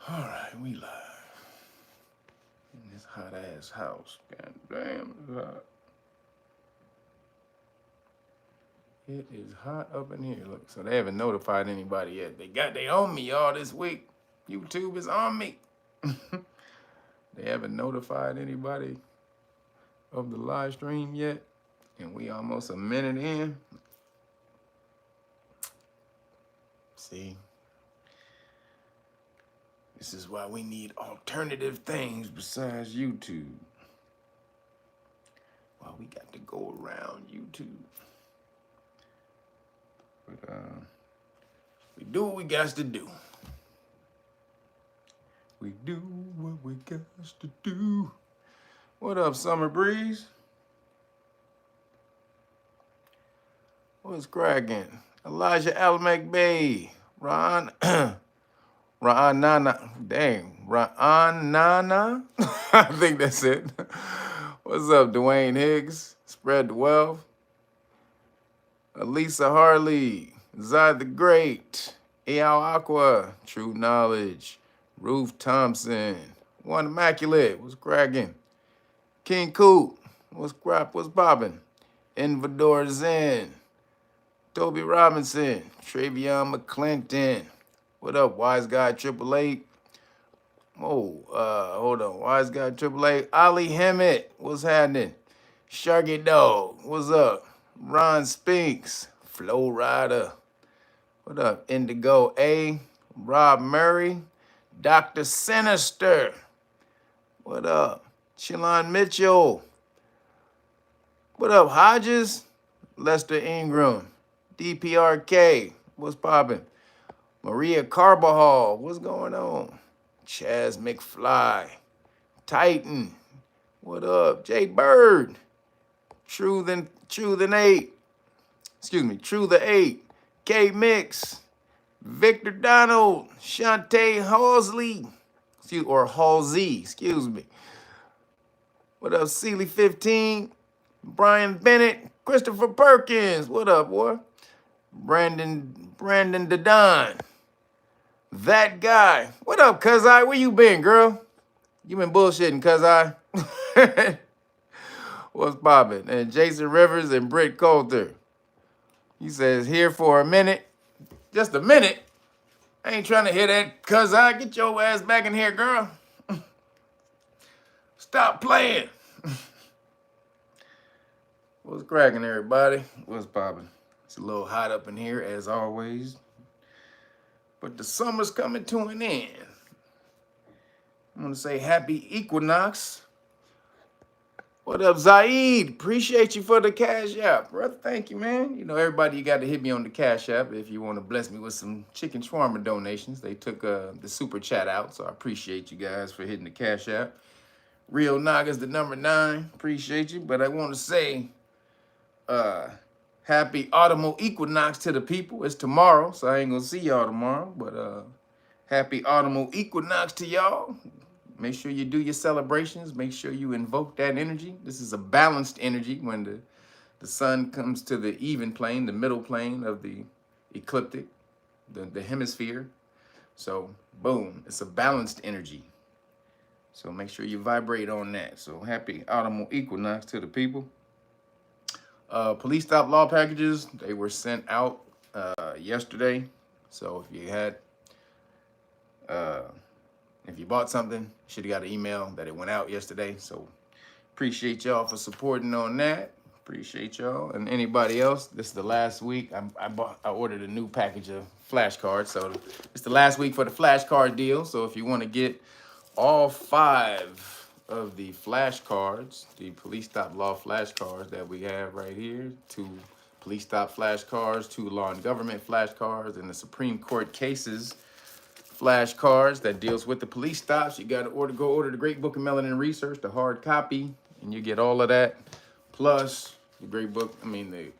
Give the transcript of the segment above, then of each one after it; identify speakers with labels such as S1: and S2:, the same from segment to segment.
S1: All right, we live in this hot ass house. God damn, it's hot. It is hot up in here. Look, so they haven't notified anybody yet. They on me, y'all, this week. YouTube is on me. They haven't notified anybody of the live stream yet. And we almost a minute in. See, this is why we need alternative things besides YouTube. Why we got to go around YouTube. But we do what we got to do. We do what we got to do. What up, Summer Breeze? What's cracking? Elijah Alamek Bay. Ron Nana. Dang. Ron Nana? I think that's it. What's up, Dwayne Higgs? Spread the wealth. Elisa Harley. Zod the Great. Eal Aqua. True Knowledge. Ruth Thompson. One Immaculate. What's cracking? King Coop. What's poppin'? Invador Zen. Toby Robinson, Travion McClinton. What up, Wise Guy 888? Hold on. Wise Guy 888. Ali Hemet, what's happening? Sharky Dog, what's up? Ron Spinks, Flow Rider. What up? Indigo A. Rob Murray. Dr. Sinister. What up? Shalon Mitchell. What up, Hodges? Lester Ingram. DPRK, what's poppin'? Maria Carbajal, what's going on? Chaz McFly, Titan, what up? Jay Bird, True the 8, K Mix, Victor Donald, Shantae Halsey, Halsey, excuse me. What up, Sealy 15, Brian Bennett, Christopher Perkins, what up, boy? Brandon Dadon. That guy. What up, cuz I? Where you been, girl? You been bullshitting, cuz I. What's poppin'? And Jason Rivers and Britt Coulter. He says, here for a minute. Just a minute? I ain't trying to hear that, cuz I. Get your ass back in here, girl. Stop playing. What's cracking, everybody? What's poppin'? It's a little hot up in here, as always. But the summer's coming to an end. I'm going to say happy equinox. What up, Zaid? Appreciate you for the Cash App, brother. Thank you, man. You know, everybody, you got to hit me on the Cash App if you want to bless me with some chicken shawarma donations. They took the super chat out, so I appreciate you guys for hitting the Cash App. Real Nagas, the number 9. Appreciate you. But I want to say... happy autumnal equinox to the people. It's tomorrow, so I ain't gonna see y'all tomorrow. But happy autumnal equinox to y'all. Make sure you do your celebrations. Make sure you invoke that energy. This is a balanced energy when the sun comes to the even plane, the middle plane of the ecliptic, the hemisphere. So boom, it's a balanced energy. So make sure you vibrate on that. So happy autumnal equinox to the people. Police stop law packages, they were sent out yesterday. So if you bought something, you should have got an email that it went out yesterday. So appreciate y'all for supporting on that. Appreciate y'all. And anybody else, this is the last week. I ordered a new package of flashcards. So it's the last week for the flashcard deal. So if you want to get all 5 of the flashcards, the police stop law flashcards that we have right here, 2 police stop flashcards, 2 law and government flashcards, and the Supreme Court cases flashcards that deals with the police stops. You got to go order the Great Book of Melanin Research, the hard copy, and you get all of that, plus the Great Book. the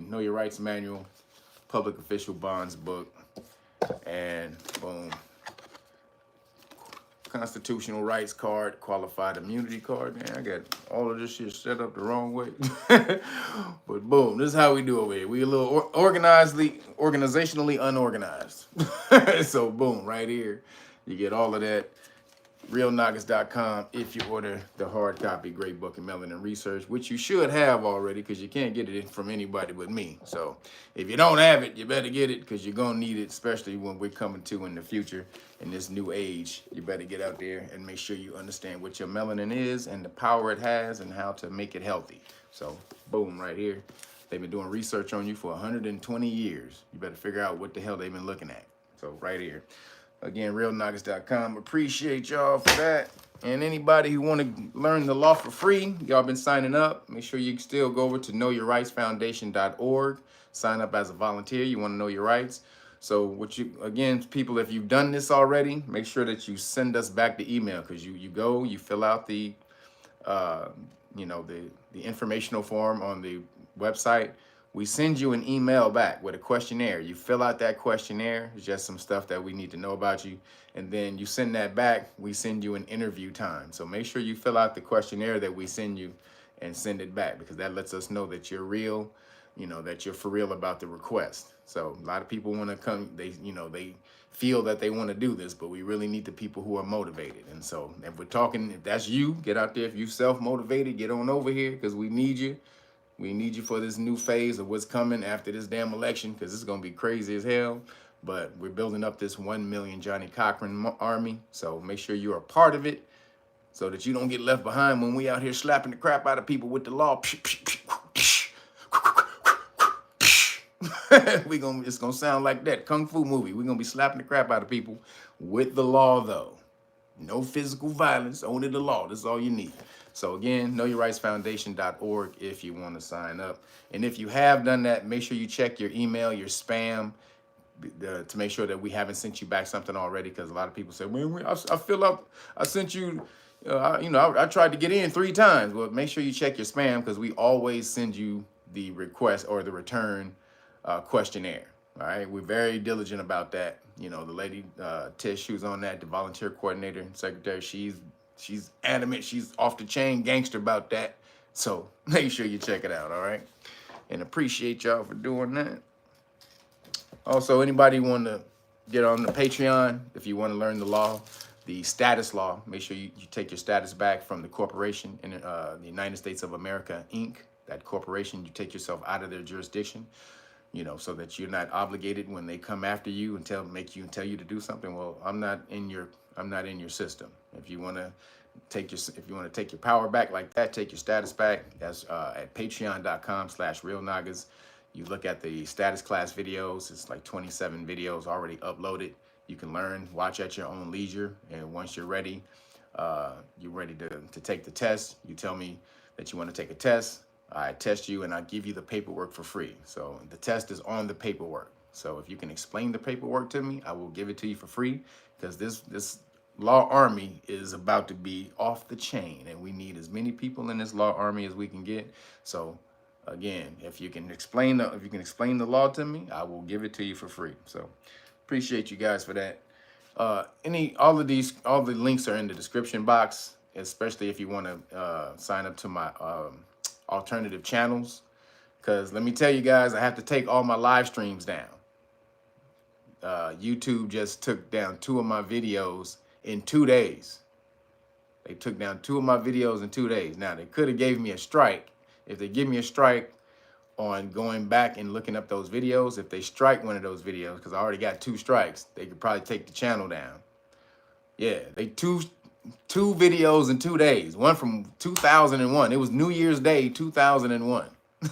S1: Know Your Rights Manual, Public Official Bonds book, and boom. Constitutional rights card, qualified immunity card. Man, I got all of this shit set up the wrong way. But boom, this is how we do over here. We a little organizationally unorganized. So boom, right here. You get all of that. RealNagas.com if you order the hard copy Great Book of Melanin Research, which you should have already because you can't get it from anybody but me. So if you don't have it, you better get it because you're going to need it, especially when we're coming to in the future in this new age. You better get out there and make sure you understand what your melanin is and the power it has and how to make it healthy. So boom, right here. They've been doing research on you for 120 years. You better figure out what the hell they've been looking at. So right here. Again, realnagas.com. Appreciate y'all for that. And anybody who want to learn the law for free, y'all been signing up. Make sure you still go over to knowyourrightsfoundation.org. Sign up as a volunteer. You want to know your rights. So what you, again, people, if you've done this already, make sure that you send us back the email because you fill out the, the informational form on the website. We send you an email back with a questionnaire. You fill out that questionnaire. It's just some stuff that we need to know about you. And then you send that back. We send you an interview time. So make sure you fill out the questionnaire that we send you and send it back because that lets us know that you're real, that you're for real about the request. So a lot of people want to come, they feel that they want to do this, but we really need the people who are motivated. And so if we're talking, if that's you, get out there. If you self-motivated, get on over here because we need you. We need you for this new phase of what's coming after this damn election because it's going to be crazy as hell. But we're building up this 1 million Johnny Cochran army. So make sure you're a part of it so that you don't get left behind when we out here slapping the crap out of people with the law. It's going to sound like that Kung Fu movie. We're going to be slapping the crap out of people with the law, though. No physical violence, only the law. That's all you need. So again, knowyourrightsfoundation.org if you want to sign up. And if you have done that, make sure you check your email, your spam, to make sure that we haven't sent you back something already. Because a lot of people say, man, I fill up, I sent you, I tried to get in 3 times. Well, make sure you check your spam because we always send you the request or the return questionnaire. All right, we're very diligent about that. The lady Tish, who's on that, the volunteer coordinator and secretary, she's adamant, she's off the chain gangster about that. So make sure you check it out, all right? And appreciate y'all for doing that. Also, anybody want to get on the Patreon, if you want to learn the law, the status law, make sure you take your status back from the corporation in the United States of America, Inc., that corporation, you take yourself out of their jurisdiction. So that you're not obligated when they come after you and tell you to do something. Well, I'm not in your system. If you want to take your power back like that, take your status back. That's at patreon.com/realnagas. You look at the status class videos. It's like 27 videos already uploaded. You can learn, watch at your own leisure. And once you're ready to take the test, you tell me that you want to take a test. I test you and I give you the paperwork for free. So the test is on the paperwork. So if you can explain the paperwork to me, I will give it to you for free because this law army is about to be off the chain and we need as many people in this law army as we can get. So again, if you can explain the law to me, I will give it to you for free. So appreciate you guys for that. All the links are in the description box, especially if you want to sign up to my alternative channels, because let me tell you guys, I have to take all my live streams down. YouTube just took down 2 of my videos in 2 days. They took down 2 of my videos in 2 days. Now, they could have gave me a strike. If they give me a strike on going back and looking up those videos, if they strike one of those videos, because I already got 2 strikes, they could probably take the channel down. Yeah, they two videos in 2 days. One from 2001. It was New Year's Day 2001.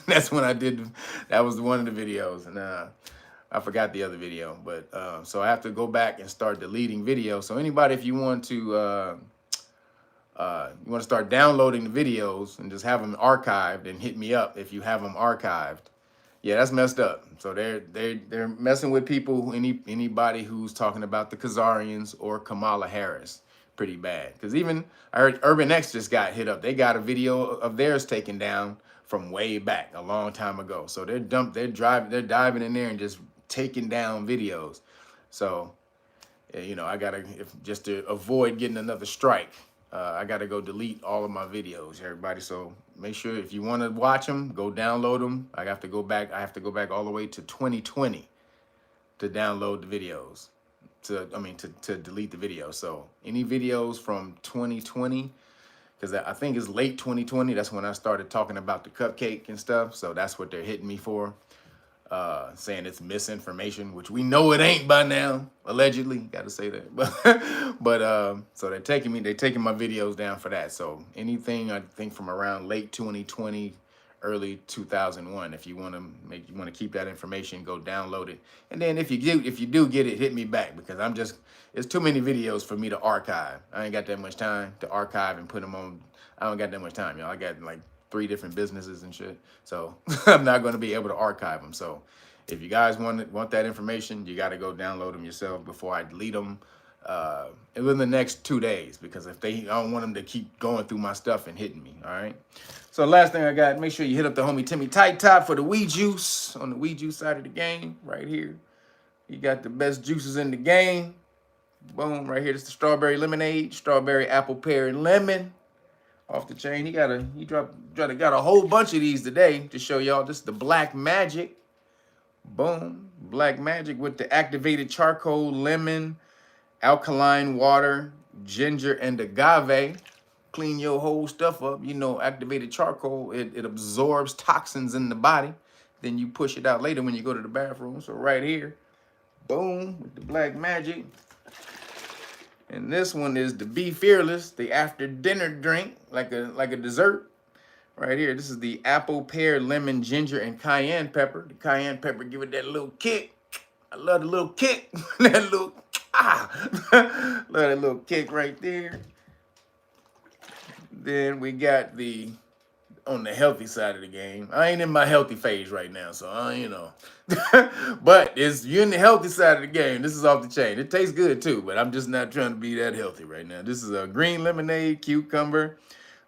S1: That's when I did. That was one of the videos, and I forgot the other video. But so I have to go back and start deleting videos. So anybody, if you want to start downloading the videos and just have them archived, and hit me up if you have them archived. Yeah, that's messed up. So they're messing with people. Anybody who's talking about the Khazarians or Kamala Harris. Pretty bad, because even I heard Urban X just got hit up. They got a video of theirs taken down from way back a long time ago. So they're diving in there and just taking down videos. So I gotta, just to avoid getting another strike, I gotta go delete all of my videos, everybody. So make sure if you want to watch them, go download them. I have to go back all the way to 2020 to download the videos. to delete the video. So any videos from 2020, because I think it's late 2020. That's when I started talking about the cupcake and stuff. So that's what they're hitting me for, saying it's misinformation, which we know it ain't by now. Allegedly, got to say that. But so they're taking my videos down for that. So anything I think from around late 2020, early 2001, if you want to keep that information, go download it. And then if you do get it, hit me back, because it's too many videos for me to archive. I ain't got that much time to archive and put them on. I don't got that much time, y'all. I got like 3 different businesses and shit, so I'm not going to be able to archive them. So if you guys want that information, you got to go download them yourself before I delete them within the next 2 days, because I don't want them to keep going through my stuff and hitting me. All right. So last thing I got, make sure you hit up the homie Timmy Tight Top for the weed juice on the weed juice side of the game right here. He got the best juices in the game. Boom, right here. This is the strawberry lemonade, strawberry, apple, pear, and lemon. Off the chain. He got a whole bunch of these today to show y'all. This is the Black Magic. Boom. Black Magic with the activated charcoal, lemon, alkaline water, ginger, and agave. Clean your whole stuff up. You know, activated charcoal, it absorbs toxins in the body. Then you push it out later when you go to the bathroom. So right here, boom, with the Black Magic. And this one is the Be Fearless, the after dinner drink, like a dessert. Right here, this is the apple, pear, lemon, ginger, and cayenne pepper. The cayenne pepper give it that little kick. I love the little kick. That little love that little kick right there. Then we got on the healthy side of the game. I ain't in my healthy phase right now, so you know. But you're in the healthy side of the game. This is off the chain. It tastes good too, but I'm just not trying to be that healthy right now. This is a green lemonade, cucumber.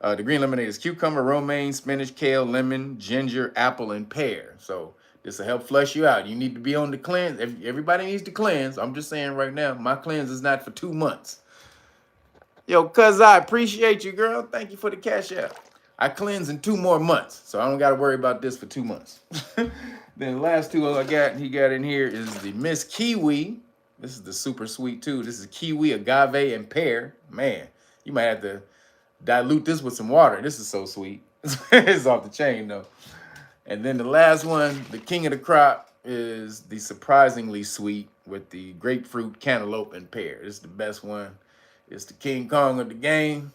S1: The green lemonade is cucumber, romaine, spinach, kale, lemon, ginger, apple, and pear. So this will help flush you out. You need to be on the cleanse. Everybody needs to cleanse. I'm just saying right now, my cleanse is not for 2 months. Yo, cuz I appreciate you, girl. Thank you for the cash app. I cleanse in 2 more months, so I don't got to worry about this for 2 months. Then the last 2 he got in here is the Miss Kiwi. This is the super sweet too. This is kiwi, agave, and pear. Man, you might have to dilute this with some water. This is so sweet. It's off the chain though. And then the last one, the king of the crop, is the surprisingly sweet with the grapefruit, cantaloupe, and pear. This is the best one. It's the King Kong of the game,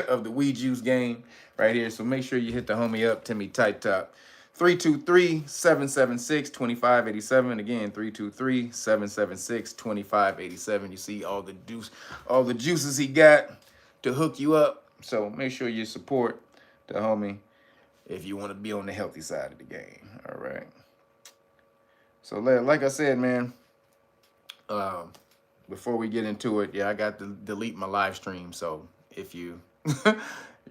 S1: of the weed juice game right here. So make sure you hit the homie up, Timmy Tight Top. 323-776-2587. Again, 323-776-2587. You see all the juices he got to hook you up. So make sure you support the homie if you want to be on the healthy side of the game. All right. So like I said, man, before we get into it, yeah, I got to delete my live stream. So if you if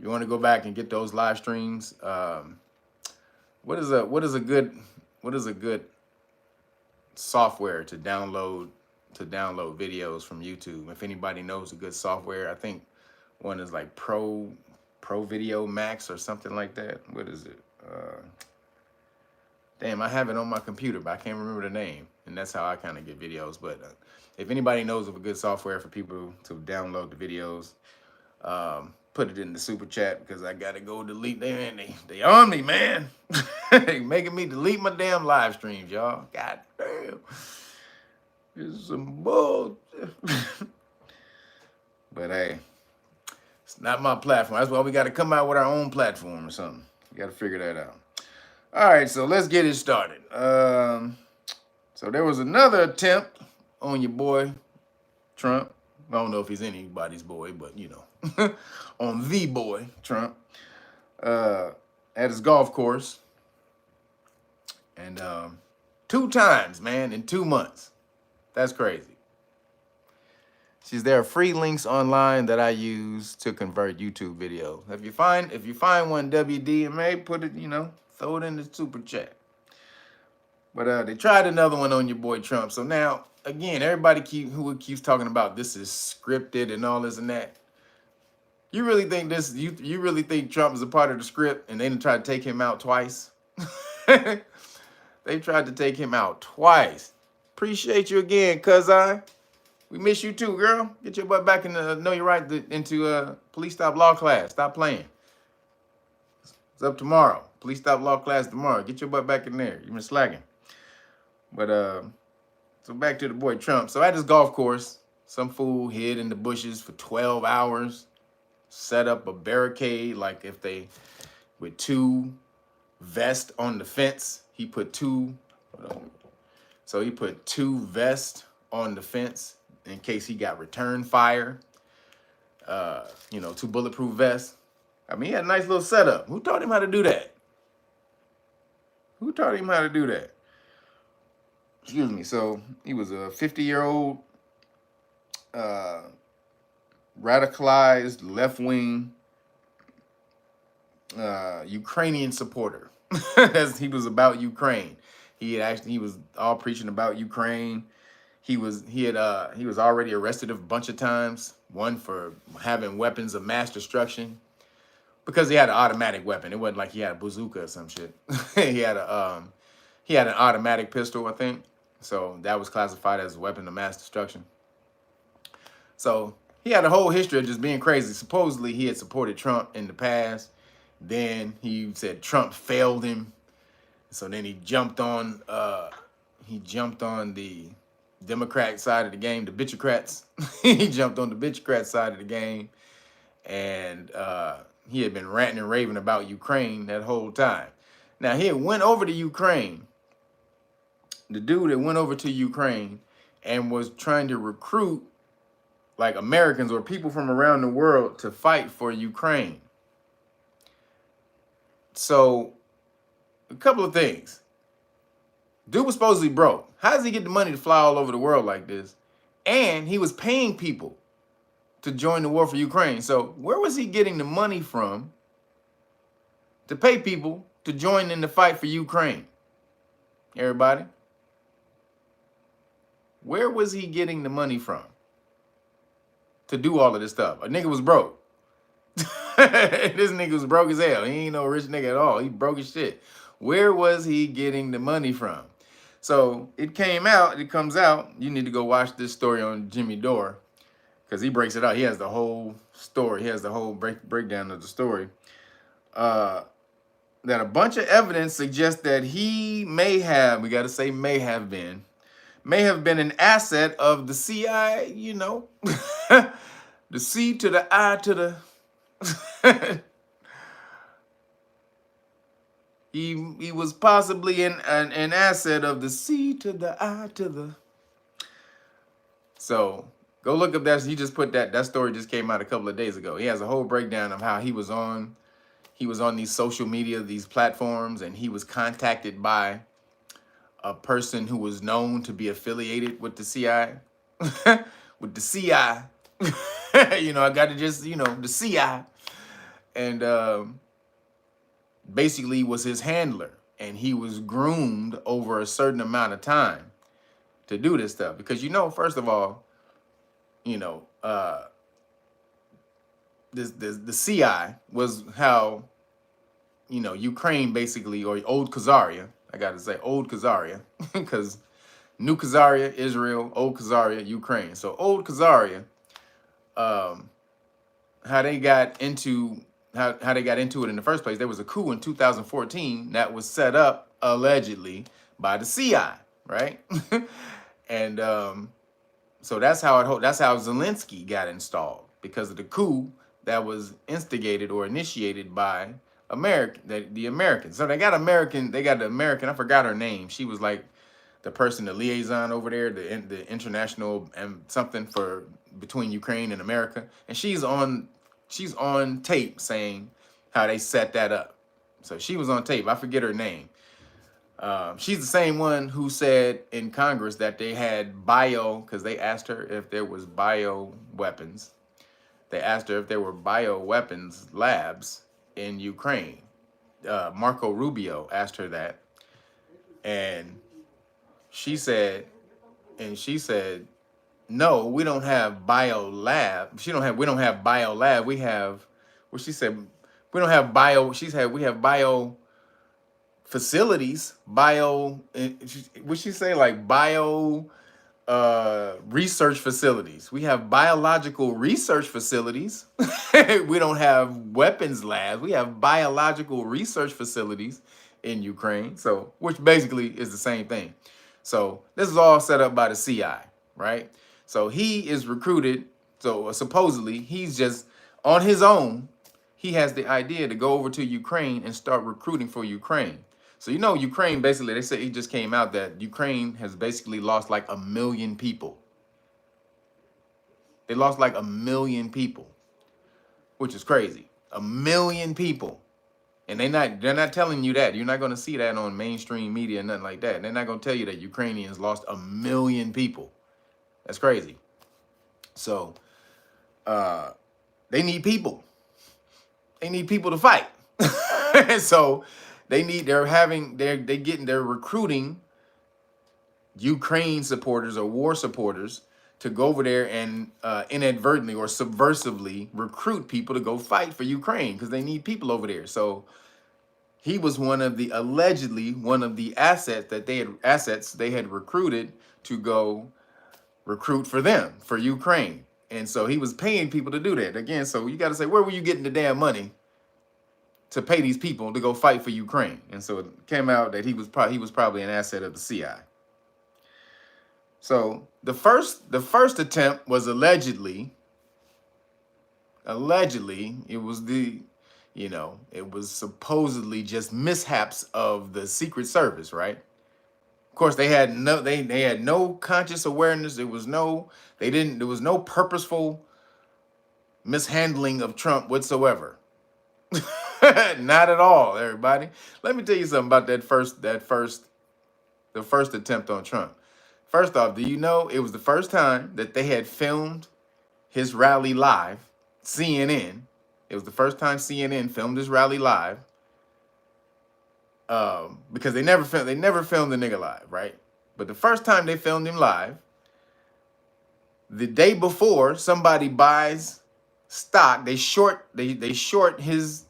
S1: you want to go back and get those live streams, what is a good software to download videos from YouTube? If anybody knows a good software, I think one is like Pro Video Max or something like that. What is it? Damn, I have it on my computer, but I can't remember the name. And that's how I kind of get videos. But if anybody knows of a good software for people to download the videos, put it in the super chat, because I gotta go delete them. They on me, man. They making me delete my damn live streams, y'all. God damn. This is some bullshit. But hey, it's not my platform. That's why we gotta come out with our own platform or something. You gotta figure that out. All right, so let's get it started. So there was another attempt on your boy Trump. I don't know if he's anybody's boy, but you know, on the boy Trump, at his golf course, and 2 times, man, in 2 months. That's crazy. There are free links online that I use to convert YouTube videos. If you find one, WDMA, put it, throw it in the super chat. But they tried another one on your boy Trump. So now, again, everybody who keeps talking about this is scripted and all this and that. You really think you really think Trump is a part of the script, and they didn't try to take him out twice? They tried to take him out twice. Appreciate you again, cuz I. We miss you too, girl. Get your butt back in the know your right into police stop law class. Stop playing. It's up tomorrow. Police stop law class tomorrow. Get your butt back in there. You've been slacking. But so back to the boy Trump. So at this golf course, some fool hid in the bushes for 12 hours, set up a barricade like if they with two vests on the fence. He put two. So he put two vests on the fence in case he got return fire. You know, two bulletproof vests. I mean, he had a nice little setup. Who taught him how to do that? Who taught him how to do that? Excuse me. So he was a 50-year-old radicalized left-wing Ukrainian supporter. He was about Ukraine. He was all preaching about Ukraine. He was already arrested a bunch of times. One for having weapons of mass destruction, because he had an automatic weapon. It wasn't like he had a bazooka or some shit. he had an automatic pistol, I think. So that was classified as a weapon of mass destruction. So he had a whole history of just being crazy. Supposedly he had supported Trump in the past. Then he said Trump failed him. So then he jumped on the Democrat side of the game, the bitchocrats. He jumped on the bitchocrat side of the game, and he had been ranting and raving about Ukraine that whole time. Now he had went over to Ukraine. The dude that went over to Ukraine and was trying to recruit like Americans or people from around the world to fight for Ukraine. So a couple of things. Dude was supposedly broke. How does he get the money to fly all over the world like this? And he was paying people to join the war for Ukraine. So where was he getting the money from to pay people to join in the fight for Ukraine? Everybody? Where was he getting the money from to do all of this stuff? A nigga was broke. This nigga was broke as hell. He ain't no rich nigga at all. He broke as shit. Where was he getting the money from? So it comes out. You need to go watch this story on Jimmy Dore, because he breaks it out. He has the whole story. He has the whole breakdown of the story. That a bunch of evidence suggests that he may have been an asset of the CIA, you know. The C to the I to the he was possibly an asset of the C to the I to the. So go look up that. He just put that story just came out a couple of days ago. He has a whole breakdown of how he was on these social media, these platforms, and he was contacted by a person who was known to be affiliated with the CI. With the CI. You know, I got to just, you know, the CI. And basically was his handler. And he was groomed over a certain amount of time to do this stuff. Because, you know, first of all, you know, the CI was how, you know, Ukraine basically, or old Khazaria, I got to say old Khazaria, because New Khazaria, Israel, old Khazaria, Ukraine. So old Khazaria, how they got into it in the first place. There was a coup in 2014 that was set up allegedly by the CI, right? And so that's how Zelensky got installed, because of the coup that was instigated or initiated by the Americans. So they got the American, I forgot her name. She was like the person, the liaison over there, the international and something for between Ukraine and America. And she's on tape saying how they set that up. So she was on tape. I forget her name. She's the same one who said in Congress that they had because they asked her if there was bio weapons. They asked her if there were bio weapons labs in Ukraine. Marco Rubio asked her that. And she said, no, we don't have bio lab. We don't have bio lab. We have, well, she said, we don't have bio. She said, we have bio facilities, would she say like bio research facilities. We have biological research facilities. We don't have weapons labs. We have biological research facilities in Ukraine. So, which basically is the same thing. So this is all set up by the CI, right? So he is recruited. So supposedly he's just on his own. He has the idea to go over to Ukraine and start recruiting for Ukraine. So you know, Ukraine basically, they say it just came out that Ukraine has basically lost like 1 million people. They lost like 1 million people, which is crazy. 1 million people. And they're not telling you that. You're not going to see that on mainstream media, nothing like that. They're not going to tell you that Ukrainians lost 1 million people. That's crazy. So they need people. They need people to fight. So they're recruiting Ukraine supporters or war supporters to go over there and inadvertently or subversively recruit people to go fight for Ukraine because they need people over there. So he was allegedly one of the assets they had recruited to go recruit for them, for Ukraine. And so he was paying people to do that. Again, so you got to say, where were you getting the damn money to pay these people to go fight for Ukraine? And so it came out that he was probably an asset of the CI. So the first attempt was allegedly it was supposedly just mishaps of the Secret Service, right? Of course, they had no conscious awareness. There was no purposeful mishandling of Trump whatsoever. Not at all, everybody. Let me tell you something about the first attempt on Trump. First off, do you know it was the first time that they had filmed his rally live? CNN. It was the first time CNN filmed his rally live. Because they never filmed the nigga live, right? But the first time they filmed him live, the day before, somebody buys stock. They short his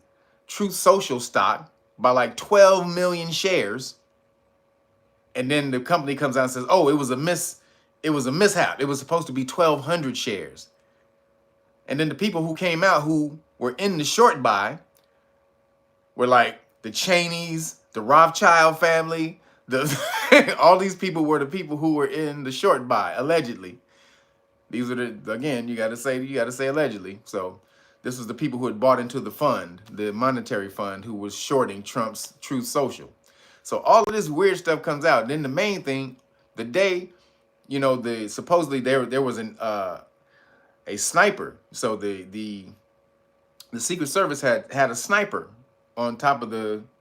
S1: Truth Social stock by like 12 million shares. And then the company comes out and says, "Oh, it was a mishap. It was supposed to be 1,200 shares." And then the people who came out who were in the short buy were like the Cheneys, the Rothschild family, all these people were the people who were in the short buy, allegedly. These are again, you gotta say allegedly. So this was the people who had bought into the fund, the monetary fund, who was shorting Trump's Truth Social. So all of this weird stuff comes out. And then the main thing, the day, supposedly there was a sniper. So the Secret Service had a sniper on top of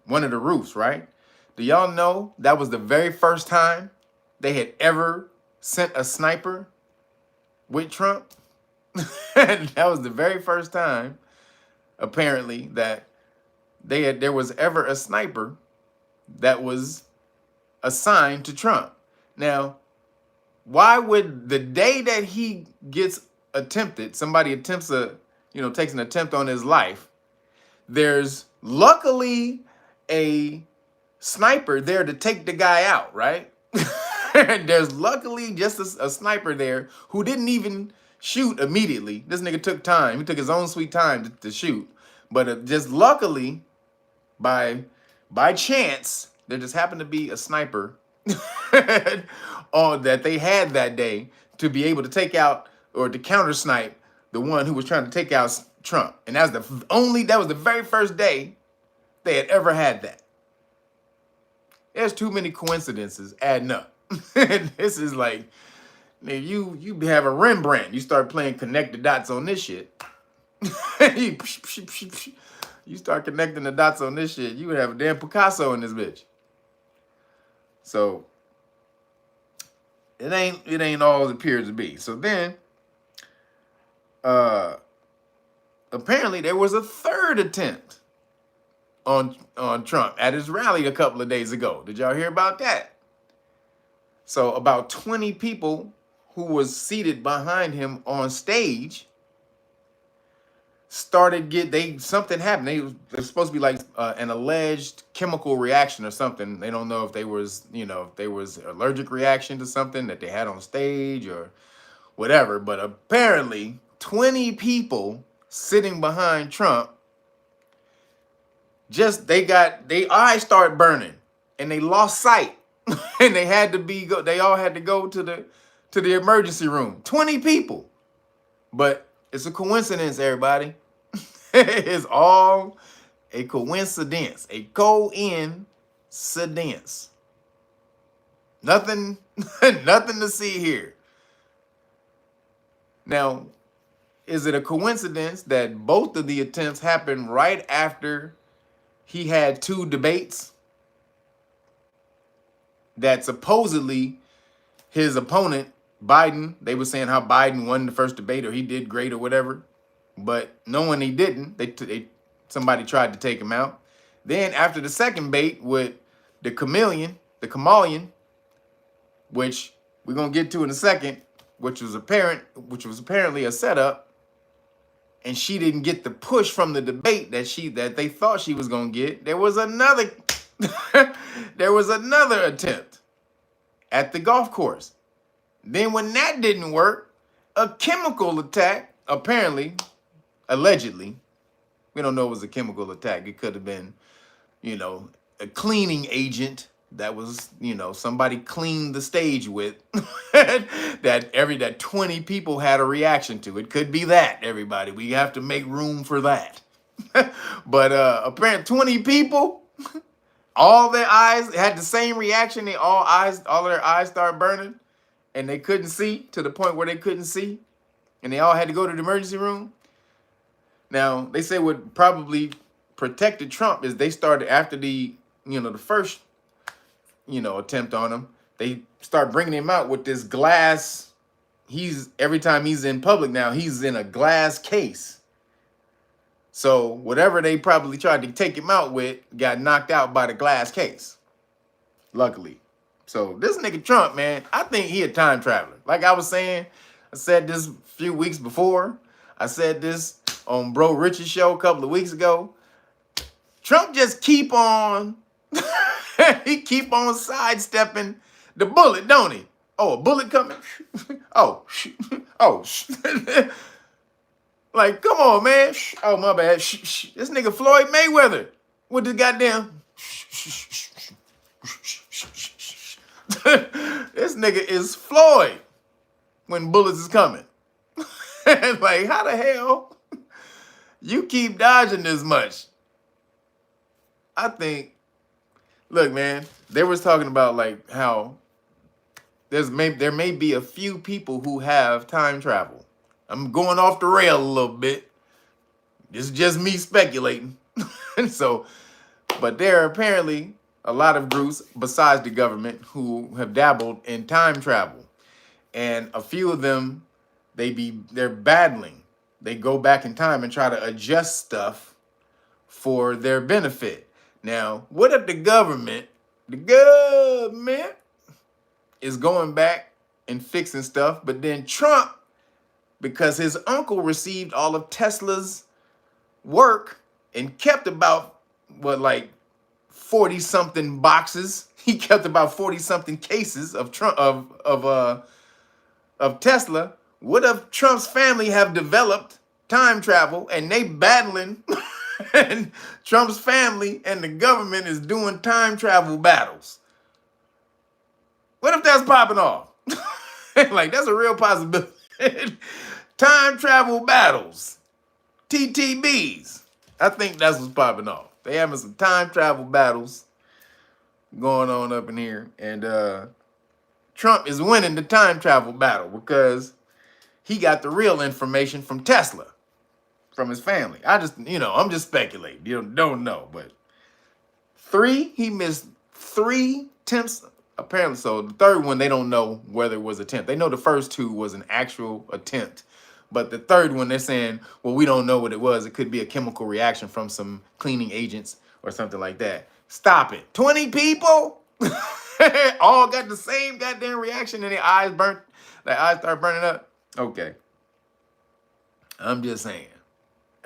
S1: one of the roofs, right? Do y'all know that was the very first time they had ever sent a sniper with Trump? That was the very first time, apparently, that there was ever a sniper that was assigned to Trump. Now, why would the day that he gets somebody attempts takes an attempt on his life, there's luckily a sniper there to take the guy out, right? There's luckily just a sniper there who didn't even shoot immediately. This nigga took time. He took his own sweet time to shoot. But just luckily, by chance, there just happened to be a sniper that they had that day to be able to take out or to counter snipe the one who was trying to take out Trump. And that was the very first day they had ever had that. There's too many coincidences adding up. This is like, man, you have a Rembrandt. You start playing connect the dots on this shit. You start connecting the dots on this shit, you would have a damn Picasso in this bitch. So it ain't all it appears to be. So then apparently there was a third attempt on Trump at his rally a couple of days ago. Did y'all hear about that? So about 20 people who was seated behind him on stage something happened. They're supposed to be like an alleged chemical reaction or something. They don't know if they was, if they was allergic reaction to something that they had on stage or whatever. But apparently 20 people sitting behind Trump, they eyes start burning and they lost sight. And they all had to go to the emergency room. 20 people. But it's a coincidence, everybody. It's all a coincidence. A coincidence. Nothing, nothing to see here. Now, is it a coincidence that both of the attempts happened right after he had 2 debates that supposedly his opponent, Biden, they were saying how Biden won the first debate or he did great or whatever, but knowing he didn't, somebody tried to take him out. Then after the second debate with the chameleon, which we're gonna get to in a second, which was apparently a setup, and she didn't get the push from the debate that they thought she was gonna get. There was another attempt at the golf course. Then when that didn't work, a chemical attack, apparently, allegedly, we don't know it was a chemical attack. It could have been, a cleaning agent that was, somebody cleaned the stage with that 20 people had a reaction to. It could be that, everybody. We have to make room for that. But apparently 20 people, all their eyes had the same reaction. All of their eyes started burning and they couldn't see, to the point where they couldn't see, and they all had to go to the emergency room. Now, they say what probably protected Trump is they started after the first, attempt on him. They start bringing him out with this glass. Every time he's in public now, he's in a glass case. So whatever they probably tried to take him out with got knocked out by the glass case. Luckily. So this nigga Trump, man, I think he a time traveler. Like I was saying, I said this a few weeks before. I said this on Bro Rich's show a couple of weeks ago. Trump just keep on sidestepping the bullet, don't he? Oh, a bullet coming? Oh. Like, come on, man. Oh, my bad. This nigga Floyd Mayweather with the goddamn. This nigga is Floyd when bullets is coming. Like, how the hell you keep dodging this much? I think, look, man, they was talking about like how there may be a few people who have time travel. I'm going off the rail a little bit. This is just me speculating. But there are apparently a lot of groups besides the government who have dabbled in time travel. And a few of them, they're battling. They go back in time and try to adjust stuff for their benefit. Now, what if the government is going back and fixing stuff, but then Trump, because his uncle received all of Tesla's work and kept about 40-something boxes. He kept about 40-something cases of Tesla. What if Trump's family have developed time travel and they battling and Trump's family and the government is doing time travel battles? What if that's popping off? Like, that's a real possibility. Time travel battles. TTBs. I think that's what's popping off. They having some time travel battles going on up in here. And Trump is winning the time travel battle because he got the real information from Tesla, from his family. I'm just speculating. You don't know. But he missed 3 attempts, apparently. So the third one, they don't know whether it was an attempt. They know the first 2 was an actual attempt. But the third one, they're saying, well, we don't know what it was. It could be a chemical reaction from some cleaning agents or something like that. Stop it. 20 people all got the same goddamn reaction and their eyes start burning up. Okay. I'm just saying.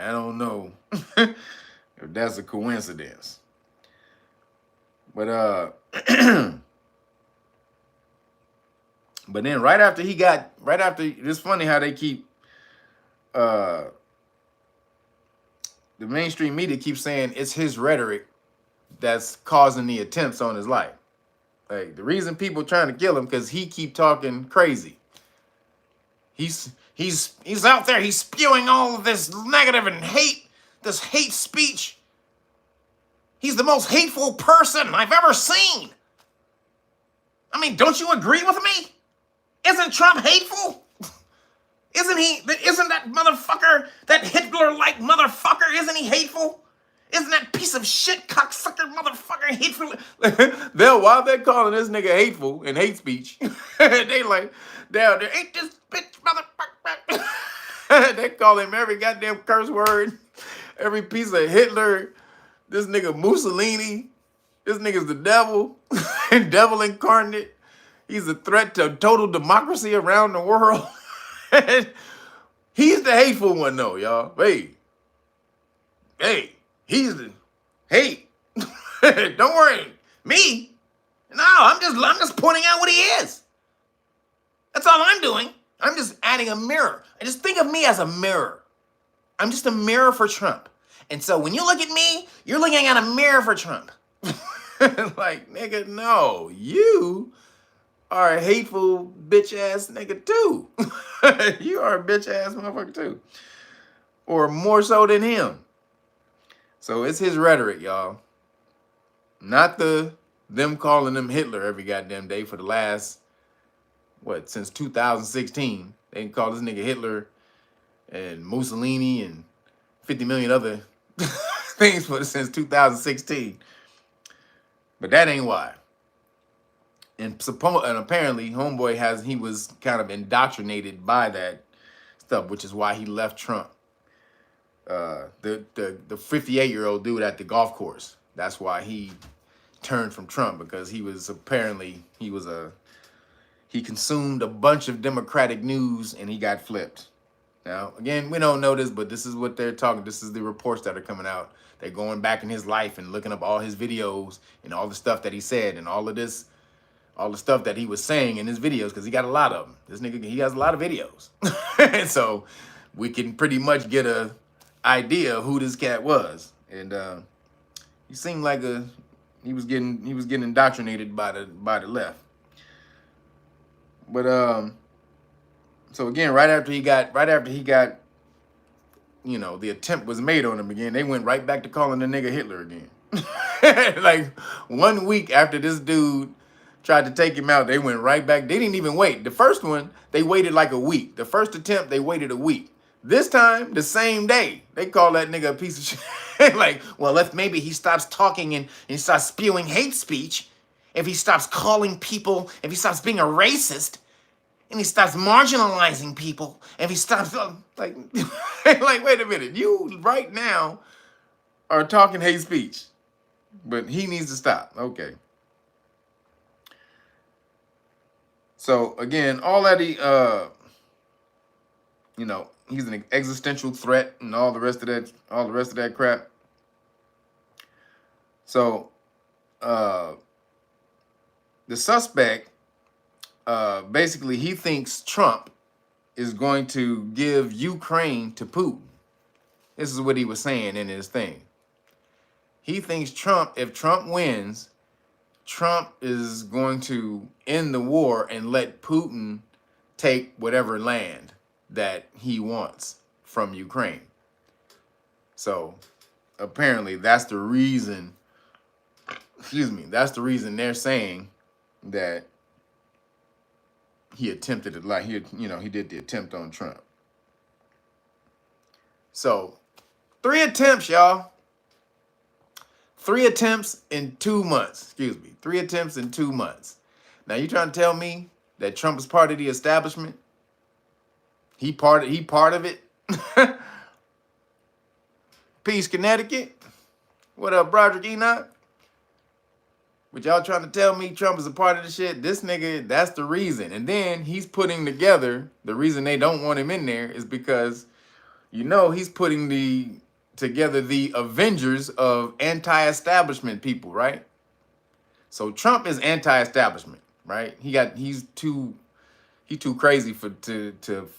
S1: I don't know if that's a coincidence. But but then right after it's funny how they keep the mainstream media keeps saying it's his rhetoric that's causing the attempts on his life. Like the reason people trying to kill him because he keep talking crazy. He's out there, he's spewing all of this negative and hate, this hate speech. He's the most hateful person I've ever seen. I mean, don't you agree with me? Isn't Trump hateful? Isn't that motherfucker, that Hitler-like motherfucker, isn't he hateful? Isn't that piece of shit cocksucker motherfucker hateful? While they're calling this nigga hateful and hate speech, they like, down there, ain't this bitch motherfucker. They call him every goddamn curse word, every piece of Hitler, this nigga Mussolini, this nigga's the devil, devil incarnate. He's a threat to total democracy around the world. He's the hateful one though, y'all. Hey, he's the hate. Don't worry, me. No, I'm just pointing out what he is. That's all I'm doing. I'm just adding a mirror. And just think of me as a mirror. I'm just a mirror for Trump. And so when you look at me, you're looking at a mirror for Trump. Like, nigga, no, you are a hateful bitch ass nigga too. You are a bitch ass motherfucker too. Or more so than him. So it's his rhetoric, y'all. Not them calling him Hitler every goddamn day for the last, since 2016. They can call this nigga Hitler and Mussolini and 50 million other things since 2016. But that ain't why. And apparently, homeboy he was kind of indoctrinated by that stuff, which is why he left Trump. The 58-year-old dude at the golf course. That's why he turned from Trump, because he consumed a bunch of Democratic news and he got flipped. Now, again, we don't know this, but this is what they're talking. This is the reports that are coming out. They're going back in his life and looking up all his videos and all the stuff that he said and all the stuff that he was saying in his videos, because he got a lot of them. This nigga, he has a lot of videos. And so we can pretty much get a idea of who this cat was. And he seemed like he was getting indoctrinated by the left. But so again, right after he got, the attempt was made on him again, they went right back to calling the nigga Hitler again. Like 1 week after this dude tried to take him out, they went right back. They didn't even wait. The first one, they waited like a week. The first attempt, they waited a week. This time, the same day, they call that nigga a piece of shit. Like, well, if maybe he stops talking and he starts spewing hate speech, if he stops calling people, if he stops being a racist, and he stops marginalizing people, if he stops, like, wait a minute, you right now are talking hate speech, but he needs to stop. Okay. So again, all that he's an existential threat and all the rest of that crap. So the suspect, basically he thinks Trump is going to give Ukraine to Putin. This is what he was saying in his thing. He thinks if Trump wins, Trump is going to end the war and let Putin take whatever land that he wants from Ukraine. So apparently that's the reason, that's the reason they're saying that he attempted it, like he did the attempt on Trump. So 3 attempts, y'all. 3 attempts in 2 months. 3 attempts in 2 months. Now you trying to tell me that Trump is part of the establishment? He part of it? Peace, Connecticut. What up, Broderick Enoch? But y'all trying to tell me Trump is a part of the shit? This nigga, that's the reason. And then he's putting together, the reason they don't want him in there is because you know he's putting together the Avengers of anti-establishment people, right? So Trump is anti-establishment, right? He's too crazy for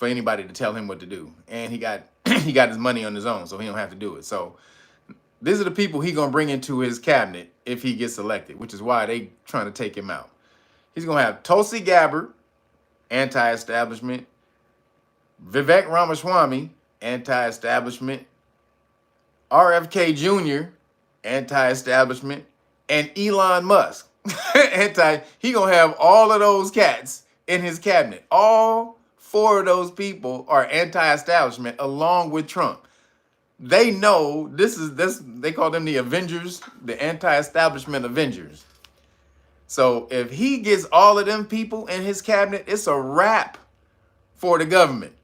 S1: anybody to tell him what to do, and he got he got his money on his own, so he don't have to do it. So these are the people he gonna bring into his cabinet if he gets elected, which is why they trying to take him out. He's gonna have Tulsi Gabbard, anti-establishment, Vivek Ramaswamy, anti-establishment, RFK Jr., anti-establishment, and Elon Musk, He gonna have all of those cats in his cabinet. All four of those people are anti-establishment, along with Trump. They know this. They call them the Avengers, the anti-establishment Avengers. So if he gets all of them people in his cabinet, it's a wrap for the government.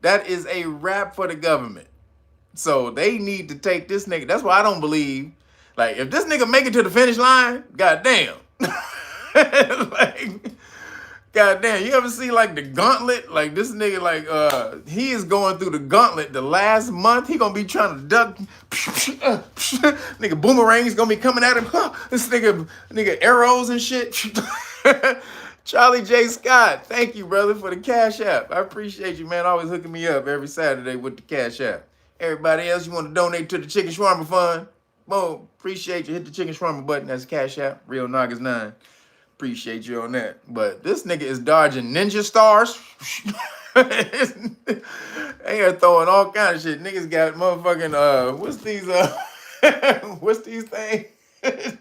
S1: That is a wrap for the government. So they need to take this nigga. That's why I don't believe, like, if this nigga make it to the finish line, goddamn. Like, goddamn, you ever see like the gauntlet? Like this nigga, like he is going through the gauntlet the last month. He gonna be trying to duck. Nigga boomerangs gonna be coming at him. This nigga arrows and shit. Charlie J. Scott, thank you, brother, for the Cash App. I appreciate you, man. Always hooking me up every Saturday with the Cash App. Everybody else, you want to donate to the Chicken Shawarma Fund? Boom, appreciate you. Hit the Chicken Shawarma button. That's Cash App. Real Nagas 9. Appreciate you on that. But this nigga is dodging ninja stars. They are throwing all kind of shit. Niggas got motherfucking what's these things? I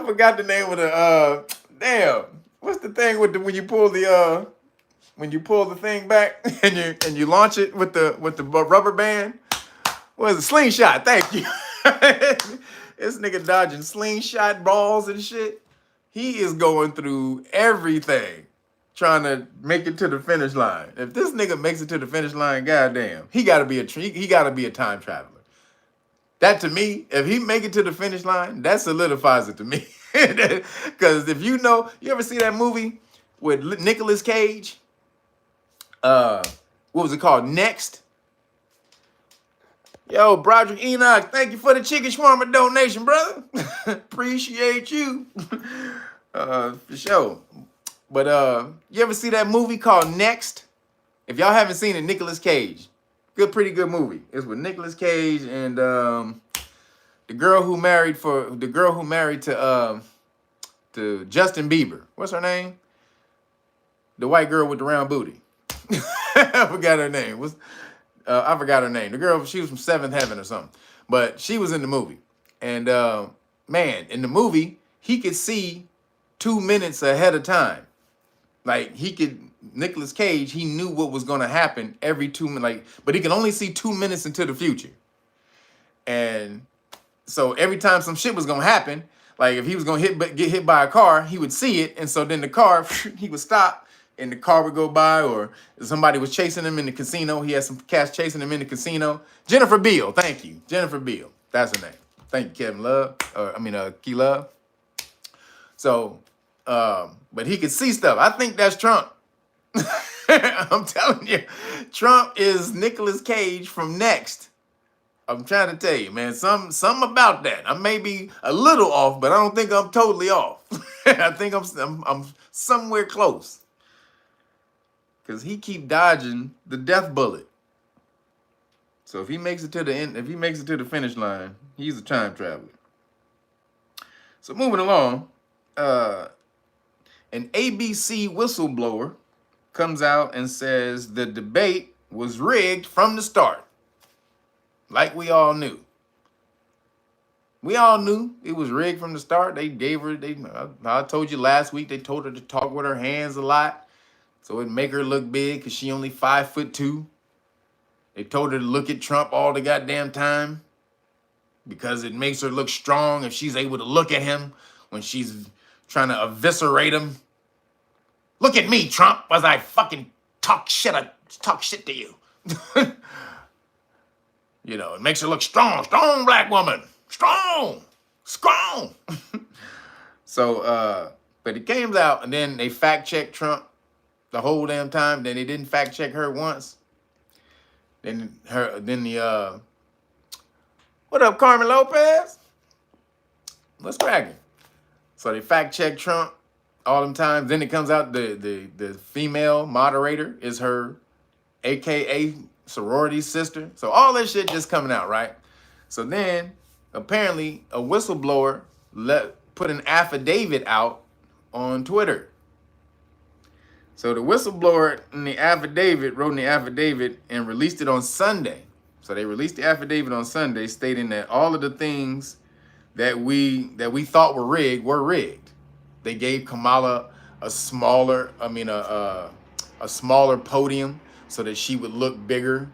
S1: forgot the name of the damn. What's the thing with when you pull the thing back and you launch it with the rubber band? What is it? Slingshot. Thank you. This nigga dodging slingshot balls and shit. He is going through everything trying to make it to the finish line. If this nigga makes it to the finish line, goddamn, he gotta be a time traveler. That, to me, if he make it to the finish line, that solidifies it to me. Because if you ever see that movie with Nicolas Cage? What was it called? Next. Yo, Broderick Enoch, thank you for the chicken shawarma donation, brother. Appreciate you. For sure. But you ever see that movie called Next? If y'all haven't seen it, Nicolas Cage. Pretty good movie. It's with Nicolas Cage and the girl who married to Justin Bieber. What's her name? The white girl with the round booty. I forgot her name. I forgot her name. The girl, she was from Seventh Heaven or something. But she was in the movie. And man, in the movie, he could see 2 minutes ahead of time. Like Nicolas Cage, he knew what was going to happen every 2 minutes. But he can only see 2 minutes into the future. And so every time some shit was going to happen, like if he was going to get hit by a car, he would see it. And so then the car, he would stop. And the car would go by, or somebody was chasing him in the casino. He had some cats chasing him in the casino. Jennifer Beal, thank you. Jennifer Beal, that's her name. Thank you, Kevin Love. Key Love. So, but he could see stuff. I think that's Trump. I'm telling you, Trump is Nicolas Cage from Next. I'm trying to tell you, man, something about that. I may be a little off, but I don't think I'm totally off. I think I'm somewhere close. Because he keep dodging the death bullet. So if he makes it to the end, if he makes it to the finish line, he's a time traveler. So moving along, an ABC whistleblower comes out and says the debate was rigged from the start. Like we all knew. We all knew it was rigged from the start. They gave her, I told you last week, they told her to talk with her hands a lot. So it'd make her look big because she only 5'2". They told her to look at Trump all the goddamn time because it makes her look strong if she's able to look at him when she's trying to eviscerate him. Look at me, Trump, as I fucking talk shit to you. It makes her look strong black woman, strong. So, but it came out and then they fact checked Trump. the whole damn time. Then they didn't fact check her once. Then the what up, Carmen Lopez? What's cracking? So they fact check Trump all them times. Then it comes out the female moderator is her AKA sorority sister. So all this shit just coming out, right? So then apparently a whistleblower put an affidavit out on Twitter. So the whistleblower in the affidavit wrote in the affidavit and released it on Sunday. So they released the affidavit on Sunday stating that all of the things that we thought were rigged. They gave Kamala a smaller podium so that she would look bigger.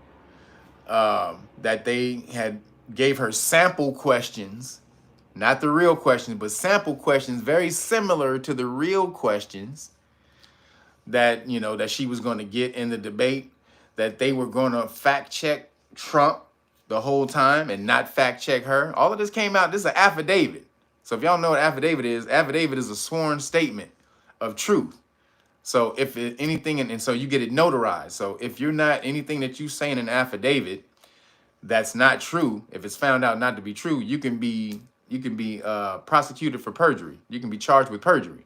S1: That they had gave her sample questions, not the real questions, but sample questions very similar to the real questions that, you know, that she was going to get in the debate, that they were going to fact check Trump the whole time and not fact check her. All of this came out. This is an affidavit. So if y'all know what affidavit is a sworn statement of truth. So if anything, and so you get it notarized. So if you're not, anything that you say in an affidavit that's not true, if it's found out not to be true, you can be prosecuted for perjury. You can be charged with perjury.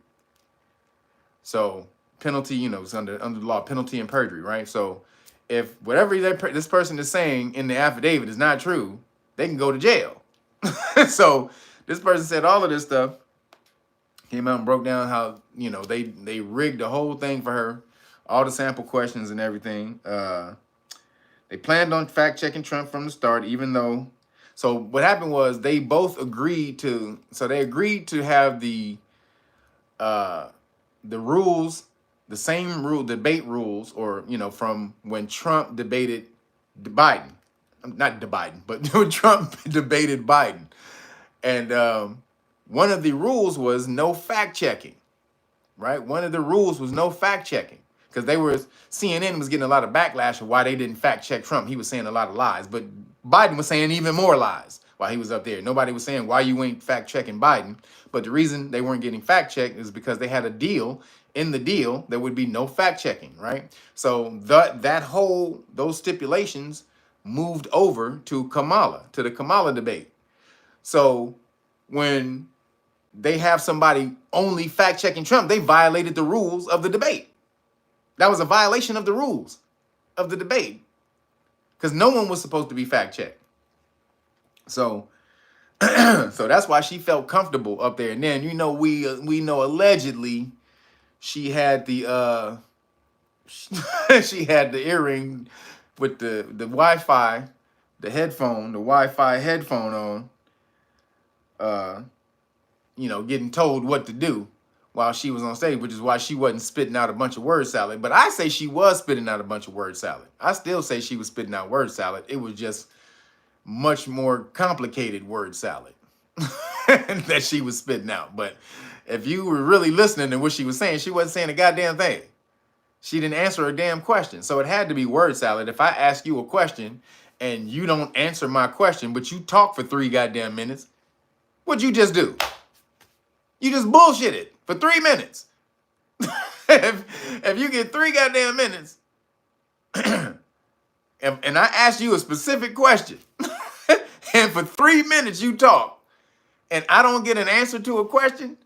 S1: So penalty, you know, it's under the law, penalty and perjury, right? So if whatever this person is saying in the affidavit is not true, they can go to jail. So this person said all of this stuff, came out and broke down how, you know, they rigged the whole thing for her, all the sample questions and everything. They planned on fact checking Trump from the start, even though. So what happened was they both agreed to. So they agreed to have the rules, the same debate rules, or, you know, from when Trump debated Biden, not Biden, but when Trump debated Biden, and one of the rules was no fact checking, right? One of the rules was no fact checking, because CNN was getting a lot of backlash of why they didn't fact check Trump. He was saying a lot of lies, but Biden was saying even more lies while he was up there. Nobody was saying why you ain't fact checking Biden. But the reason they weren't getting fact checked is because they had a deal. In the deal, there would be no fact checking, right? So those stipulations moved over to Kamala, to the Kamala debate. So when they have somebody only fact checking Trump, they violated the rules of the debate. That was a violation of the rules of the debate, because no one was supposed to be fact checked. So, so that's why she felt comfortable up there. And then, you know, we know allegedly she had the she had the earring with the Wi-Fi, the Wi-Fi headphone on, you know, getting told what to do while she was on stage, which is why she wasn't spitting out a bunch of word salad. But I say she was spitting out a bunch of word salad. I still say she was spitting out word salad. It was just much more complicated word salad that she was spitting out. But if you were really listening to what she was saying, she wasn't saying a goddamn thing. She didn't answer a damn question. So it had to be word salad. If I ask you a question and you don't answer my question, but you talk for 3 goddamn minutes, what'd you just do? You just bullshitted for 3 minutes. if you get 3 goddamn minutes and I ask you a specific question and for 3 minutes you talk and I don't get an answer to a question,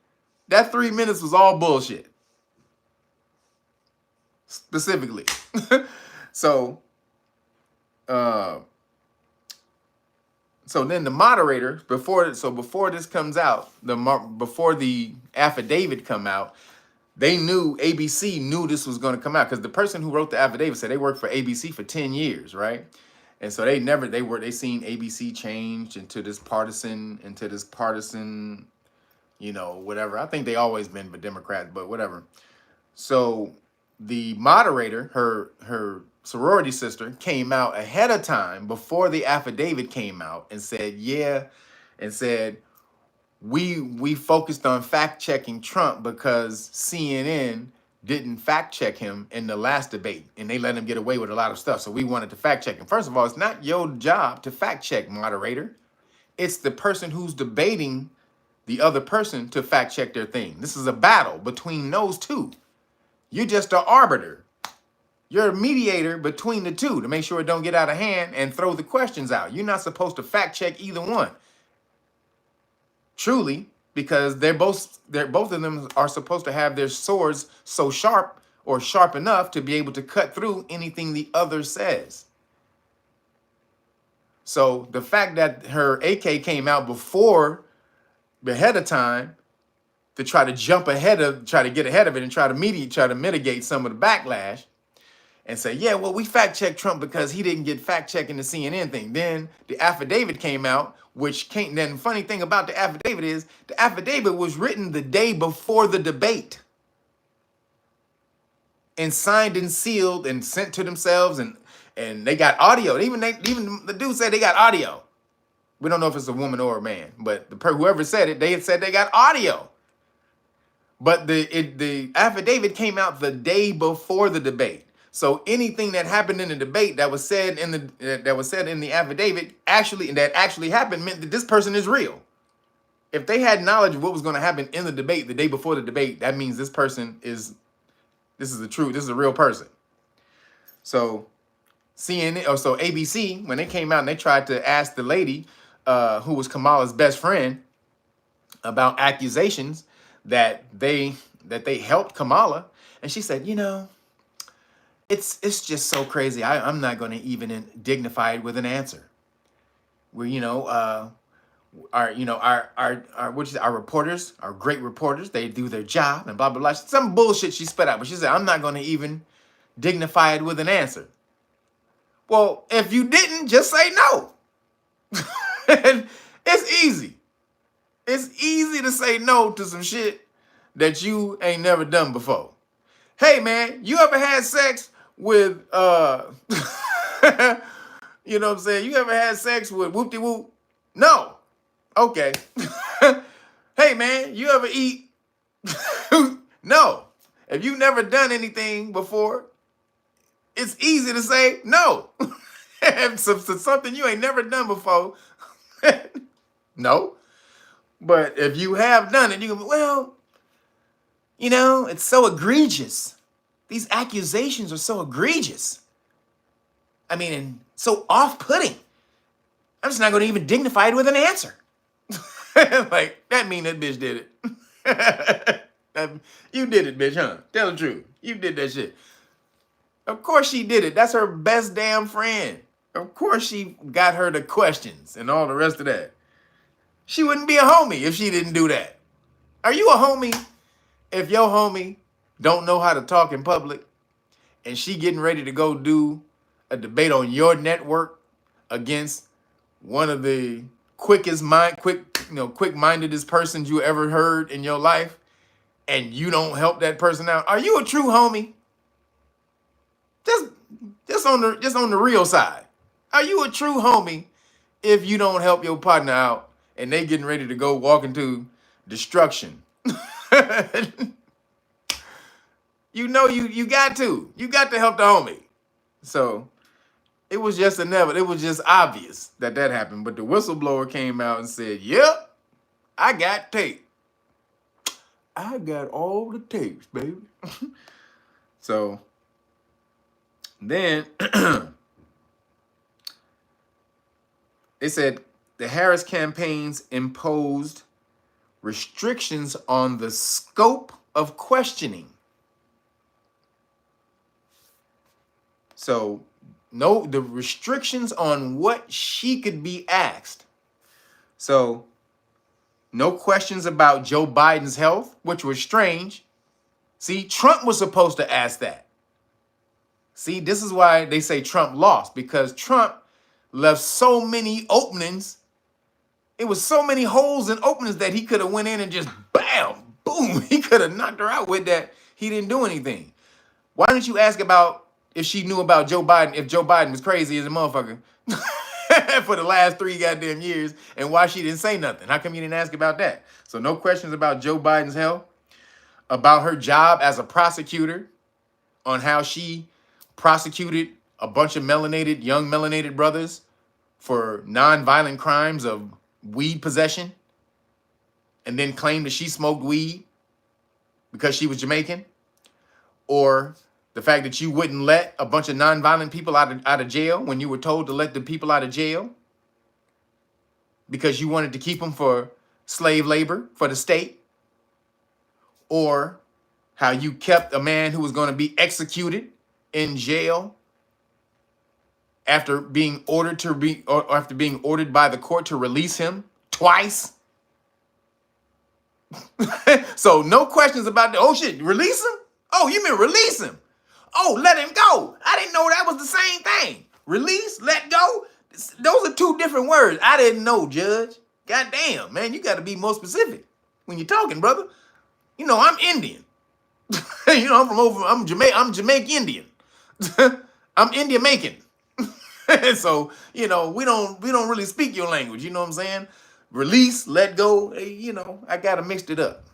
S1: that 3 minutes was all bullshit. Specifically. So then the moderator, before this comes out, before the affidavit come out, ABC knew this was going to come out, because the person who wrote the affidavit said they worked for ABC for 10 years, right? And so they seen ABC change into this partisan, you know, whatever. I think they always been Democrats, but whatever. So the moderator, her sorority sister, came out ahead of time before the affidavit came out and said, we focused on fact checking Trump because CNN didn't fact check him in the last debate and they let him get away with a lot of stuff. So we wanted to fact check him. First of all, it's not your job to fact check, moderator. It's the person who's debating the other person to fact check their thing. This is a battle between those two. You're just an arbiter. You're a mediator between the two to make sure it don't get out of hand and throw the questions out. You're not supposed to fact check either one. Truly, because both of them are supposed to have their swords so sharp or sharp enough to be able to cut through anything the other says. So the fact that her AK came out ahead of time to try to try to get ahead of it and try to mitigate some of the backlash and say, yeah, well, we fact checked Trump because he didn't get fact checking the CNN thing. Then the affidavit came out, then the funny thing about the affidavit is the affidavit was written the day before the debate and signed and sealed and sent to themselves, and they got audio. Even the dude said they got audio. We don't know if it's a woman or a man, but whoever said it, they had said they got audio. But the affidavit came out the day before the debate. So anything that happened in the debate that was said in the affidavit that actually happened meant that this person is real. If they had knowledge of what was going to happen in the debate the day before the debate, that means this is a real person. So ABC, when they came out and they tried to ask the lady who was Kamala's best friend about accusations that they helped Kamala, and she said, it's just so crazy. I'm not going to even dignify it with an answer. Our reporters are great reporters. They do their job and blah, blah, blah. Some bullshit she spit out, but she said, I'm not going to even dignify it with an answer. Well, if you didn't, just say no. It's easy. It's easy to say no to some shit that you ain't never done before. Hey, man, you ever had sex with, you know what I'm saying? You ever had sex with whoop-de-whoop? No. Okay. Hey, man, you ever eat? No. If you've never done anything before, it's easy to say no. If something you ain't never done before, no. But if you have done it, you can, well, it's so egregious. These accusations are so egregious. I mean, and so off-putting. I'm just not going to even dignify it with an answer. Like, that mean that bitch did it. You did it, bitch, huh? Tell the truth. You did that shit. Of course she did it. That's her best damn friend. Of course she got her the questions and all the rest of that. She wouldn't be a homie if she didn't do that. Are you a homie if your homie don't know how to talk in public and she getting ready to go do a debate on your network against one of the quick-mindedest persons you ever heard in your life, and you don't help that person out? Are you a true homie? Just on the real side. Are you a true homie if you don't help your partner out and they getting ready to go walk into destruction? You got to. You got to help the homie. So it was just obvious that happened. But the whistleblower came out and said, yep, I got tape. I got all the tapes, baby. So then it said the Harris campaigns imposed restrictions on the scope of questioning. So the restrictions on what she could be asked. So no questions about Joe Biden's health, which was strange. See, Trump was supposed to ask that. See, this is why they say Trump lost, because Trump left so many openings. It was so many holes and openings that he could have went in and just bam, boom. He could have knocked her out with that. He didn't do anything. Why didn't you ask about if she knew about Joe Biden, if Joe Biden was crazy as a motherfucker for the last 3 goddamn years, and why she didn't say nothing? How come you didn't ask about that? So no questions about Joe Biden's health, about her job as a prosecutor, on how she prosecuted a bunch of young melanated brothers for non-violent crimes of weed possession, and then claimed that she smoked weed because she was Jamaican. or the fact that you wouldn't let a bunch of nonviolent people out of jail when you were told to let the people out of jail because you wanted to keep them for slave labor for the state, or how you kept a man who was going to be executed in jail after being ordered to be, or after being ordered by the court to release him twice. So no questions about the, oh shit, release him? Oh, you mean release him? Oh, let him go. I didn't know that was the same thing. Release, let go. Those are two different words. I didn't know, Judge. God damn, man, you got to be more specific when you're talking, brother. You know, I'm Indian. You know, I'm Jamaican Indian. I'm Indian Macon. So, you know, we don't really speak your language, you know what I'm saying? Release, let go, hey, you know, I gotta mix it up.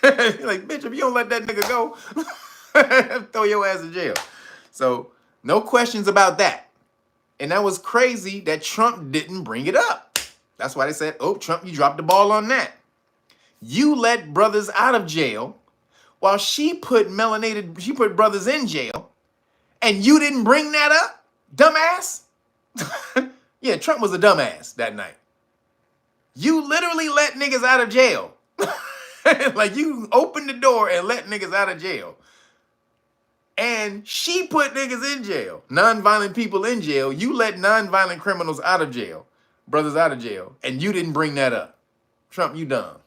S1: Like, bitch, if you don't let that nigga go, throw your ass in jail. So, no questions about that. And that was crazy that Trump didn't bring it up. That's why they said, oh, Trump, you dropped the ball on that. You let brothers out of jail while she put brothers in jail, and you didn't bring that up, dumbass? Yeah, Trump was a dumbass that night. You literally let niggas out of jail. Like, you opened the door and let niggas out of jail. And she put niggas in jail, nonviolent people in jail. You let nonviolent criminals out of jail, brothers out of jail, and you didn't bring that up. Trump, you dumb.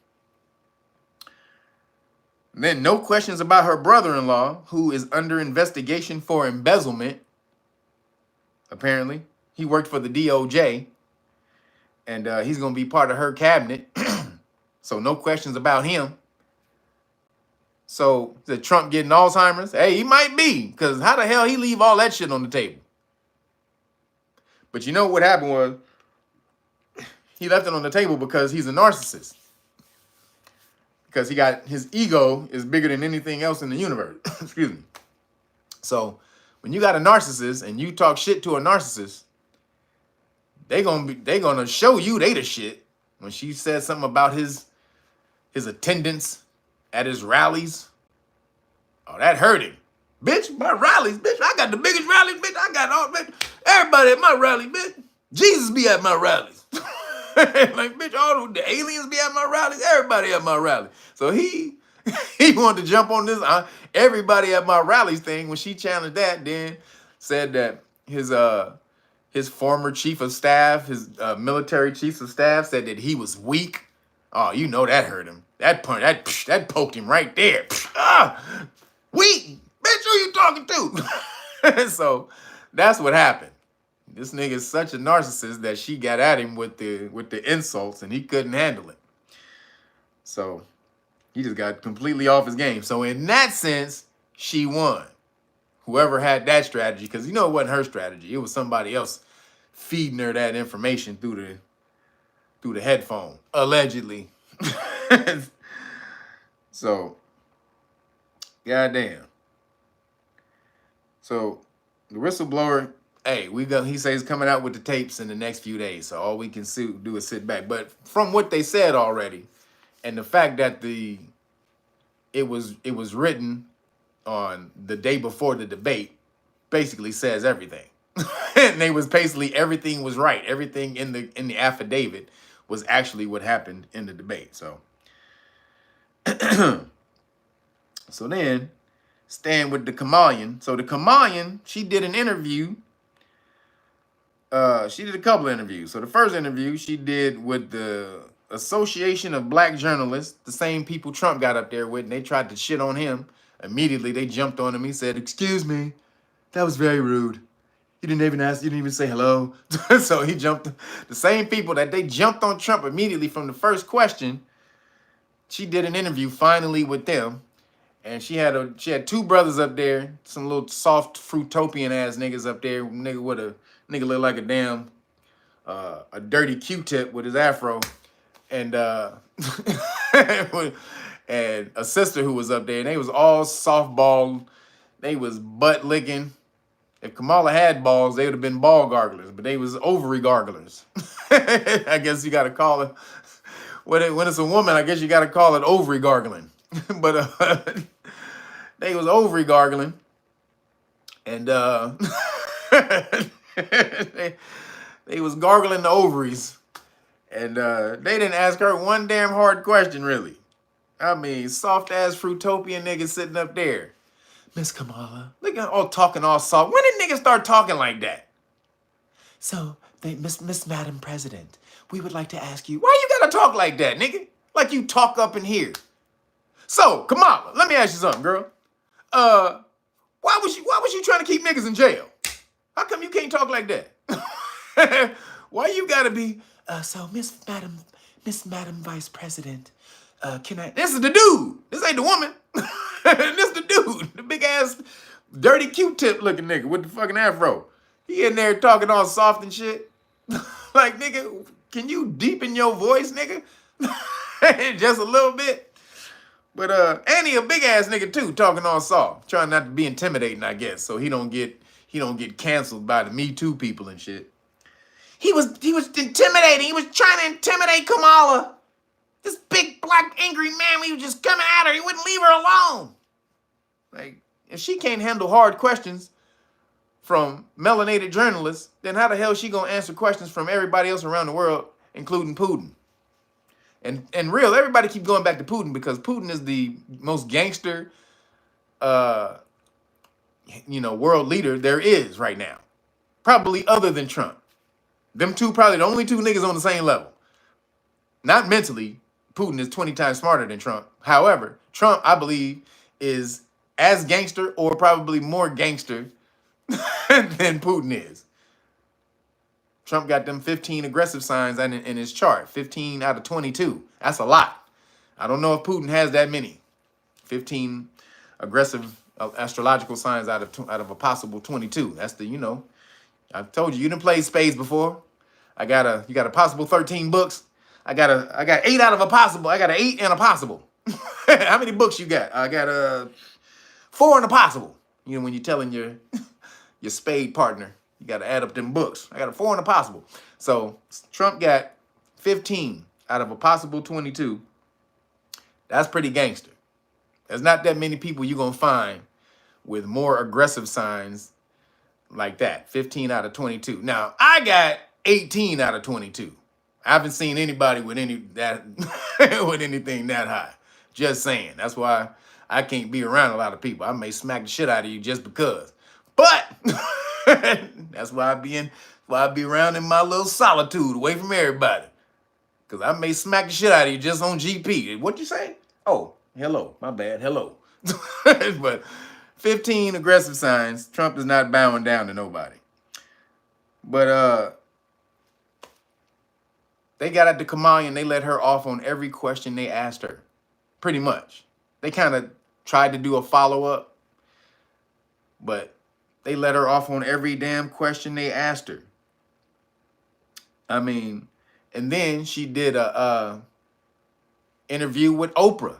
S1: And then no questions about her brother-in-law, who is under investigation for embezzlement. Apparently, he worked for the DOJ, and he's going to be part of her cabinet. So no questions about him. So the Trump getting Alzheimer's? Hey, he might be, because how the hell he leave all that shit on the table? But you know what happened was, he left it on the table because he's a narcissist. Because he got, his ego is bigger than anything else in the universe. Excuse me. So when you got a narcissist and you talk shit to a narcissist, they gonna show you they the shit. When she said something about his attendance at his rallies, oh, that hurt him. Bitch, my rallies, bitch, I got the biggest rallies, bitch. I got all, bitch, everybody at my rally, bitch. Jesus be at my rallies. Like, bitch, all the aliens be at my rallies, everybody at my rally. So he wanted to jump on this everybody at my rallies thing. When she challenged that, then said that his former chief of staff, his military chief of staff, said that he was weak. Oh, you know that hurt him. That poked him right there. Weak, bitch, who you talking to? So that's what happened. This nigga is such a narcissist that she got at him with the insults, and he couldn't handle it. So he just got completely off his game. So in that sense, she won. Whoever had that strategy, because you know it wasn't her strategy. It was somebody else feeding her that information through the headphone, allegedly. So, goddamn. So the whistleblower, hey, he says he's coming out with the tapes in the next few days. So all we can do is sit back. But from what they said already, and the fact that it was written on the day before the debate, basically says everything. And they was basically, everything was right. Everything in the affidavit was actually what happened in the debate. So so then, staying with the chameleon. So the chameleon, she did an interview. She did a couple of interviews. So the first interview she did with the Association of Black Journalists, the same people Trump got up there with, and they tried to shit on him. Immediately, they jumped on him. He said, "Excuse me, that was very rude. You didn't even say hello." So he jumped. The same people that they jumped on Trump immediately from the first question, she did an interview finally with them. And she had two brothers up there, some little soft fruitopian ass niggas up there. Nigga look like a damn a dirty Q-tip with his afro, and and a sister who was up there, and they was all softball. They was butt licking. If Kamala had balls, they would have been ball garglers, but they was ovary garglers. I guess you got to call it, when it's a woman, I guess you got to call it ovary gargling. But they was ovary gargling, and they was gargling the ovaries, and they didn't ask her one damn hard question, really. I mean, soft ass Fruitopian niggas sitting up there. Miss Kamala, look at all talking all soft. When did niggas start talking like that? So, Miss Madam President, we would like to ask you, why you gotta talk like that, nigga? Like you talk up in here. So, Kamala, let me ask you something, girl. Why was you trying to keep niggas in jail? How come you can't talk like that? Why you gotta be, so Miss Madam Vice President, can I, this is the dude. This ain't the woman. This the dude. The big ass, dirty Q-tip looking nigga with the fucking afro. He in there talking all soft and shit. Like, nigga, can you deepen your voice, nigga? Just a little bit. But and he a big ass nigga too, talking all soft, trying not to be intimidating, I guess, so he don't get canceled by the Me Too people and shit. He was intimidating. He was trying to intimidate Kamala. This big black angry man, he was just coming at her. He wouldn't leave her alone. Like, if she can't handle hard questions from melanated journalists, then how the hell is she gonna answer questions from everybody else around the world, including Putin? And real, everybody keep going back to Putin because Putin is the most gangster, world leader there is right now. Probably other than Trump. Them two probably the only two niggas on the same level. Not mentally, Putin is 20 times smarter than Trump. However, Trump, I believe, is as gangster or probably more gangster than Putin is. Trump got them 15 aggressive signs in his chart. 15 out of 22. That's a lot. I don't know if Putin has that many. 15 aggressive astrological signs out of a possible 22. That's the, I told you didn't play spades before. You got a possible 13 books. I got 8 out of a possible. I got an 8 and a possible. How many books you got? I got 4 and a possible. When you're telling your spade partner, you got to add up them books. I got a 4 and a possible. So Trump got 15 out of a possible 22. That's pretty gangster. There's not that many people you're going to find with more aggressive signs like that. 15 out of 22. Now, I got 18 out of 22. I haven't seen anybody with anything that high. Just saying. That's why I can't be around a lot of people. I may smack the shit out of you just because. But that's why I be around in my little solitude, away from everybody. Because I may smack the shit out of you just on GP. What'd you say? Oh, hello. My bad. Hello. But 15 aggressive signs. Trump is not bowing down to nobody. But they got at the Kamala and they let her off on every question they asked her. Pretty much. They kind of tried to do a follow-up, but they let her off on every damn question they asked her. I mean, and then she did a interview with Oprah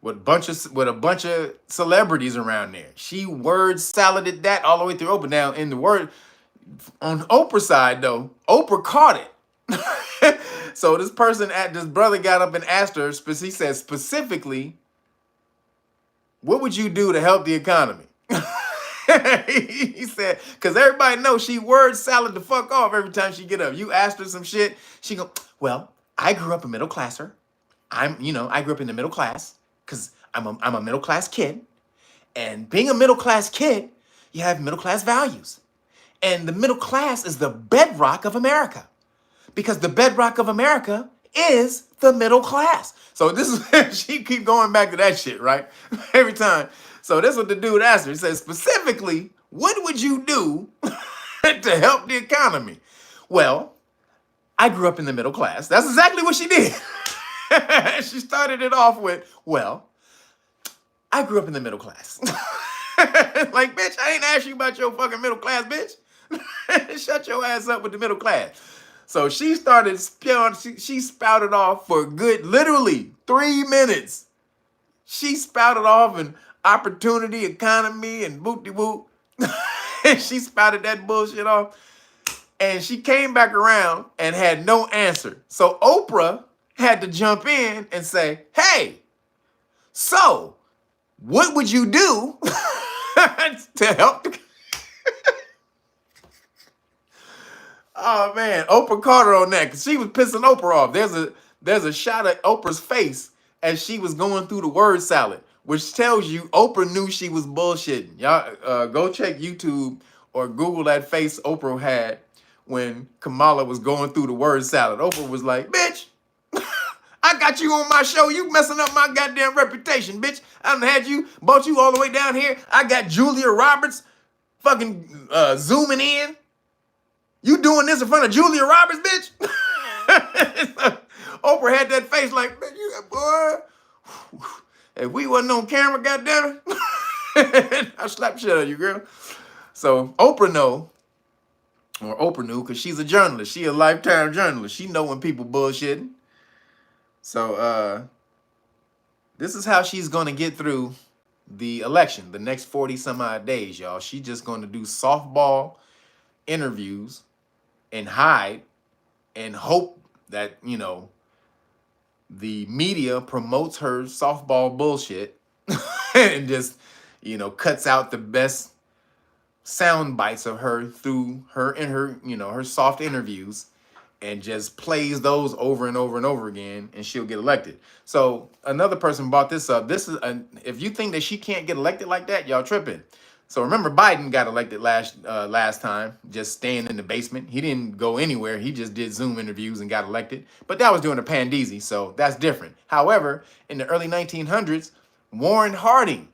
S1: with a bunch of celebrities around there. She word saladed that all the way through Oprah. Now, in the word on Oprah's side though, Oprah caught it. So this brother got up and asked her, he said specifically, what would you do to help the economy? He said, because everybody knows she word salad the fuck off every time she get up. You asked her some shit, she go, well, I grew up a middle classer. I grew up in the middle class because I'm a middle class kid. And being a middle class kid, you have middle class values. And the middle class is the bedrock of America. Because the bedrock of America is the middle class. So this is, she keep going back to that shit, right? Every time. So this is what the dude asked her. He said, specifically, what would you do to help the economy? Well, I grew up in the middle class. That's exactly what she did. She started it off with, well, I grew up in the middle class. Like, bitch, I ain't asked you about your fucking middle class, bitch. Shut your ass up with the middle class. So she started spewing, she spouted off for good, literally 3 minutes. She spouted off an opportunity, economy, and boot-de-boot. And she spouted that bullshit off. And she came back around and had no answer. So Oprah had to jump in and say, hey, so what would you do to help? Oh man, Oprah caught her on that because she was pissing Oprah off. There's a shot of Oprah's face as she was going through the word salad, which tells you Oprah knew she was bullshitting. Y'all go check YouTube or Google that face Oprah had when Kamala was going through the word salad. Oprah was like, bitch, I got you on my show. You messing up my goddamn reputation, bitch. I done had you, brought you all the way down here. I got Julia Roberts fucking zooming in. You doing this in front of Julia Roberts, bitch? Oprah had that face like, man, you boy. If we wasn't on camera, goddamn it, I slap shit out of you, girl. So Oprah knew, because she's a journalist. She a lifetime journalist. She know when people bullshitting. So this is how she's gonna get through the election, the next 40 some odd days, y'all. She just gonna do softball interviews and hide and hope that, you know, the media promotes her softball bullshit and just, you know, cuts out the best sound bites of her through her and her, you know, her soft interviews and just plays those over and over and over again, and she'll get elected. So another person brought this up. This is if you think that she can't get elected like that, y'all tripping. So remember, Biden got elected last time, just staying in the basement. He didn't go anywhere. He just did Zoom interviews and got elected. But that was during the Pandeezy, so that's different. However, in the early 1900s, Warren Harding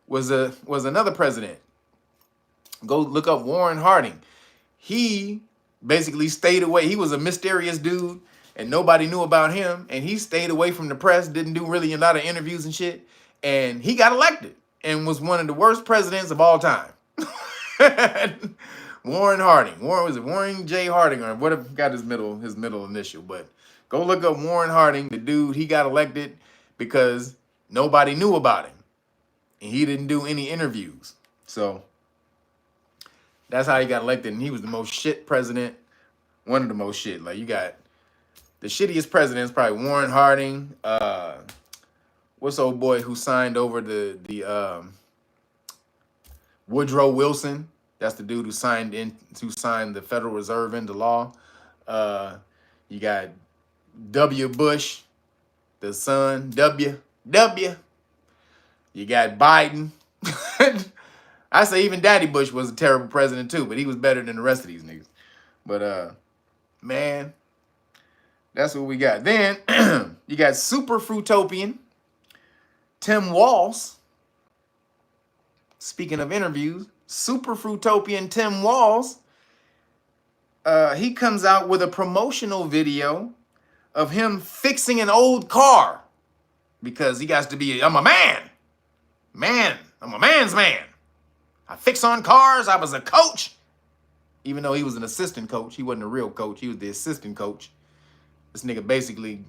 S1: was another president. Go look up Warren Harding. He basically stayed away. He was a mysterious dude, and nobody knew about him. And he stayed away from the press, didn't do really a lot of interviews and shit. And he got elected and was one of the worst presidents of all time. Warren Harding. Warren J. Harding, or what if got his middle initial? But go look up Warren Harding, the dude. He got elected because nobody knew about him, and he didn't do any interviews. So that's how he got elected, and he was the most shit president. One of the most shit. Like, you got the shittiest presidents, probably Warren Harding. What's old boy who signed over the Woodrow Wilson? That's the dude who signed the Federal Reserve into law. You got W. Bush, the son, W. You got Biden. I say even Daddy Bush was a terrible president too, but he was better than the rest of these niggas. But man, that's what we got. Then you got super fruitopian Tim Walz. Speaking of interviews, super fruitopian Tim Walz. He comes out with a promotional video of him fixing an old car because he got to be. I'm a man. I'm a man's man. I fix on cars. I was a coach. Even though he was an assistant coach, he wasn't a real coach. He was the assistant coach. This nigga basically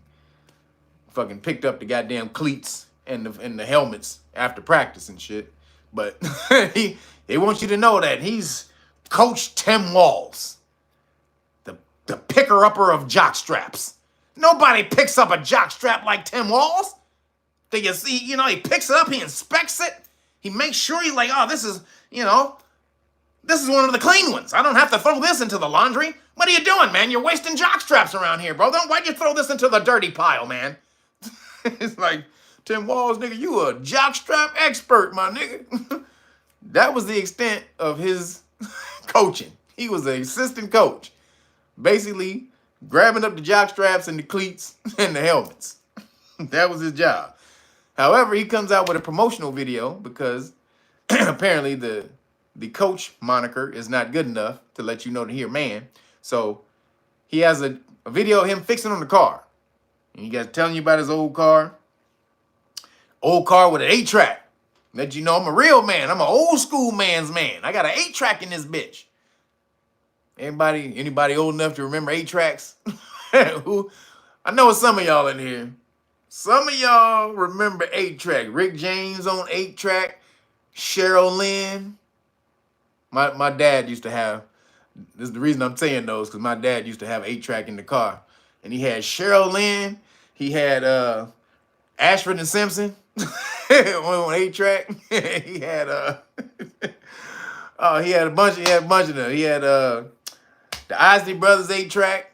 S1: fucking picked up the goddamn cleats and the helmets after practice and shit. But he wants you to know that he's Coach Tim Walz, the picker-upper of jock straps. Nobody picks up a jock strap like Tim Walz. Do you see, you know, he picks it up, he inspects it. He makes sure he's like, oh, this is, you know, this is one of the clean ones. I don't have to throw this into the laundry. What are you doing, man? You're wasting jock straps around here, bro. Why'd you throw this into the dirty pile, man? It's like, Tim Walz, nigga, you a jock strap expert, my nigga. That was the extent of his coaching. He was an assistant coach, basically grabbing up the jock straps and the cleats and the helmets. That was his job. However, he comes out with a promotional video because apparently the coach moniker is not good enough to let you know that he's a man. So he has a video of him fixing on the car. And he got telling you about his old car. Old car with an 8-track. Let you know I'm a real man. I'm an old school man's man. I got an 8-track in this bitch. Anybody old enough to remember 8-tracks? Who? I know some of y'all in here. Some of y'all remember 8-track. Rick James on 8-track. Cheryl Lynn. My dad used to have, this is the reason I'm saying those, because my dad used to have 8-track in the car. And he had Cheryl Lynn. He had Ashford and Simpson. on 8-track. He had oh, he had a bunch of them. He had the Isley Brothers 8-track.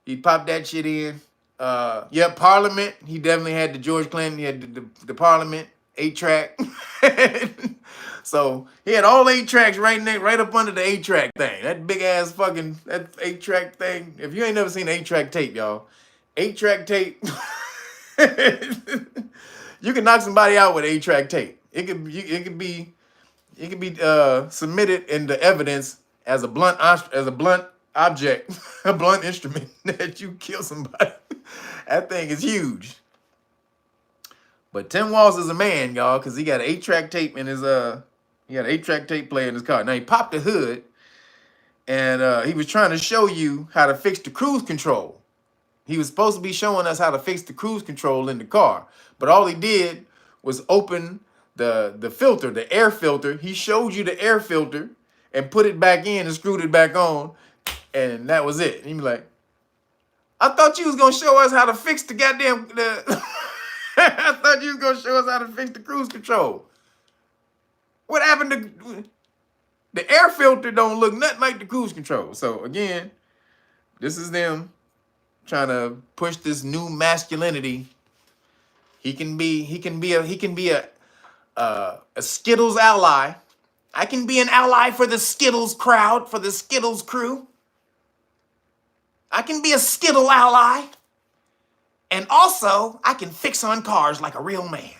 S1: He popped that shit in. Yeah, Parliament. He definitely had the George Clinton. He had the Parliament 8-track. So he had all 8 tracks right up under the 8-track thing. That big ass fucking that 8-track thing. If you ain't never seen 8-track tape, y'all, 8-track tape. You can knock somebody out with 8-track tape. It could be submitted into evidence as a blunt object, a blunt instrument that you kill somebody. That thing is huge. But Tim Walz is a man, y'all, because he got an 8-track tape in his he got an 8-track tape player in his car. Now he popped the hood and he was trying to show you how to fix the cruise control. He was supposed to be showing us how to fix the cruise control in the car, but all he did was open the filter, the air filter. He showed you the air filter and put it back in and screwed it back on, and that was it. And he be like, I thought you was gonna show us how to fix the goddamn I thought you was gonna show us how to fix the cruise control. What happened to the air filter? Don't look nothing like the cruise control. So again, this is them trying to push this new masculinity. He can be a Skittles ally. I can be an ally for the Skittles crowd, for the Skittles crew. I can be a Skittle ally. And also, I can fix on cars like a real man.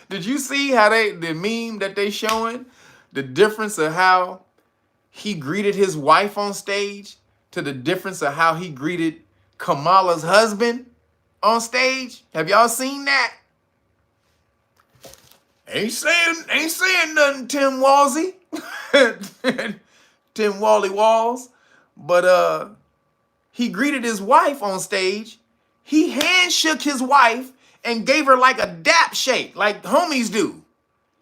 S1: Did you see how the meme that they showing? The difference of how he greeted his wife on stage to the difference of how he greeted Kamala's husband on stage? Have y'all seen that? Ain't saying nothing, Tim Walzy. Tim Wally Walls. But he greeted his wife on stage. He handshook his wife and gave her like a dap shake, like homies do.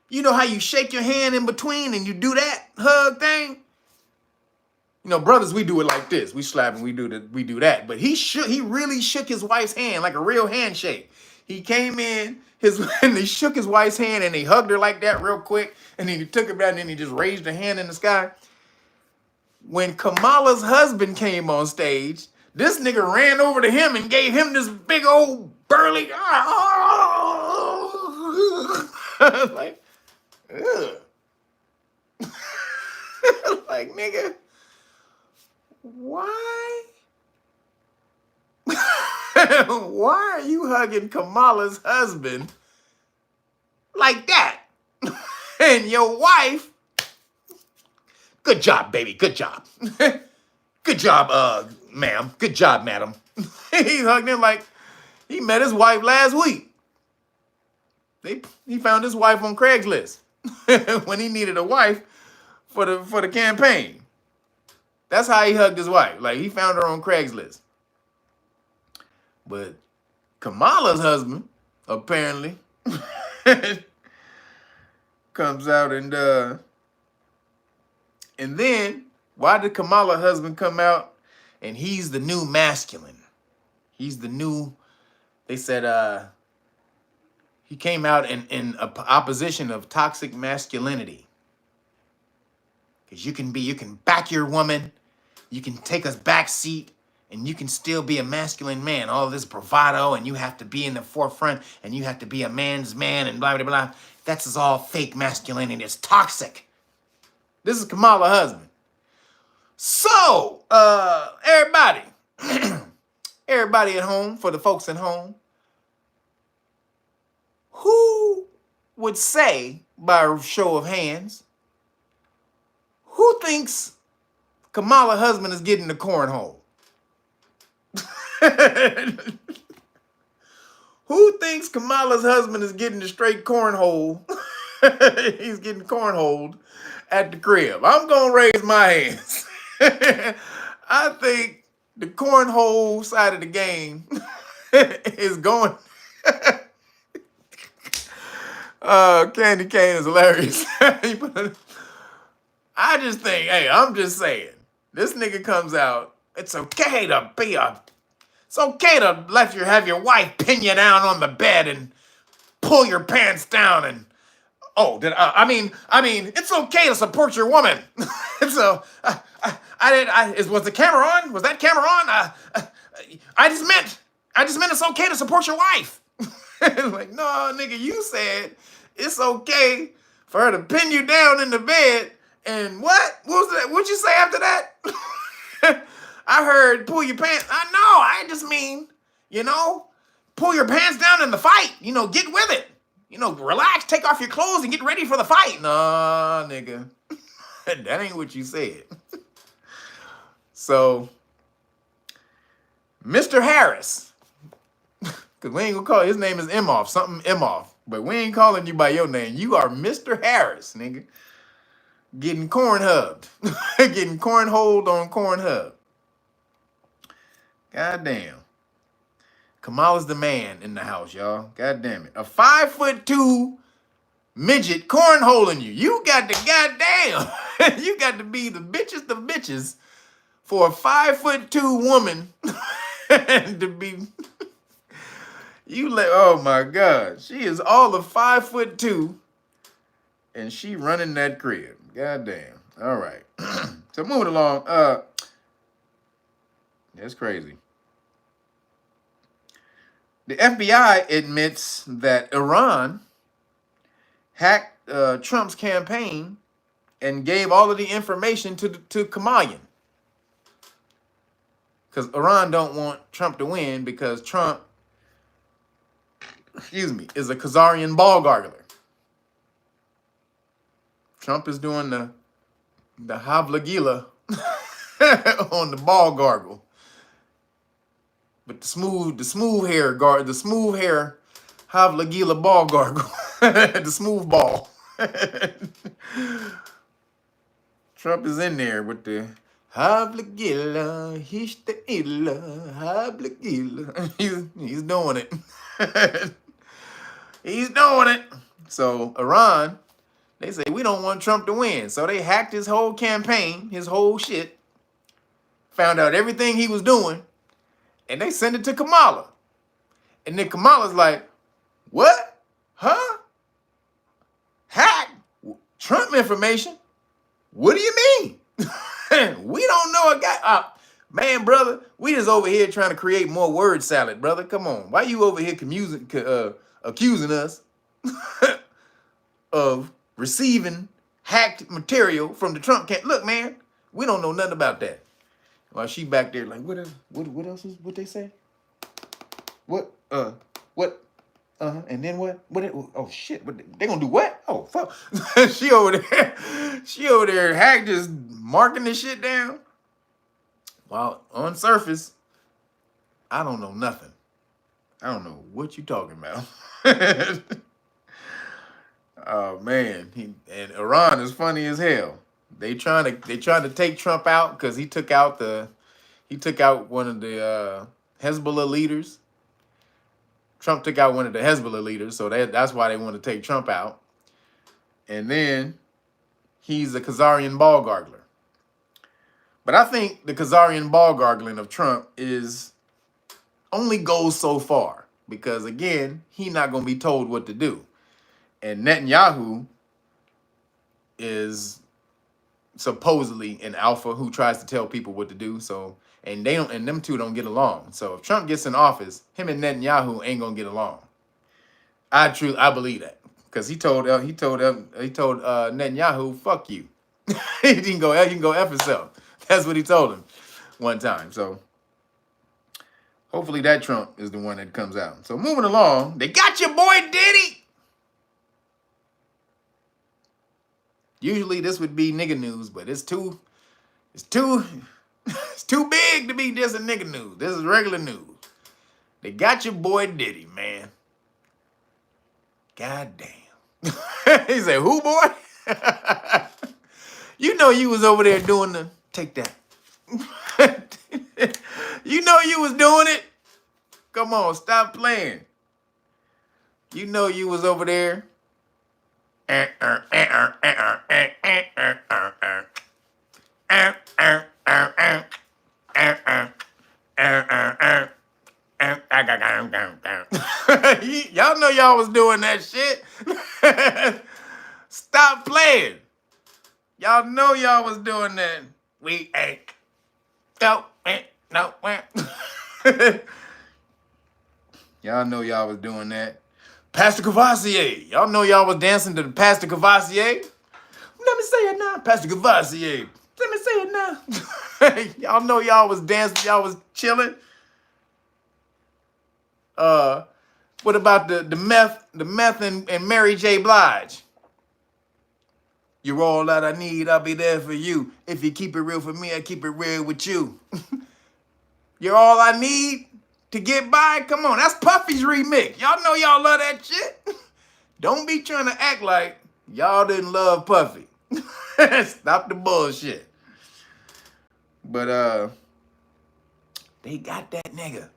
S1: You know how you shake your hand in between and you do that hug thing? You know, brothers, we do it like this. We slap and we do that. But he really shook his wife's hand like a real handshake. He came in, and he shook his wife's hand and he hugged her like that real quick. And then he took her back and then he just raised her hand in the sky. When Kamala's husband came on stage, this nigga ran over to him and gave him this big old burly, like, ugh. Like, nigga, why? Why are you hugging Kamala's husband like that? And your wife, good job, baby, good job. Good job, ma'am. Good job, madam. He hugged him like he met his wife last week. He found his wife on Craigslist when he needed a wife for the campaign. That's how he hugged his wife. Like, he found her on Craigslist. But Kamala's husband, apparently, comes out and then, why did Kamala's husband come out? And he's the new masculine. He's the new, they said, he came out in opposition of toxic masculinity. Because you can back your woman, you can take a back seat, and you can still be a masculine man. All this bravado, and you have to be in the forefront, and you have to be a man's man, and blah, blah, blah. That's all fake masculinity. It's toxic. This is Kamala's husband. So, everybody, everybody at home, for the folks at home, who would say, by a show of hands, who thinks Kamala's husband is getting the cornhole? Who thinks Kamala's husband is getting the straight cornhole? He's getting cornholed at the crib. I'm gonna raise my hands. I think the cornhole side of the game is going. Candy cane is hilarious. I just think, hey, I'm just saying, this nigga comes out. It's okay to be a It's okay to have your wife pin you down on the bed and pull your pants down and I mean, it's okay to support your woman. It's a, was the camera on? Was that camera on? I just meant it's okay to support your wife. Like, no, nigga, you said it's okay for her to pin you down in the bed. And what? What was that? What'd you say after that? I heard pull your pants. I just mean, pull your pants down in the fight. Get with it. Relax, take off your clothes and get ready for the fight. Nah, nigga. That ain't what you said. So, Mr. Harris, because we ain't gonna call his name is Imhoff, something Imhoff, but we ain't calling you by your name. You are Mr. Harris, nigga. Getting corn-hubbed. Getting cornholed on Cornhub. God damn. Kamala's the man in the house, y'all. God damn it. A 5'2" midget cornholing you. You got to goddamn. You got to be the bitches of bitches for a 5'2" woman to be. Oh my God. She is all of 5'2" and she running that crib. God damn. All right. So moving along. That's crazy. The FBI admits that Iran hacked Trump's campaign and gave all of the information to Kamalian. Because Iran don't want Trump to win because Trump, is a Khazarian ball gargler. Trump is doing the Havlagila on the ball gargle. But the smooth hair Havlagila ball gargle. The smooth ball. Trump is in there with the Havlagila, Hishtaila, Havlagila. He's doing it. He's doing it. So Iran, they say we don't want Trump to win. So they hacked his whole campaign, his whole shit, found out everything he was doing, and they sent it to Kamala. And then Kamala's like, what? Huh? Hack? Trump information? What do you mean? We don't know a guy. Man, brother, we just over here trying to create more word salad, brother. Come on. Why you over here accusing us of receiving hacked material from the Trump camp? Look, man, we don't know nothing about that. While she back there like, what else is what they say? What? And then what? Oh shit! They gonna do what? Oh fuck! She over there, hack just marking this shit down. While on surface, I don't know nothing. I don't know what you talking about. Oh man, and Iran is funny as hell. They trying to take Trump out because he took out one of the Hezbollah leaders. Trump took out one of the Hezbollah leaders, so that's why they want to take Trump out. And then he's a Khazarian ball gargler. But I think the Khazarian ball gargling of Trump only goes so far because, again, he's not going to be told what to do. And Netanyahu is supposedly an alpha who tries to tell people what to do. So, and them two don't get along. So if Trump gets in office, him and Netanyahu ain't gonna get along. I believe that because he told Netanyahu, "Fuck you." He can go F himself. That's what he told him one time. So hopefully that Trump is the one that comes out. So moving along, they got your boy Diddy. Usually this would be nigga news, but it's too big to be just a nigga news. This is regular news. They got your boy Diddy, man. God damn. He said, who, boy? You know you was over there doing the, take that. You know you was doing it. Come on, stop playing. You know you was over there. Y'all know y'all was doing that shit. Stop playing. Y'all know y'all was doing that. We ain't. No. Y'all know y'all was doing that. Pastor Cavassier. Y'all know y'all was dancing to the Pastor Cavassier. Let me say it now. Pastor Cavassier. Let me say it now. Y'all know y'all was dancing. Y'all was chilling. What about the meth and Mary J. Blige? You're all that I need. I'll be there for you. If you keep it real for me, I keep it real with you. You're all I need to get by. Come on, that's Puffy's remix. Y'all know y'all love that shit. Don't be trying to act like y'all didn't love Puffy. Stop the bullshit. But they got that nigga.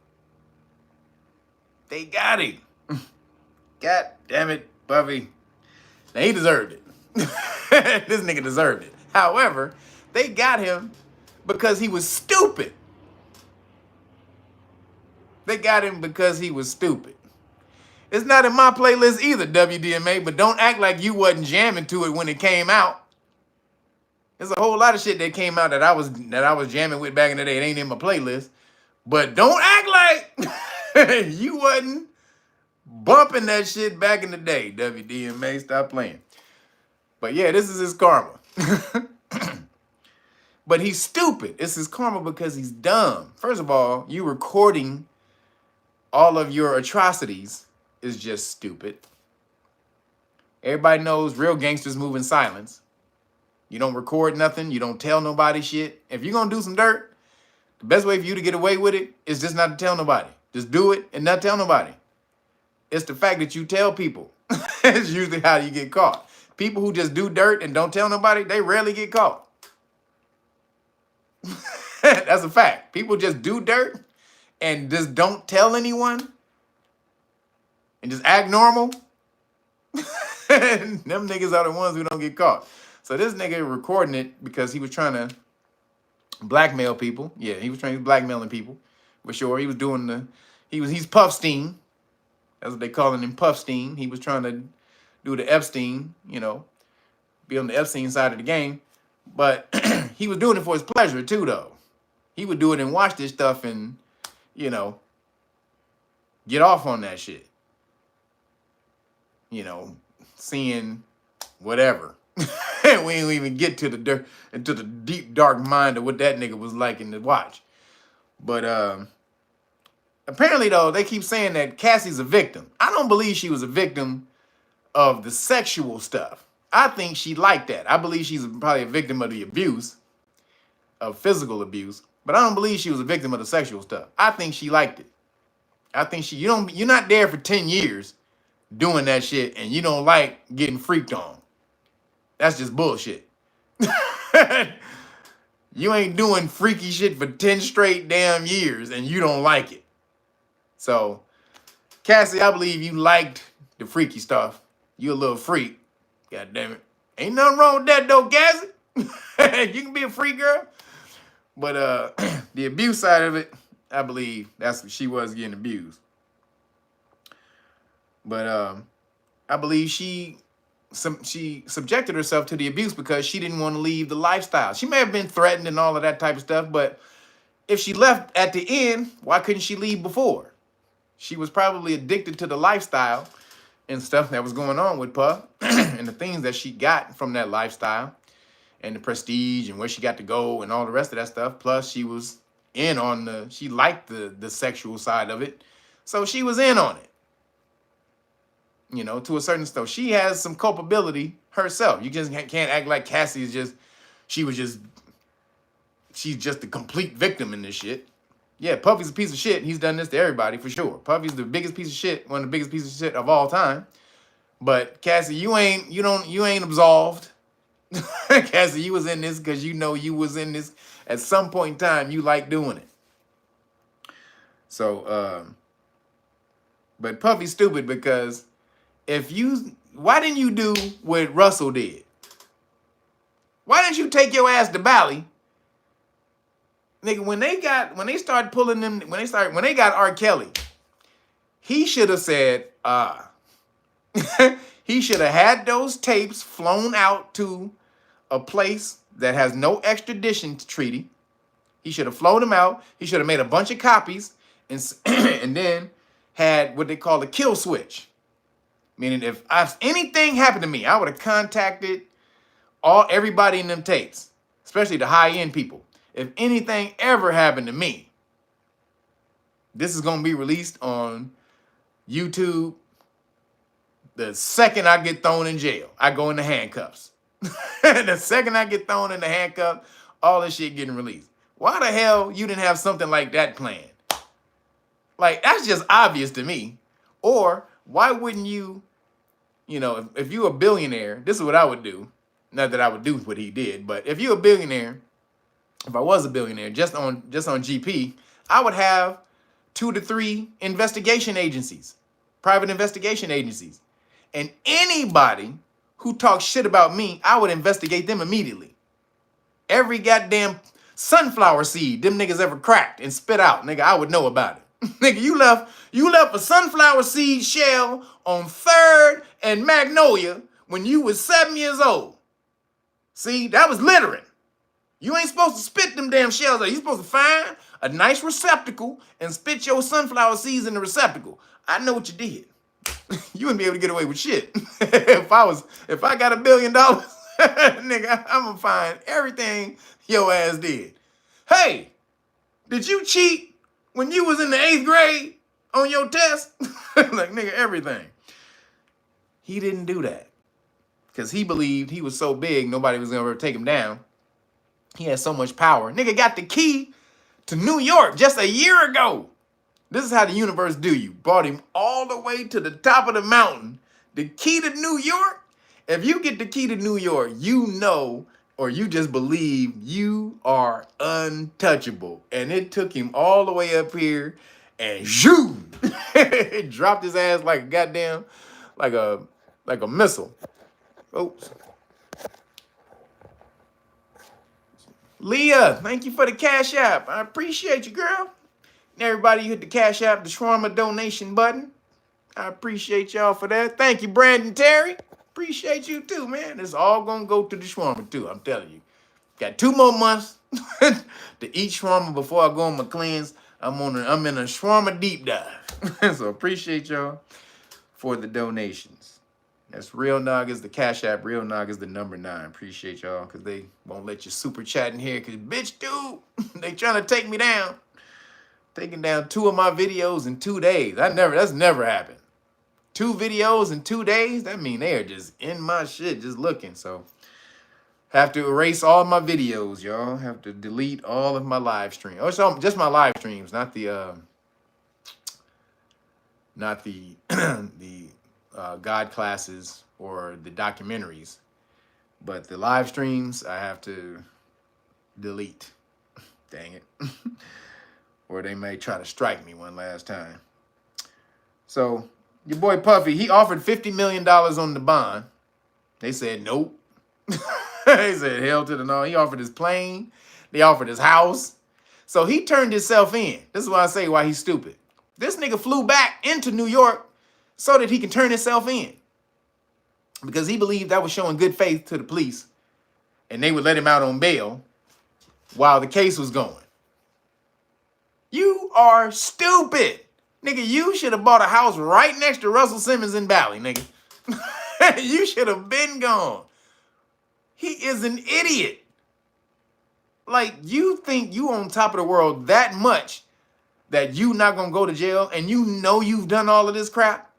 S1: They got him. God damn it, Puffy. Now he deserved it. This nigga deserved it. However, they got him because he was stupid. They got him because he was stupid. It's not in my playlist either, WDMA, but don't act like you wasn't jamming to it when it came out. There's a whole lot of shit that came out that I was jamming with back in the day. It ain't in my playlist. But don't act like you wasn't bumping that shit back in the day, WDMA. Stop playing. But yeah, this is his karma. But he's stupid. It's his karma because he's dumb. First of all, you recording all of your atrocities is just stupid. Everybody knows real gangsters move in silence. You don't record nothing. You don't tell nobody shit. If you're going to do some dirt, the best way for you to get away with it is just not to tell nobody. Just do it and not tell nobody. It's the fact that you tell people. It's usually how you get caught. People who just do dirt and don't tell nobody, they rarely get caught. That's a fact. People just do dirt and just don't tell anyone and just act normal. Them niggas are the ones who don't get caught. So this nigga recording it because he was trying to blackmail people. Yeah, he was blackmailing people for sure. He was doing he's Puffstein. That's what they calling him, Puffstein. He was trying to do the Epstein, be on the Epstein side of the game. But he was doing it for his pleasure too, though. He would do it and watch this stuff and, get off on that shit. Seeing whatever. We ain't even get to into the deep, dark mind of what that nigga was like in the watch. But apparently, though, they keep saying that Cassie's a victim. I don't believe she was a victim of the sexual stuff. I think she liked that. I believe she's probably a victim of the abuse, of physical abuse. But I don't believe she was a victim of the sexual stuff. I think she liked it. I think you're not there for 10 years doing that shit and you don't like getting freaked on. That's just bullshit. You ain't doing freaky shit for 10 straight damn years and you don't like it. So, Cassie, I believe you liked the freaky stuff. You a little freak. God damn it. Ain't nothing wrong with that though, Cassie. You can be a freak girl. But the abuse side of it, I believe that's what she was getting abused. But I believe she subjected herself to the abuse because she didn't want to leave the lifestyle. She may have been threatened and all of that type of stuff, but if she left at the end, why couldn't she leave before? She was probably addicted to the lifestyle and stuff that was going on with Puff and the things that she got from that lifestyle and the prestige and where she got to go and all the rest of that stuff. Plus, she was in on she liked the sexual side of it. So she was in on it. To a certain extent. She has some culpability herself. You just can't act like Cassie is she's just a complete victim in this shit. Yeah, Puffy's a piece of shit. He's done this to everybody for sure. Puffy's the biggest piece of shit, one of the biggest pieces of shit of all time. But Cassie, you ain't absolved. Cassie, you was in this because you was in this at some point in time. You like doing it. So, but Puffy's stupid because why didn't you do what Russell did? Why didn't you take your ass to Bali nigga, when they started pulling them, when they got R. Kelly, he should have said, he should have had those tapes flown out to a place that has no extradition treaty. He should have flown them out. He should have made a bunch of copies and and then had what they call a kill switch. Meaning if anything happened to me, I would have contacted everybody in them tapes, especially the high-end people. If anything ever happened to me, this is going to be released on YouTube the second I get thrown in jail. I go into handcuffs. The second I get thrown into handcuffs, all this shit getting released. Why the hell you didn't have something like that planned? Like, that's just obvious to me. Or why wouldn't you, if you're a billionaire, this is what I would do. Not that I would do what he did, but if you're a billionaire, if I was a billionaire, just on GP, I would have 2 to 3 investigation agencies, private investigation agencies. And anybody who talks shit about me, I would investigate them immediately. Every goddamn sunflower seed them niggas ever cracked and spit out, nigga, I would know about it. Nigga, you left a sunflower seed shell on 3rd and Magnolia when you was 7 years old. See, that was littering. You ain't supposed to spit them damn shells out. You supposed to find a nice receptacle and spit your sunflower seeds in the receptacle. I know what you did. You wouldn't be able to get away with shit. If I got $1 billion, nigga, I'm gonna find everything your ass did. Hey, did you cheat when you was in the 8th grade on your test? Like, nigga, everything. He didn't do that because he believed he was so big, nobody was gonna ever take him down. He had so much power. Nigga got the key to New York just a year ago. This is how the universe do you. Brought him all the way to the top of the mountain. The key to New York? If you get the key to New York, you know, or you just believe you are untouchable. And it took him all the way up here and zoom. It dropped his ass like a goddamn, like a missile. Oops. Leah, thank you for the Cash App. I appreciate you, girl. And everybody, you hit the Cash App, the shawarma donation button. I appreciate y'all for that. Thank you, Brandon Terry. Appreciate you too, man. It's all gonna go to the shawarma too, I'm telling you. Got 2 more months to eat shawarma before I go on my cleanse. I'm in a shawarma deep dive. So appreciate y'all for the donations. That's Real Nagas, the Cash App, Real Nagas, the number 9. Appreciate y'all, because they won't let you super chat in here, because bitch, dude, they trying to take me down. Taking down 2 of my videos in 2 days. That's never happened. 2 videos in 2 days? That mean they are just in my shit, just looking. So have to erase all my videos, y'all. Have to delete all of my live streams. Oh, so just my live streams, not the God classes or the documentaries, but the live streams I have to delete. Dang it. Or they may try to strike me one last time. So your boy Puffy, he offered $50 million on the bond. They said nope. They said hell to the no. He offered his plane. They offered his house. So he turned himself in. This is why I say why he's stupid. This nigga flew back into New York so that he can turn himself in. Because he believed that was showing good faith to the police. And they would let him out on bail while the case was going. You are stupid. Nigga, you should have bought a house right next to Russell Simmons in Valley, nigga. You should have been gone. He is an idiot. Like, you think you on top of the world that much that you not gonna go to jail and you know you've done all of this crap?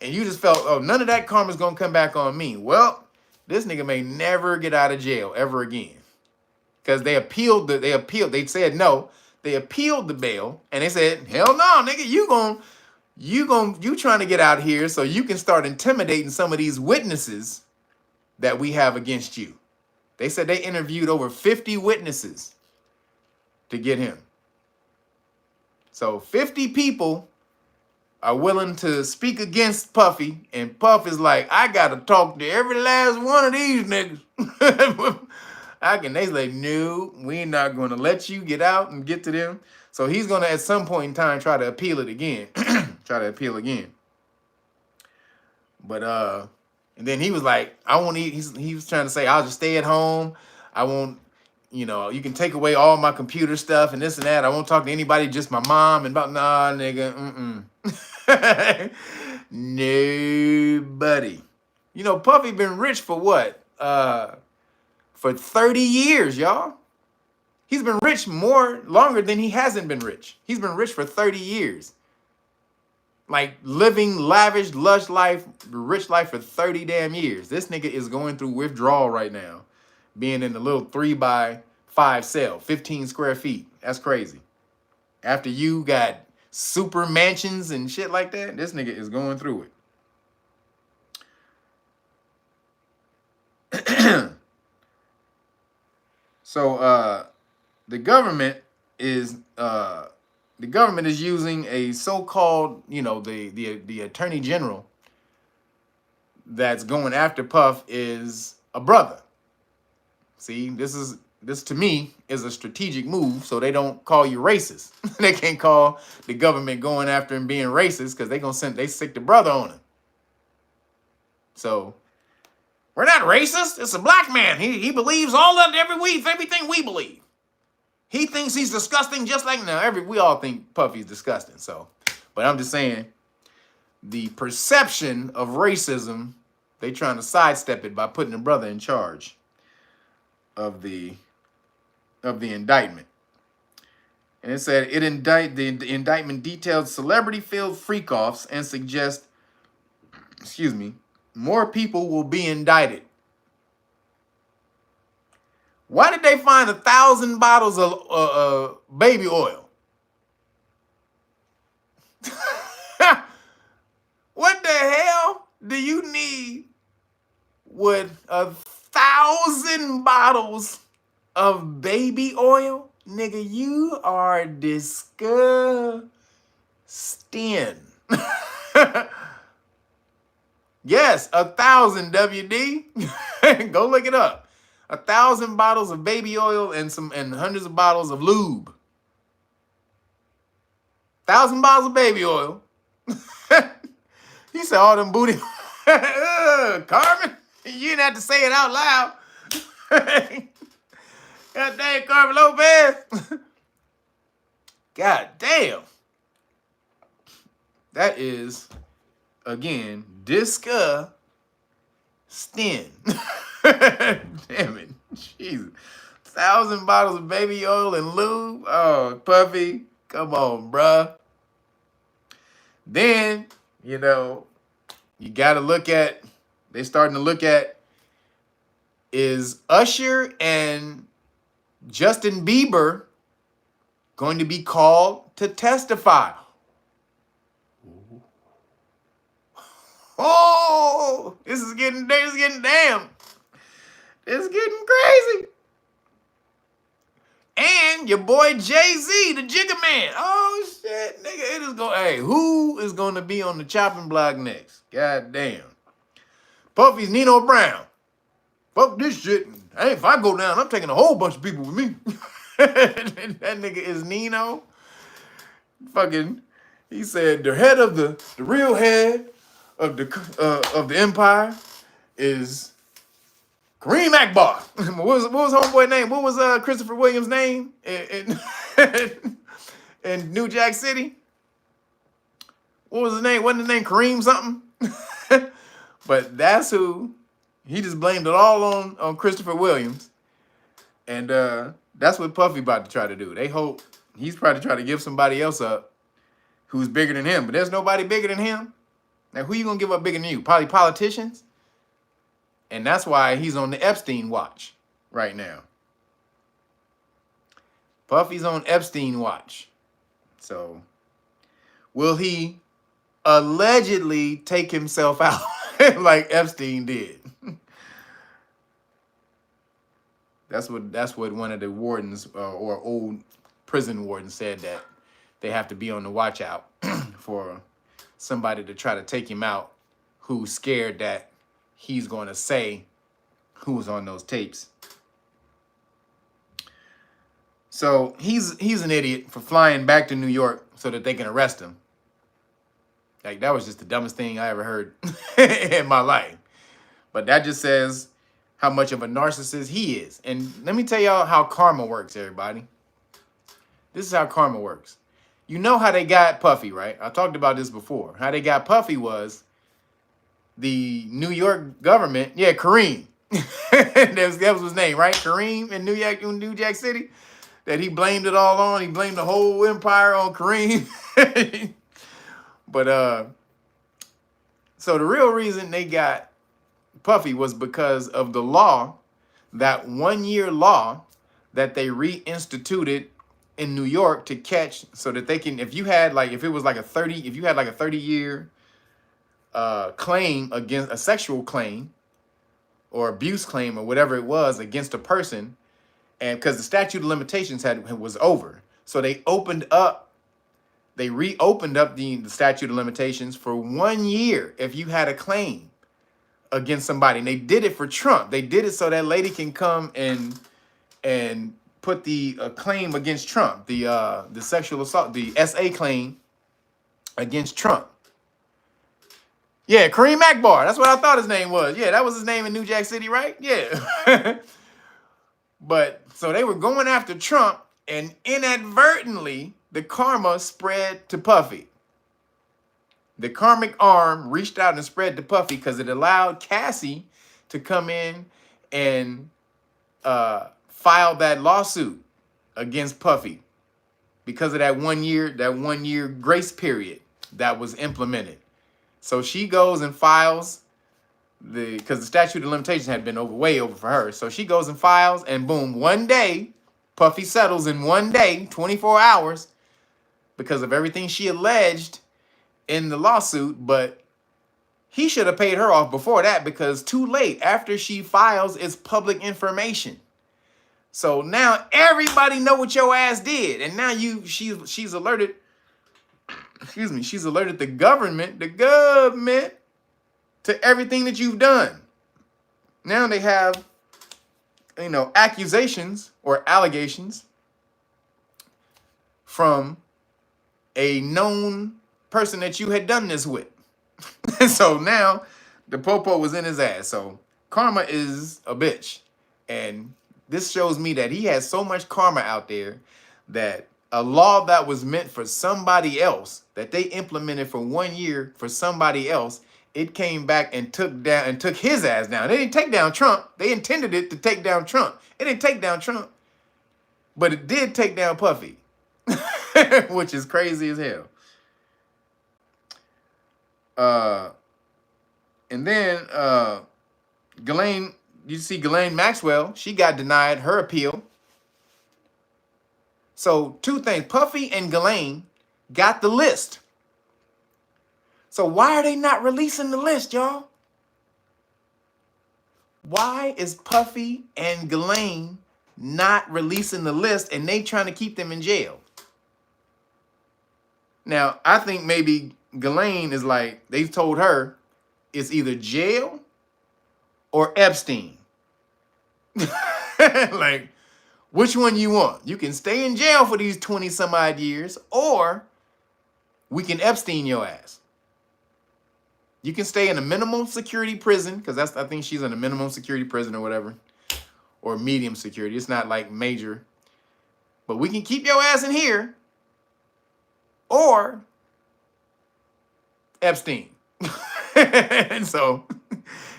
S1: And you just felt, oh, none of that karma's gonna come back on me. Well, this nigga may never get out of jail ever again. Because they said no. They appealed the bail, and they said, hell no, nigga, you trying to get out here so you can start intimidating some of these witnesses that we have against you. They said they interviewed over 50 witnesses to get him. So 50 people are willing to speak against Puffy, and Puff is like, I got to talk to every last one of these niggas. How can they like, no, we're not going to let you get out and get to them. So he's going to, at some point in time, try to appeal it again. Try to appeal again. But, and then he was like, I won't eat. He was trying to say, I'll just stay at home. I won't, you know, you can take away all my computer stuff and this and that. I won't talk to anybody, just my mom. And about, nah, nigga, nobody. You know, Puffy been rich for what? For 30 years, y'all. He's been rich longer than he hasn't been rich. He's been rich for 30 years. Like living lavish, lush life, rich life for 30 damn years. This nigga is going through withdrawal right now. Being in a little 3x5 cell, 15 square feet. That's crazy. After you got super mansions and shit like that, this nigga is going through it. So the government is using a so-called, you know, the attorney general that's going after Puff is a brother. See, this to me is a strategic move, so they don't call you racist. They can't call the government going after him being racist because they stick the brother on him. So we're not racist. It's a black man. He believes everything we believe. He thinks he's disgusting, just like we all think Puffy's disgusting. So, but I'm just saying, the perception of racism, they trying to sidestep it by putting the brother in charge of the indictment. And it said the indictment detailed celebrity-filled freak-offs and suggests, more people will be indicted. Why did they find 1,000 bottles of baby oil? What the hell do you need with 1,000 bottles of baby oil? Nigga, you are disgusting. Yes, 1,000, WD. Go look it up. 1,000 bottles of baby oil and hundreds of bottles of lube. 1,000 bottles of baby oil. He said all them booty. Carmen, you didn't have to say it out loud. God damn, Carmen Lopez. God damn. That is, again, disgusting. Damn it. Jesus. 1,000 bottles of baby oil and lube. Oh, Puffy. Come on, bruh. Then, you know, you got to look at, they're starting to look at, is Usher and Justin Bieber going to be called to testify? Oh, this is getting damn. It's getting crazy. And your boy Jay-Z, the Jigga Man. Oh, shit, nigga. It is going, hey, who is going to be on the chopping block next? God damn. Puffy's Nino Brown. Fuck this shit. Hey, if I go down, I'm taking a whole bunch of people with me. That nigga is Nino. Fucking, he said the head of the real head of the empire is Kareem Akbar. What was homeboy name? What was Christopher Williams' name in New Jack City? What was his name? Wasn't his name Kareem something? But that's who. He just blamed it all on Christopher Williams. And that's what Puffy about to try to do. They hope he's probably trying to give somebody else up who's bigger than him. But there's nobody bigger than him. Now, who you going to give up bigger than you? Probably politicians. And that's why he's on the Epstein watch right now. Puffy's on Epstein watch. So, will he allegedly take himself out like Epstein did? That's what one of the wardens or old prison wardens said, that they have to be on the watch out for somebody to try to take him out who's scared that he's going to say who was on those tapes. So he's an idiot for flying back to New York so that they can arrest him. Like, that was just the dumbest thing I ever heard in my life. But that just says how much of a narcissist he is. And let me tell y'all how karma works, everybody. This is how karma works. You know how they got Puffy, right? I talked about this before. How they got Puffy was the New York government. Yeah, Kareem. that was his name, right? Kareem in New Jack City. That he blamed it all on. He blamed the whole empire on Kareem. But so the real reason they got Puffy was because of the law, that 1 year law that they reinstituted in New York to catch, so that they can, if you had like, if it was like if you had like a 30-year claim against a sexual claim or abuse claim or whatever it was against a person, and because the statute of limitations was over, so they reopened up the statute of limitations for 1 year if you had a claim against somebody. And they did it for Trump. They did it so that lady can come and put the claim against Trump, the sexual assault, the SA claim against Trump. Yeah, Kareem Akbar. That's what I thought his name was. Yeah, that was his name in New Jack City, right? Yeah. But so they were going after Trump, and inadvertently, the karma spread to Puffy. The karmic arm reached out and spread to Puffy because it allowed Cassie to come in and file that lawsuit against Puffy because of that 1 year grace period that was implemented. So she goes and files because the statute of limitations had been way over for her. So she goes and files, and boom, 1 day, Puffy settles in 1 day, 24 hours, because of everything she alleged in the lawsuit. But he should have paid her off before that, because too late. After she files, it's public information. So now everybody know what your ass did, and now she's alerted. Excuse me, she's alerted the government to everything that you've done. Now they have, accusations or allegations from a known person that you had done this with. So now the popo was in his ass. So karma is a bitch. And this shows me that he has so much karma out there that a law that was meant for somebody else, that they implemented for 1 year for somebody else, it came back and took his ass down. They didn't take down Trump. They intended it to take down Trump. It didn't take down Trump, but it did take down Puffy, which is crazy as hell. And then Ghislaine, you see Ghislaine Maxwell, she got denied her appeal. So two things, Puffy and Ghislaine got the list. So why are they not releasing the list, y'all? Why is Puffy and Ghislaine not releasing the list, and they trying to keep them in jail? Now, I think maybe Ghislaine is like, they told her it's either jail or Epstein. Like, which one you want? You can stay in jail for these 20 some odd years, or we can Epstein your ass. You can stay in a minimum security prison, because I think she's in a minimum security prison or whatever, or medium security. It's not like major, but we can keep your ass in here, or Epstein. And so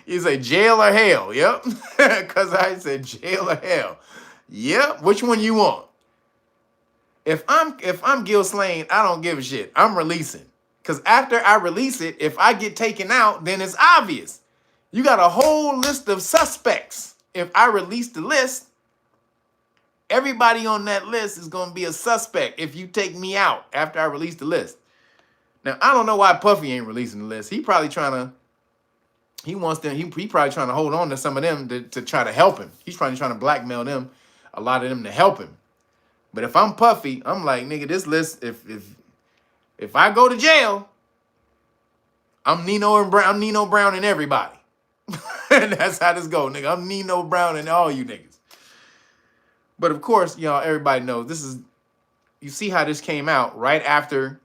S1: you say jail or hell. Yep. Because I said jail or hell. Yep. Which one you want? If I'm Ghislaine, I don't give a shit. I'm releasing. Because after I release it, if I get taken out, then it's obvious. You got a whole list of suspects. If I release the list, everybody on that list is going to be a suspect if you take me out after I release the list. Now, I don't know why Puffy ain't releasing the list. He probably trying to, he probably trying to hold on to some of them to try to help him. He's probably trying to blackmail them, a lot of them, to help him. But if I'm Puffy, I'm like, nigga, this list, if I go to jail, I'm Nino Brown and everybody. And that's how this go, nigga. I'm Nino Brown and all you niggas. But of course, y'all, everybody knows this is, you see how this came out right after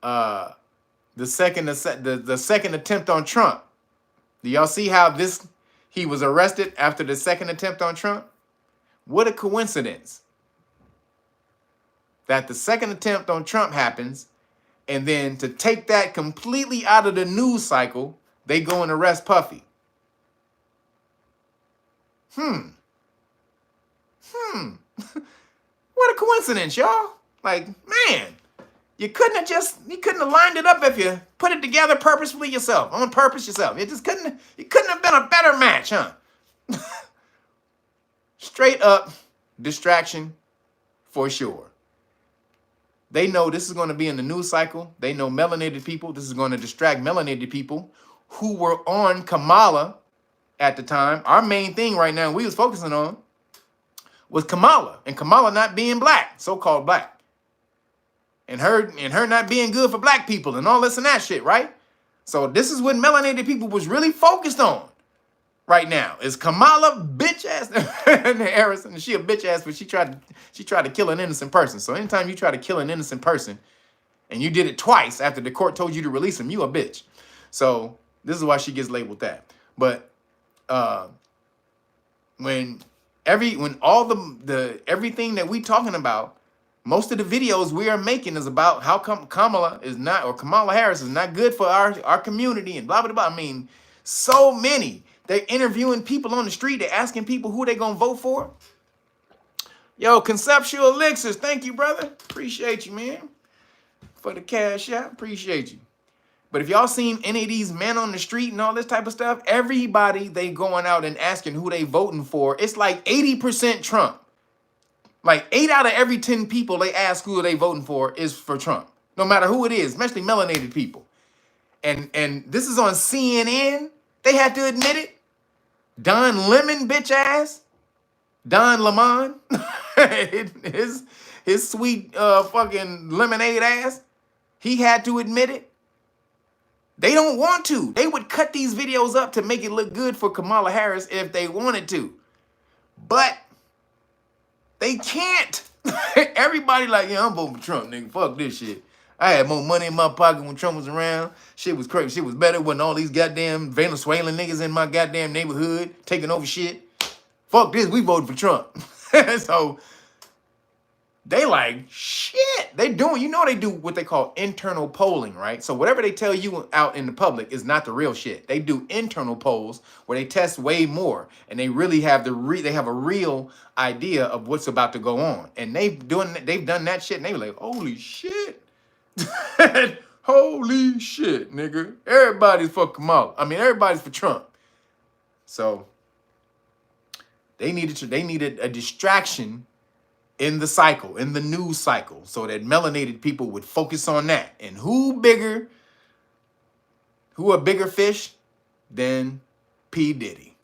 S1: the second attempt on Trump. Do y'all see how he was arrested after the second attempt on Trump? What a coincidence that the second attempt on Trump happens, and then to take that completely out of the news cycle, they go and arrest Puffy. What a coincidence, y'all. Like, man, you couldn't have lined it up if you put it together purposefully yourself, on purpose yourself. It couldn't have been a better match, huh? Straight up distraction for sure. They know this is going to be in the news cycle. They know melanated people. This is going to distract melanated people who were on Kamala at the time. Our main thing right now we was focusing on was Kamala, and Kamala not being black, so-called black. And her not being good for black people and all this and that shit, right? So this is what melanated people was really focused on right now. Is Kamala bitch ass Harris, and she a bitch ass, but she tried to kill an innocent person. So anytime you try to kill an innocent person and you did it twice after the court told you to release him, you a bitch. So this is why she gets labeled that. But when all the everything that we talking about, most of the videos we are making is about how Kamala Harris is not good for our community and blah, blah, blah. I mean, so many. They're interviewing people on the street. They're asking people who they going to vote for. Yo, Conceptual Elixirs, thank you, brother. Appreciate you, man. For the cash app, appreciate you. But if y'all seen any of these men on the street and all this type of stuff, everybody they going out and asking who they voting for, it's like 80% Trump. Like 8 out of every 10 people they ask who they voting for is for Trump. No matter who it is, especially melanated people. And this is on CNN. They had to admit it. Don Lemon, bitch ass. Don Lemon. his sweet fucking lemonade ass. He had to admit it. They don't want to. They would cut these videos up to make it look good for Kamala Harris if they wanted to. But they can't. Everybody like, yeah, I'm voting for Trump, nigga. Fuck this shit. I had more money in my pocket when Trump was around. Shit was crazy. Shit was better when all these goddamn Venezuelan niggas in my goddamn neighborhood taking over shit. Fuck this. We voted for Trump. So they like, shit. They doing, they do what they call internal polling, right? So whatever they tell you out in the public is not the real shit. They do internal polls where they test way more, and they really have they have a real idea of what's about to go on. And they've done that shit, and they were like, holy shit. Holy shit, nigga. Everybody's for Kamala. I mean, everybody's for Trump. So they needed a distraction in the cycle, in the news cycle, so that melanated people would focus on that. And who a bigger fish than P-Diddy?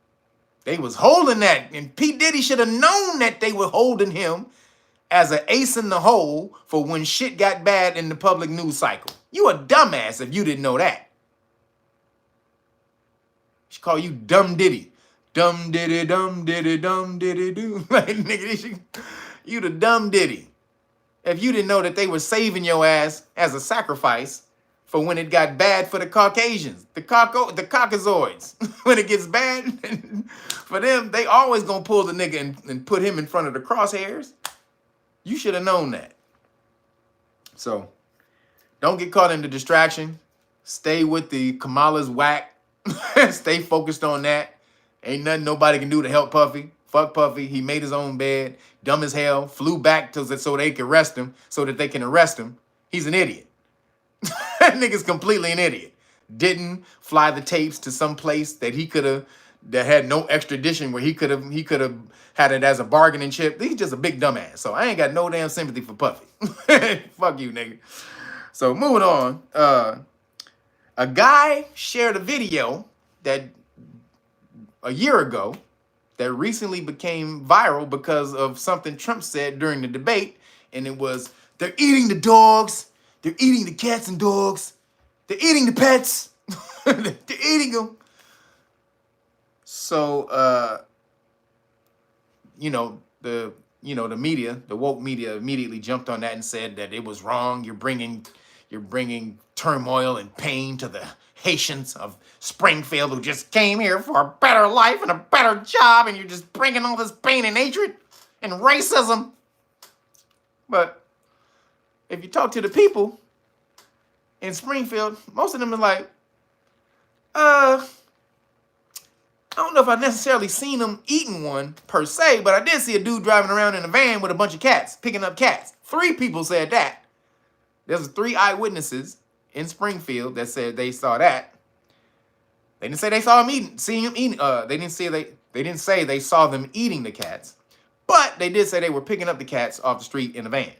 S1: They was holding that, and P-Diddy should have known that they were holding him as an ace in the hole for when shit got bad in the public news cycle. You a dumbass if you didn't know that. She call you Dumb Diddy. Dumb Diddy, dumb Diddy, dumb Diddy, do. Like, nigga, you the Dumb Diddy. If you didn't know that they were saving your ass as a sacrifice for when it got bad for the Caucasians, the Caucasoids. When it gets bad for them, they always gonna pull the nigga and put him in front of the crosshairs. You should have known that. So don't get caught in the distraction. Stay with the Kamala's whack. Stay focused on that. Ain't nothing nobody can do to help Puffy. Fuck Puffy. He made his own bed. Dumb as hell. Flew back so they could arrest him. So that they can arrest him. He's an idiot. That nigga's completely an idiot. Didn't fly the tapes to some place that that had no extradition, where he could have had it as a bargaining chip. He's just a big dumbass. So I ain't got no damn sympathy for Puffy. Fuck you, nigga. So moving on. A guy shared a video that a year ago that recently became viral because of something Trump said during the debate. And it was, they're eating the dogs. They're eating the cats and dogs. They're eating the pets. They're eating them. So, the media, the woke media immediately jumped on that and said that it was wrong. You're bringing turmoil and pain to the Haitians of Springfield who just came here for a better life and a better job, and you're just bringing all this pain and hatred and racism. But if you talk to the people in Springfield, most of them are like, I don't know if I necessarily seen them eating one per se, but I did see a dude driving around in a van with a bunch of cats, picking up cats. 3 people said that. There's 3 eyewitnesses in Springfield that said they saw that. They didn't say they saw him eating, seeing him eating. They didn't say they saw them eating the cats, but they did say they were picking up the cats off the street in a van.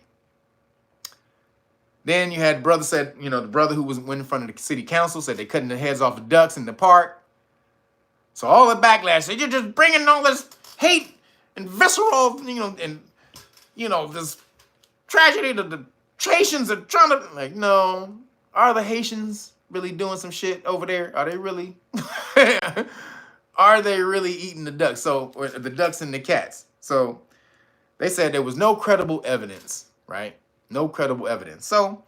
S1: Then you had brother said, the brother who went in front of the city council said they cutting the heads off of ducks in the park. So all the backlash said you're just bringing all this hate and visceral, this tragedy that the Haitians are trying to, like, no. Are the Haitians really doing some shit over there? Are they really? Are they really eating the ducks? Or the ducks and the cats? So they said there was no credible evidence, right? No credible evidence. So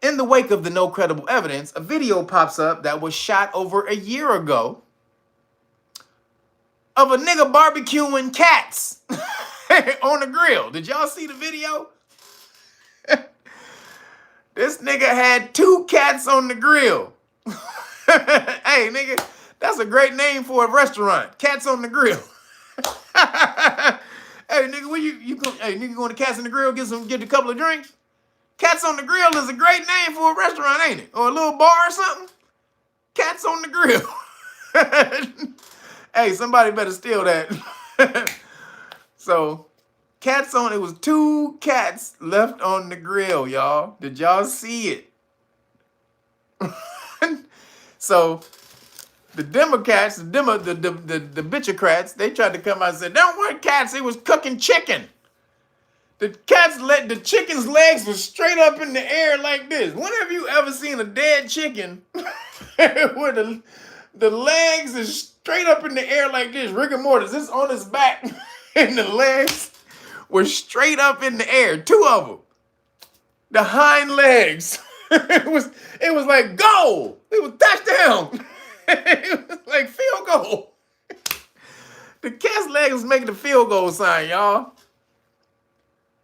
S1: in the wake of the no credible evidence, a video pops up that was shot over a year ago of a nigga barbecuing cats on the grill. Did y'all see the video? This nigga had 2 cats on the grill. Hey, nigga, that's a great name for a restaurant. Cats on the grill. Hey, nigga, where you go? Hey, nigga, going to Cats on the Grill, get a couple of drinks? Cats on the Grill is a great name for a restaurant, ain't it? Or a little bar or something? Cats on the Grill. Hey, somebody better steal that. So, it was 2 cats left on the grill, y'all. Did y'all see it? So, the Democrats, the bitchocrats, they tried to come out and said, don't want cats, it was cooking chicken. The chicken's legs were straight up in the air like this. When have you ever seen a dead chicken where the legs is straight up in the air like this? Rigor mortis, this on his back, and the legs were straight up in the air. 2 of them. The hind legs. It was like goal. It was touchdown. It was like field goal. The cat's leg was making the field goal sign, y'all.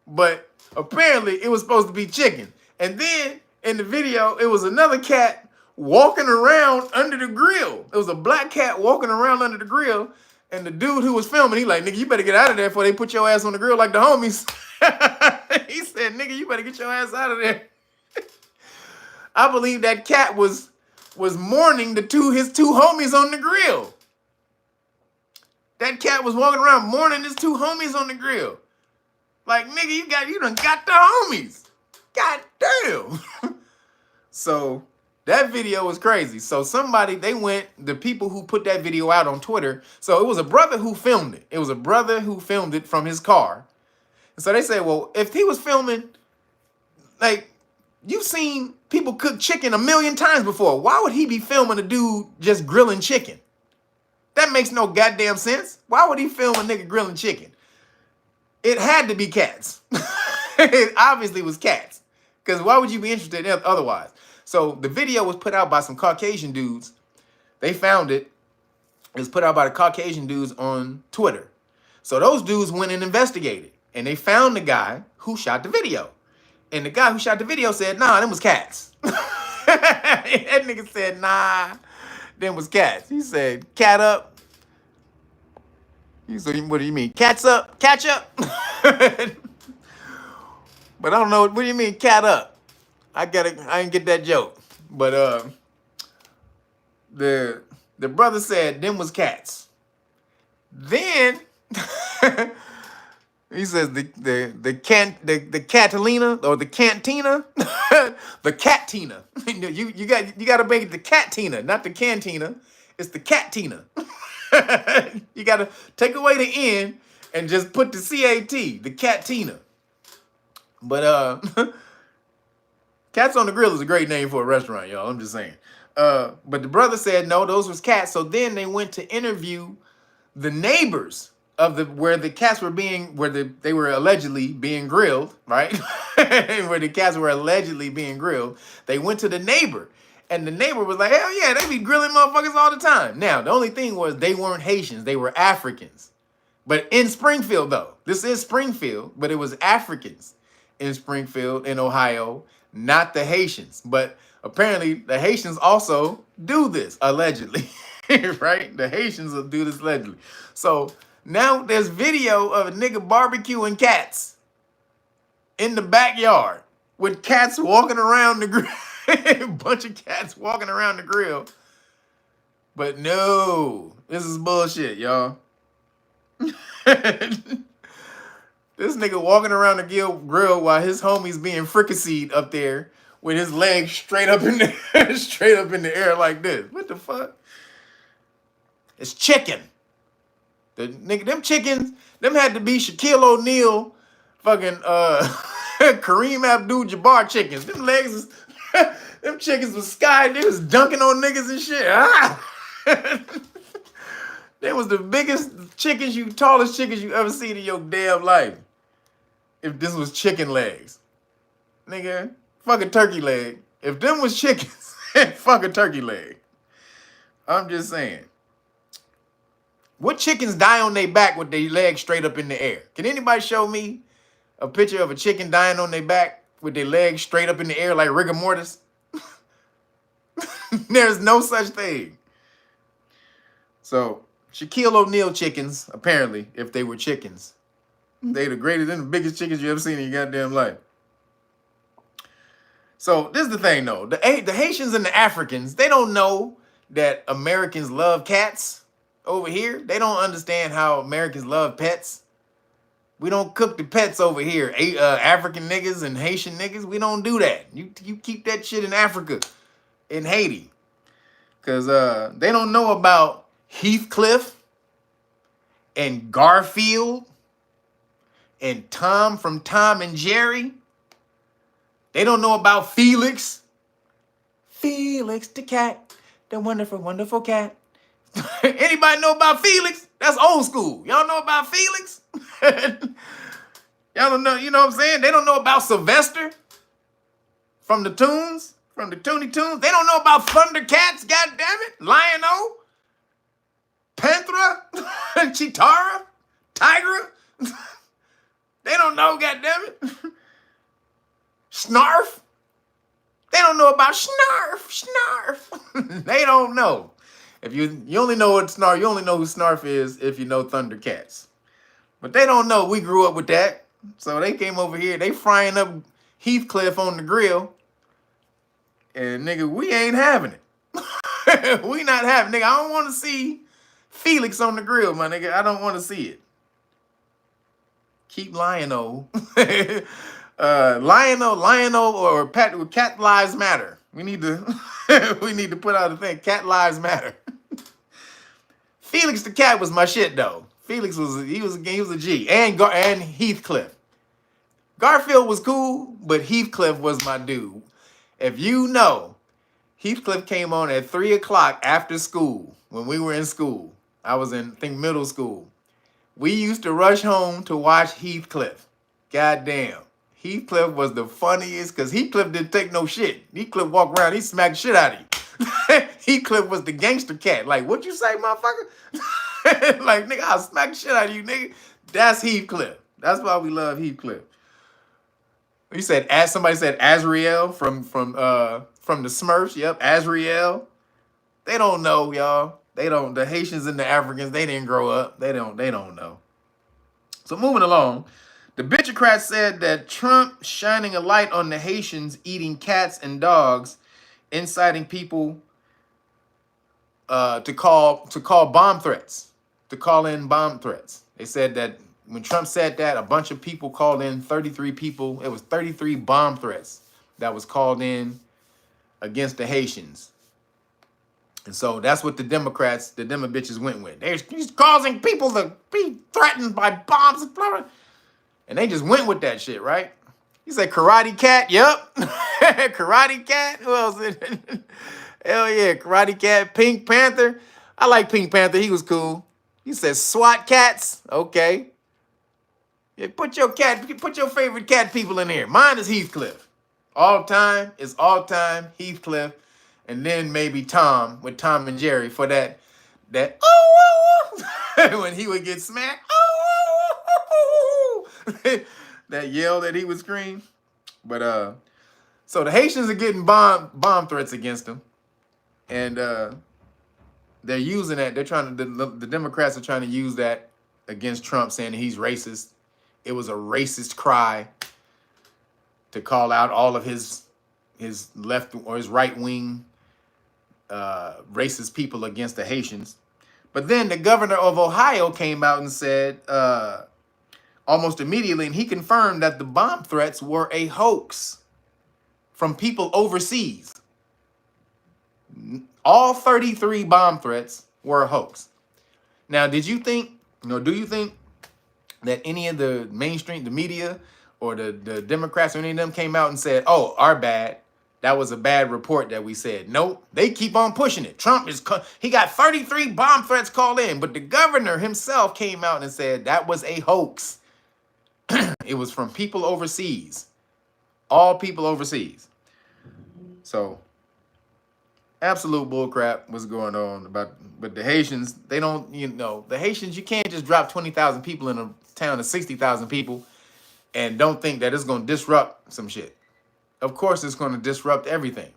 S1: But apparently it was supposed to be chicken. And then in the video, it was another cat walking around under the grill. It was a black cat walking around under the grill. And the dude who was filming, he like, nigga, you better get out of there before they put your ass on the grill like the homies. He said, nigga, you better get your ass out of there. I believe that cat was mourning his 2 homies on the grill. That cat was walking around mourning his 2 homies on the grill. Like, nigga, you done got the homies. God damn. So that video was crazy. So the people who put that video out on Twitter, so it was a brother who filmed it. It was a brother who filmed it from his car. And so they said, well, if he was filming, like, you've seen people cook chicken 1,000,000 times before. Why would he be filming a dude just grilling chicken? That makes no goddamn sense. Why would he film a nigga grilling chicken? It had to be cats. It obviously was cats. Because why would you be interested in otherwise? So the video was put out by some Caucasian dudes. They found it. It was put out by the Caucasian dudes on Twitter. So those dudes went and investigated. And they found the guy who shot the video. And the guy who shot the video said, nah, them was cats. That nigga said, nah, them was cats. He said, cat up. He said, what do you mean? Cats up? Catch up? But I don't know. What do you mean, cat up? I didn't get that joke. But the brother said, them was cats. Then he says the Catalina or the Cantina, the Catina. You got to make it the Catina, not the Cantina. It's the Catina. You got to take away the N and just put the CAT, the Catina. But Cats on the Grill is a great name for a restaurant, y'all. I'm just saying. But the brother said no, those was cats. So then they went to interview the neighbors of where the cats were being, they were allegedly being grilled, right? Where the cats were allegedly being grilled, they went to the neighbor, and the neighbor was like, hell yeah, they be grilling motherfuckers all the time. Now, the only thing was they weren't Haitians, they were Africans. But in Springfield, though, this is Springfield, but it was Africans in Springfield, in Ohio, not the Haitians. But apparently the Haitians also do this, allegedly, right? The Haitians will do this allegedly. So now there's video of a nigga barbecuing cats in the backyard with cats walking around the grill. A bunch of cats walking around the grill. But no, this is bullshit, y'all. This nigga walking around the grill while his homie's being fricasseed up there with his legs straight up in the straight up in the air like this. What the fuck? It's chicken. The nigga, them chickens, them had to be Shaquille O'Neal, fucking Kareem Abdul-Jabbar chickens. Them legs was, them chickens was sky. They was dunking on niggas and shit. They was the biggest chickens, tallest chickens you ever seen in your damn life. If this was chicken legs. Nigga, fuck a turkey leg. If them was chickens, fuck a turkey leg. I'm just saying. What chickens die on their back with their legs straight up in the air? Can anybody show me a picture of a chicken dying on their back with their legs straight up in the air like rigor mortis? There's no such thing. So, Shaquille O'Neal chickens, apparently, if they were chickens, they the greatest and the biggest chickens you ever seen in your goddamn life. So, this is the thing, though. The Haitians and the Africans, they don't know that Americans love cats over here. They don't understand how Americans love pets. We don't cook the pets over here. African niggas and Haitian niggas, we don't do that. You keep that shit in Africa, in Haiti. Because they don't know about Heathcliff and Garfield and Tom from Tom and Jerry. They don't know about Felix. Felix the cat, the wonderful, wonderful cat. Anybody know about Felix? That's old school. Y'all know about Felix? Y'all don't know, you know what I'm saying? They don't know about Sylvester from the Toons, from the Toonie Tunes. They don't know about Thundercats, goddammit. Lion-O, Panthera, Chitara, Tigra. They don't know, goddammit. Snarf. They don't know about Snarf. They don't know. If you only know what Snarf, you only know who Snarf is if you know Thundercats. But they don't know we grew up with that. So they came over here, they frying up Heathcliff on the grill. And nigga, we ain't having it. We not having it. Nigga, I don't want to see Felix on the grill, my nigga. I don't want to see it. Keep Lion-O. Lion-O or Cat Lives Matter. We need to put out a thing. Cat Lives Matter. Felix the cat was my shit though. Felix was a G. And Heathcliff. Garfield was cool, but Heathcliff was my dude. If you know, Heathcliff came on at 3 o'clock after school when we were in school. I was in, I think, middle school. We used to rush home to watch Heathcliff. Goddamn. Heathcliff was the funniest because Heathcliff didn't take no shit. Heathcliff walked around, he smacked shit out of you. Heathcliff was the gangster cat. Like, what you say, motherfucker? Like, nigga, I'll smack shit out of you, nigga. That's Heathcliff. That's why we love Heathcliff. You said, as somebody said, Azrael from the Smurfs. Yep, Azrael. They don't know, y'all. They don't. The Haitians and the Africans, they didn't grow up. They don't know. So moving along. The Bitchocrats said that Trump shining a light on the Haitians eating cats and dogs, inciting people to call bomb threats, to call in bomb threats. They said that when Trump said that, a bunch of people called in, 33 people. It was 33 bomb threats that was called in against the Haitians. And so that's what the Democrats, the Demo bitches went with. He's causing people to be threatened by bombs and blah, blah. And they just went with that shit, right? You say Karate Cat? Yep. Karate Cat? Who else? Hell yeah, Karate Cat. Pink Panther. I like Pink Panther. He was cool. He says SWAT cats. Okay. Yeah, put your favorite cat people in here. Mine is Heathcliff. All time is all time Heathcliff, and then maybe Tom with Tom and Jerry for that when he would get smacked. That yell that he would scream. But so the Haitians are getting bomb threats against them, and they're using that. They're trying to the Democrats are trying to use that against Trump, saying that he's racist. It was a racist cry to call out all of his left or his right wing racist people against the Haitians. But then the governor of Ohio came out and said almost immediately, and he confirmed that the bomb threats were a hoax from people overseas. All 33 bomb threats were a hoax. Now, do you think that any of the mainstream, the media, or the Democrats or any of them came out and said, oh, our bad, that was a bad report that we said? Nope, they keep on pushing it. Trump he got 33 bomb threats called in, but the governor himself came out and said that was a hoax. It was from people overseas, all people overseas. So absolute bullcrap was going on but the Haitians, they don't, the Haitians, you can't just drop 20,000 people in a town of 60,000 people and don't think that it's going to disrupt some shit. Of course it's going to disrupt everything.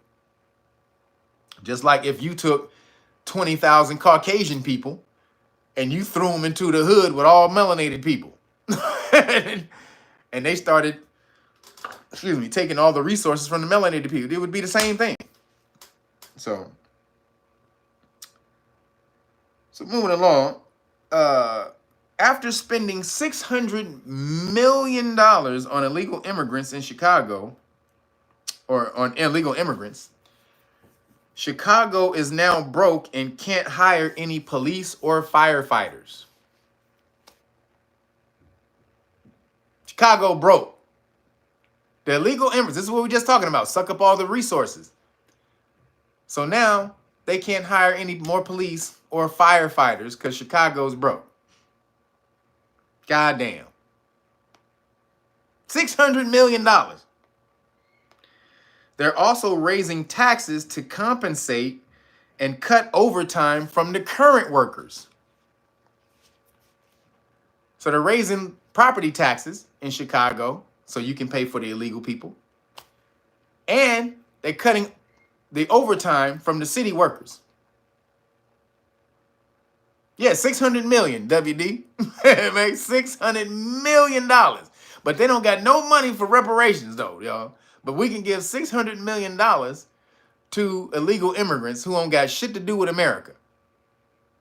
S1: Just like if you took 20,000 Caucasian people and you threw them into the hood with all melanated people. And they started, taking all the resources from the melanated people. It would be the same thing. So moving along, after spending $600 million on illegal immigrants in Chicago, or on illegal immigrants, Chicago is now broke and can't hire any police or firefighters. Chicago broke. The illegal immigrants, this is what we're just talking about, suck up all the resources. So now they can't hire any more police or firefighters because Chicago's broke. Goddamn. $600 million. They're also raising taxes to compensate and cut overtime from the current workers. So they're raising property taxes in Chicago so you can pay for the illegal people. And they're cutting the overtime from the city workers. Yeah, $600 million, WD. It makes $600 million. But they don't got no money for reparations, though, y'all. But we can give $600 million to illegal immigrants who don't got shit to do with America,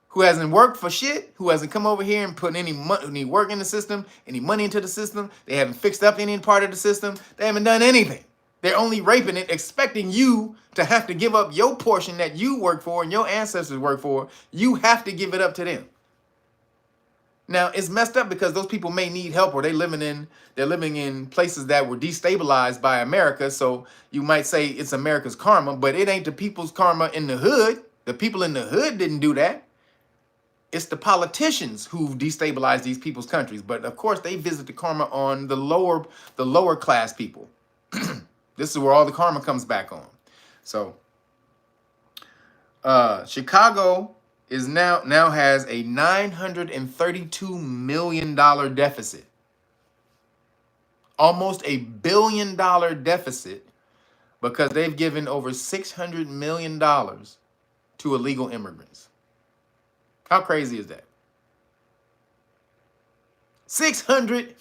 S1: who hasn't worked for shit, who hasn't come over here and put any work in the system, any money into the system. They haven't fixed up any part of the system. They haven't done anything. They're only raping it, expecting you to have to give up your portion that you work for and your ancestors work for. You have to give it up to them. Now, it's messed up because those people may need help, or they're living in places that were destabilized by America. So you might say it's America's karma, but it ain't the people's karma in the hood. The people in the hood didn't do that. It's the politicians who destabilized these people's countries. But of course, they visit the karma on the lower class people. This is where all the karma comes back on. So Chicago is now has a $932 million deficit. Almost $1 billion deficit because they've given over $600 million to illegal immigrants. How crazy is that? $600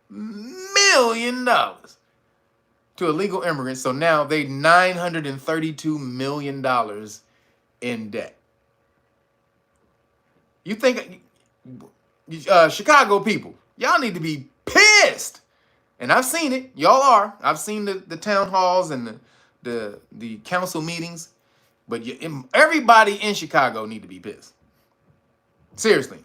S1: million to illegal immigrants. So now they $932 million in debt. You think Chicago people, y'all need to be pissed. And I've seen it. Y'all are. I've seen the town halls and the council meetings. But everybody in Chicago need to be pissed. Seriously.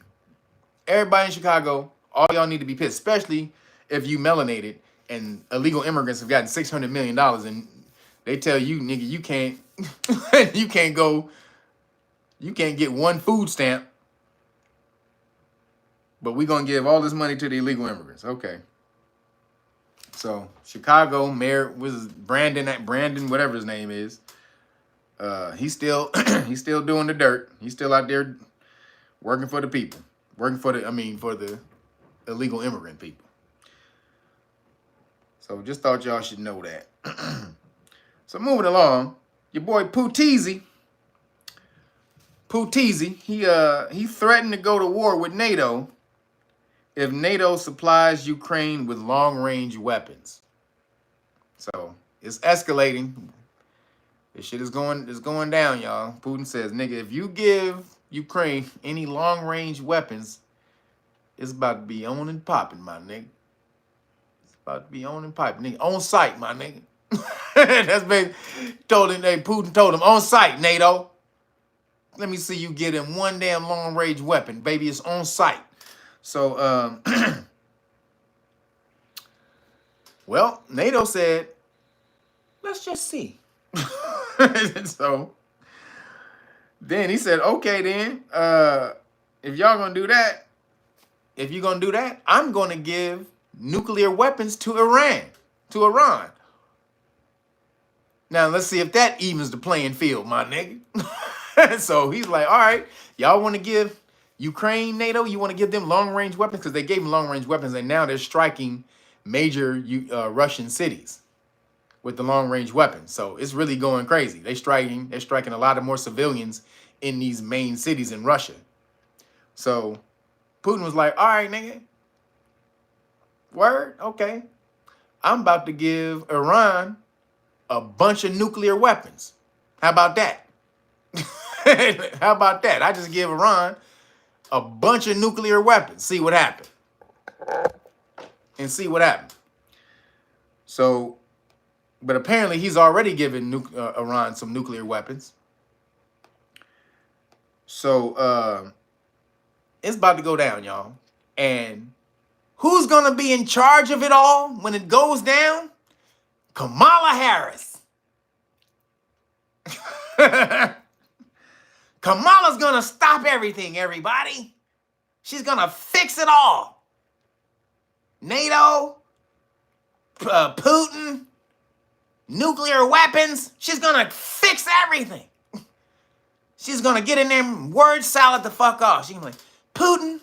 S1: Everybody in Chicago, all y'all need to be pissed, especially if you melanated and illegal immigrants have gotten $600 million and they tell you, nigga, you can't you can't get one food stamp. but we're going to give all this money to the illegal immigrants. Okay. So Chicago mayor was Brandon, whatever his name is. He's still he's still doing the dirt. He's still out there working for the people, for the illegal immigrant people. So just thought y'all should know that. So moving along, your boy P-DIDDY, he threatened to go to war with NATO if NATO supplies Ukraine with long-range weapons. So it's escalating. This shit is going down, y'all. Putin says, nigga, if you give Ukraine any long-range weapons, it's about to be on and popping, my nigga. It's about to be on and popping, nigga. On site, my nigga. That's been Putin told him, on site, NATO. Let me see you get him one damn long-range weapon, baby. It's on site. So, well, NATO said, let's just see. So then he said, okay, then, if y'all gonna do that, I'm gonna give nuclear weapons to Iran. Now let's see if that evens the playing field, my nigga. So he's like, all right, y'all want to give Ukraine, NATO, you want to give them long-range weapons? Because they gave them long-range weapons, and now they're striking major Russian cities with the long-range weapons. So it's really going crazy. They're striking a lot of more civilians in these main cities in Russia. So Putin was like, all right, nigga. Word? Okay. I'm about to give Iran a bunch of nuclear weapons. How about that? How about that? I just give Iran a bunch of nuclear weapons. See what happened. So, but apparently he's already given Iran some nuclear weapons. So, it's about to go down, y'all. And who's going to be in charge of it all when it goes down? Kamala Harris. Kamala's going to stop everything, everybody. She's going to fix it all. NATO, Putin, nuclear weapons. She's going to fix everything. She's going to get in there and word salad the fuck off. She's going to be like, Putin,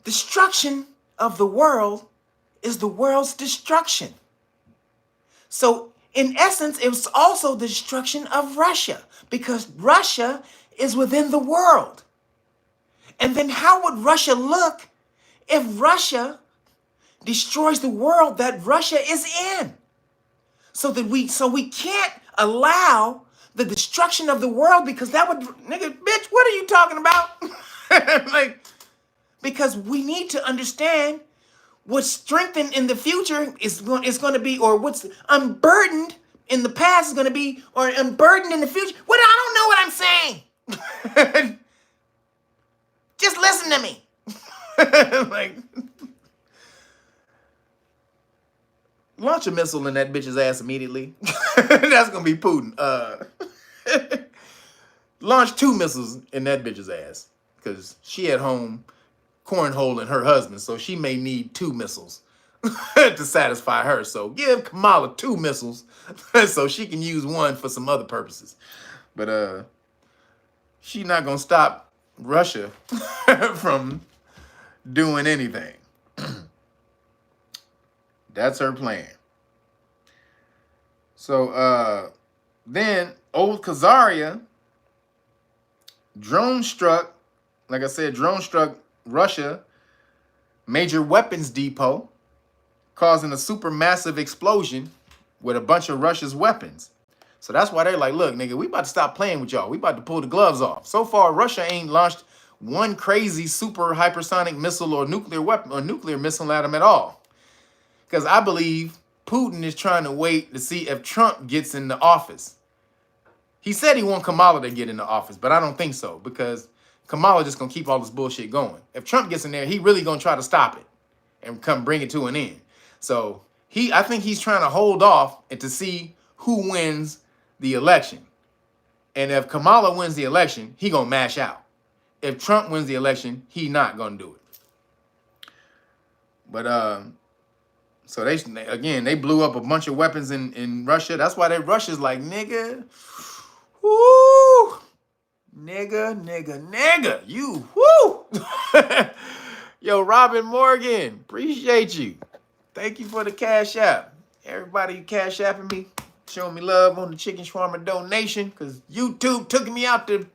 S1: destruction of the world is the world's destruction. So, in essence, it was also the destruction of Russia, because Russia is within the world. And then how would Russia look if Russia destroys the world that Russia is in? So we can't allow the destruction of the world, because that would, nigga, bitch, what are you talking about? Because we need to understand what's strengthened in the future is going to be, or what's unburdened in the past is going to be, or unburdened in the future. I don't know what I'm saying. Just listen to me. Launch a missile in that bitch's ass immediately. That's going to be Putin. Launch 2 missiles in that bitch's ass, because she at home cornholing her husband, so she may need 2 missiles to satisfy her. So give Kamala 2 missiles so she can use 1 for some other purposes. But she not gonna stop Russia from doing anything. That's her plan. So then old Khazaria drone struck Russia major weapons depot, causing a supermassive explosion with a bunch of Russia's weapons. So that's why they're like, look, nigga, we about to stop playing with y'all. We about to pull the gloves off. So far, Russia ain't launched one crazy super hypersonic missile or nuclear weapon or nuclear missile at them at all. Because I believe Putin is trying to wait to see if Trump gets into office. He said he wants Kamala to get into office, but I don't think so, because Kamala just going to keep all this bullshit going. If Trump gets in there, he really going to try to stop it and come bring it to an end. So I think he's trying to hold off and to see who wins the election. And if Kamala wins the election, he going to mash out. if Trump wins the election, he not gonna do it. But so they blew up a bunch of weapons in Russia. That's why Russia's like, nigga, woo, nigga, you, woo. Yo, Robin Morgan, appreciate you. Thank you for the Cash App. Everybody Cash Apping me, showing me love on the chicken shawarma donation, because YouTube took me out the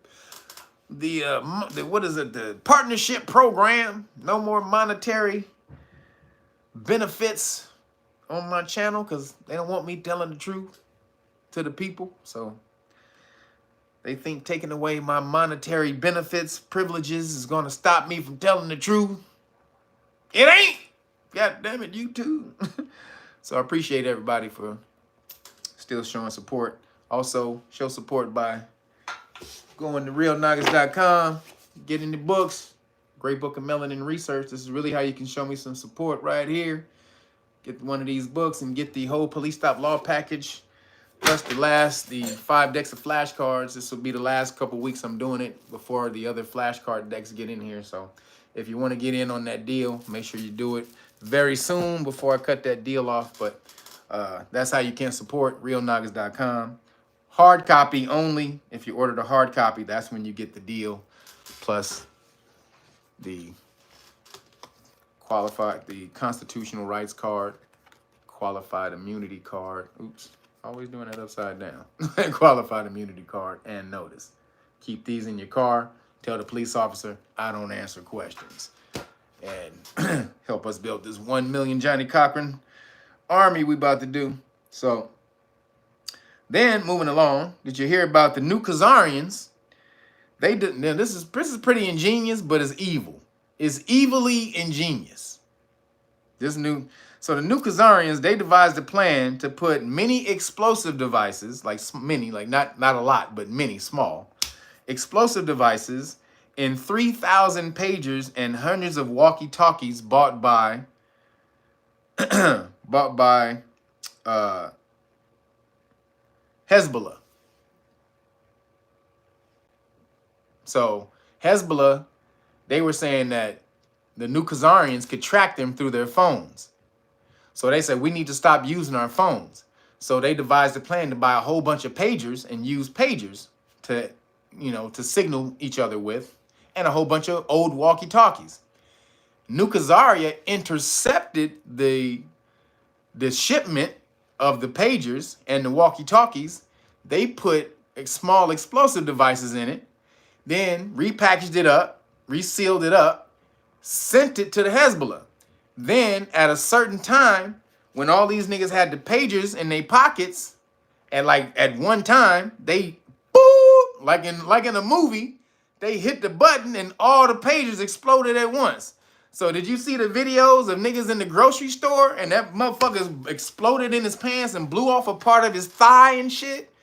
S1: what is it, the partnership program. No more monetary benefits on my channel because they don't want me telling the truth to the people. So they think taking away my monetary benefits, privileges is going to stop me from telling the truth. It ain't. God damn it, YouTube. So I appreciate everybody for still showing support. Also, show support by going to realnagas.com, getting the books. Great book of melanin research. This is really how you can show me some support right here. Get one of these books and get the whole police stop law package, plus the 5 decks of flashcards. This will be the last couple weeks I'm doing it before the other flashcard decks get in here. So if you want to get in on that deal, make sure you do it very soon before I cut that deal off. But that's how you can support realnagas.com. Hard copy only. If you order the hard copy, that's when you get the deal, plus the constitutional rights card, qualified immunity card. Oops, always doing that upside down. Qualified immunity card and notice. Keep these in your car. Tell the police officer, I don't answer questions. And help us build this 1 million Johnny Cochran army we about to do. So then moving along, did you hear about the new Khazarians? They did. Now this is pretty ingenious, but it's evil. It's evilly ingenious. So the new Khazarians, they devised a plan to put many explosive devices, like not a lot, but many small explosive devices in 3,000 pagers and hundreds of walkie-talkies bought by Hezbollah. So Hezbollah, they were saying that the new Khazarians could track them through their phones. So they said, we need to stop using our phones. So they devised a plan to buy a whole bunch of pagers and use pagers to signal each other with, and a whole bunch of old walkie-talkies. New Khazaria intercepted the shipment of the pagers and the walkie-talkies. They put small explosive devices in it, then repackaged it up, resealed it up, sent it to the Hezbollah. Then at a certain time, when all these niggas had the pagers in their pockets, at one time, they boop, like in a movie, they hit the button and all the pagers exploded at once. So did you see the videos of niggas in the grocery store and that motherfucker exploded in his pants and blew off a part of his thigh and shit?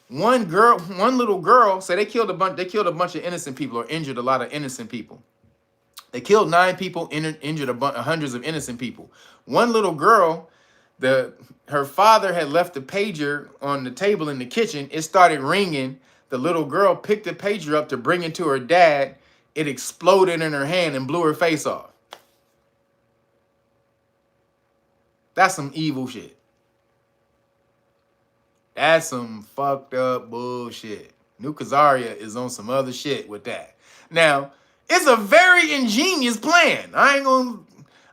S1: One little girl, so they killed a bunch of innocent people, or injured a lot of innocent people. They killed 9 people, injured hundreds of innocent people. One little girl, her father had left the pager on the table in the kitchen. It started ringing. The little girl picked the pager up to bring it to her dad. It exploded in her hand and blew her face off. That's some evil shit. That's some fucked up bullshit. New Khazaria is on some other shit with that. Now, it's a very ingenious plan. I'm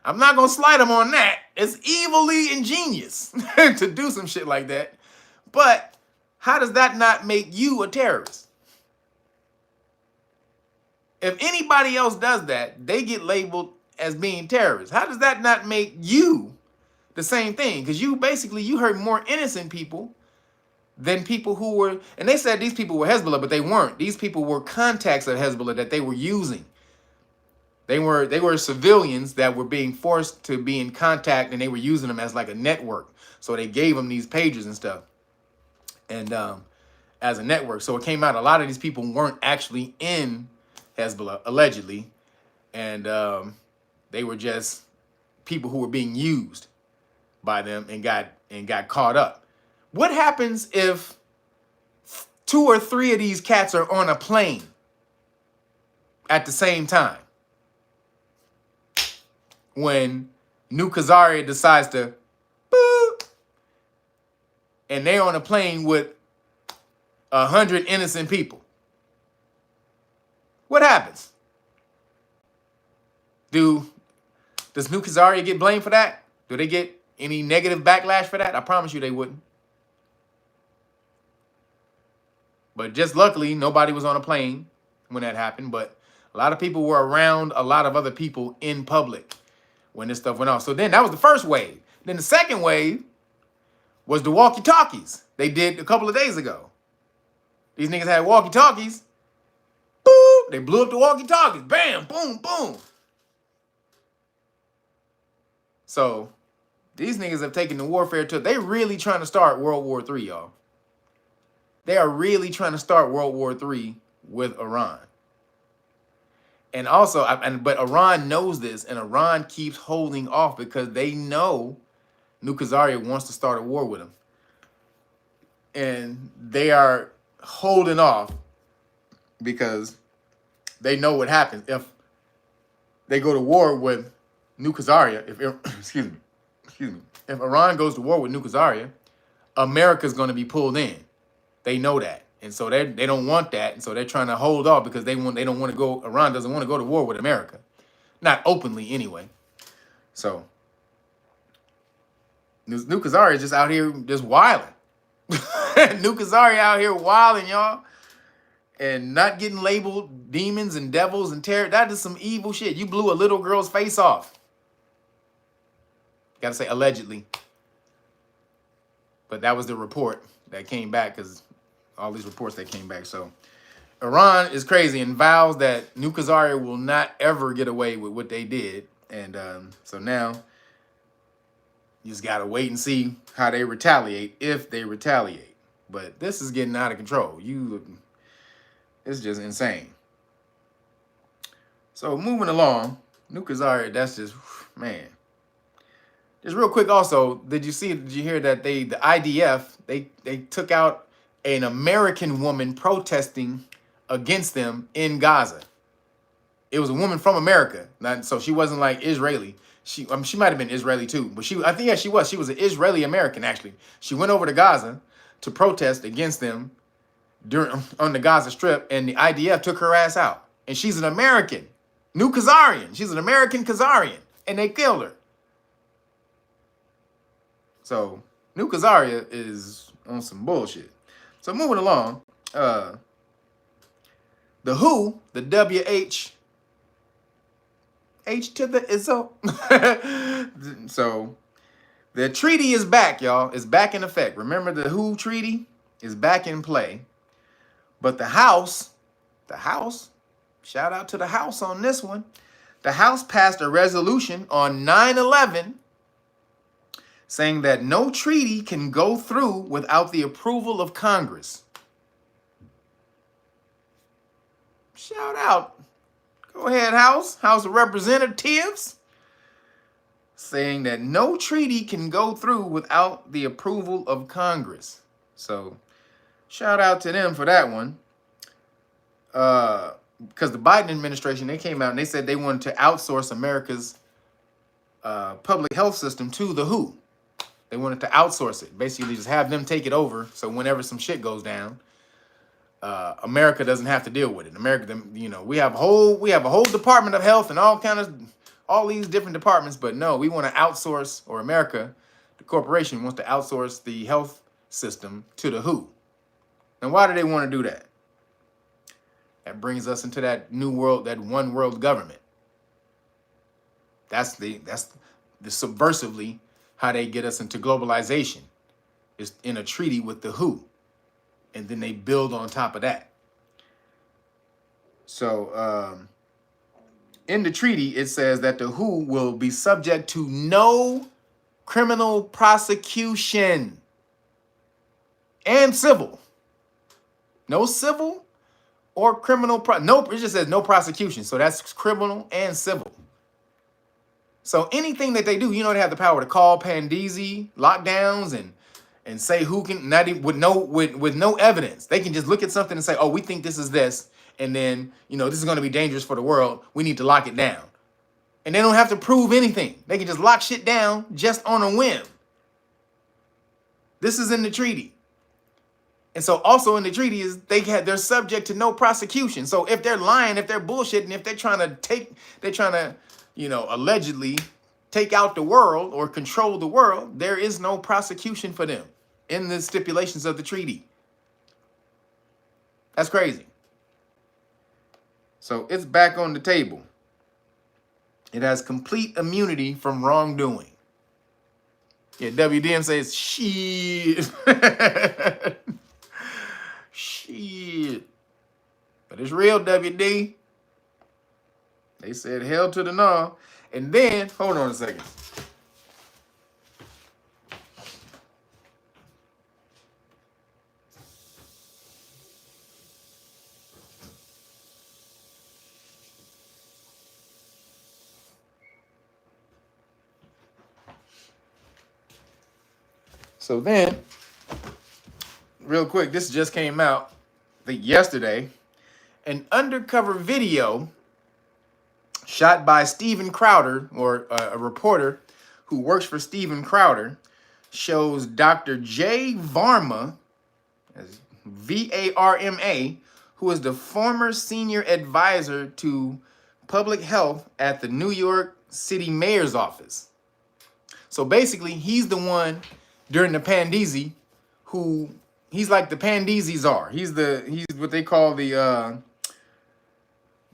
S1: not gonna slide them on that. It's evilly ingenious to do some shit like that. But how does that not make you a terrorist? If anybody else does that, they get labeled as being terrorists. How does that not make you the same thing? Because you hurt more innocent people than people who were, and they said these people were Hezbollah, but they weren't. These people were contacts of Hezbollah that they were using. They were civilians that were being forced to be in contact, and they were using them as like a network. So they gave them these pages and stuff, and as a network. So it came out a lot of these people weren't actually in Hezbollah, allegedly, and they were just people who were being used by them and got caught up. What happens if 2 or 3 of these cats are on a plane at the same time. When New Khazaria decides to boop, and they're on a plane with 100 innocent people. What happens? Does New Khazaria get blamed for that? Do they get any negative backlash for that? I promise you they wouldn't. But just luckily, nobody was on a plane when that happened. But a lot of people were around a lot of other people in public when this stuff went off. So then that was the first wave. Then the second wave was the walkie-talkies they did a couple of days ago. These niggas had walkie-talkies. Boop! They blew up the walkie-talkies. Bam! Boom! Boom! So these niggas have taken the warfare to... They really trying to start World War III, y'all. They are really trying to start World War III with Iran. And also, but Iran knows this, and Iran keeps holding off because they know New Khazaria wants to start a war with them. And they are holding off because they know what happens if they go to war with New Khazaria. Excuse me. If Iran goes to war with New Khazaria, America's going to be pulled in. They know that. And so they don't want that. And so they're trying to hold off because they don't want to go. Iran doesn't want to go to war with America. Not openly anyway. So New Khazaria is just out here just wilding. New Khazaria out here wilding, y'all. And not getting labeled demons and devils and terror. That is some evil shit. You blew a little girl's face off. Gotta say allegedly. But that was the report that came back because all these reports that came back. So Iran is crazy and vows that New Khazaria will not ever get away with what they did. And so now you just got to wait and see how they retaliate, if they retaliate. But this is getting out of control. It's just insane. So moving along, New Khazaria, that's just, man. Just real quick also, did you hear that the IDF, they took out an American woman protesting against them in Gaza? It was a woman from America. So she wasn't like Israeli. She might have been Israeli too, but I think she was. She was an Israeli American actually. She went over to Gaza to protest against them on the Gaza Strip, and the IDF took her ass out. And she's an American, New Khazarian. She's an American Khazarian, and they killed her. So New Khazaria is on some bullshit. So moving along, the WHO, the WH, H to the Izzo. So the treaty is back, y'all. It's back in effect. Remember, the WHO treaty is back in play. But the House, shout out to the House on this one. The House passed a resolution on 9/11 saying that no treaty can go through without the approval of Congress. Shout out. Go ahead, House of Representatives. Saying that no treaty can go through without the approval of Congress. So shout out to them for that one. Because the Biden administration, they came out and they said they wanted to outsource America's public health system to the WHO. They wanted to outsource it. Basically, just have them take it over. So whenever some shit goes down, America doesn't have to deal with it. America, we have a whole Department of Health and all these different departments. But no, we want to outsource, or America, the corporation wants to outsource the health system to the WHO. And why do they want to do that? That brings us into that new world, that one world government. That's the subversively how they get us into globalization, is in a treaty with the WHO. And then they build on top of that. So in the treaty, it says that the WHO will be subject to no criminal prosecution and civil. No civil or criminal. It just says no prosecution. So that's criminal and civil. So anything that they do, they have the power to call Pandeezy lockdowns and say who can, not even with no evidence. They can just look at something and say, oh, we think this is this, and then, you know, this is going to be dangerous for the world. We need to lock it down. And they don't have to prove anything. They can just lock shit down just on a whim. This is in the treaty. And so also in the treaty is they're subject to no prosecution. So if they're lying, if they're bullshitting, if they're trying to, you know, allegedly take out the world or control the world, there is no prosecution for them in the stipulations of the treaty. That's crazy. So it's back on the table. It has complete immunity from wrongdoing. Yeah, WDM says, shit. Shit. But it's real, WD. They said hell to the no. And then, hold on a second. So then, real quick, this just came out, I think yesterday, an undercover video shot by Steven Crowder, or a reporter who works for Steven Crowder, shows Dr. Jay Varma, V-A-R-M-A, who is the former senior advisor to public health at the New York City Mayor's office. So basically, he's the one during the Pandizzi he's like the Pandizzi czar. He's what they call the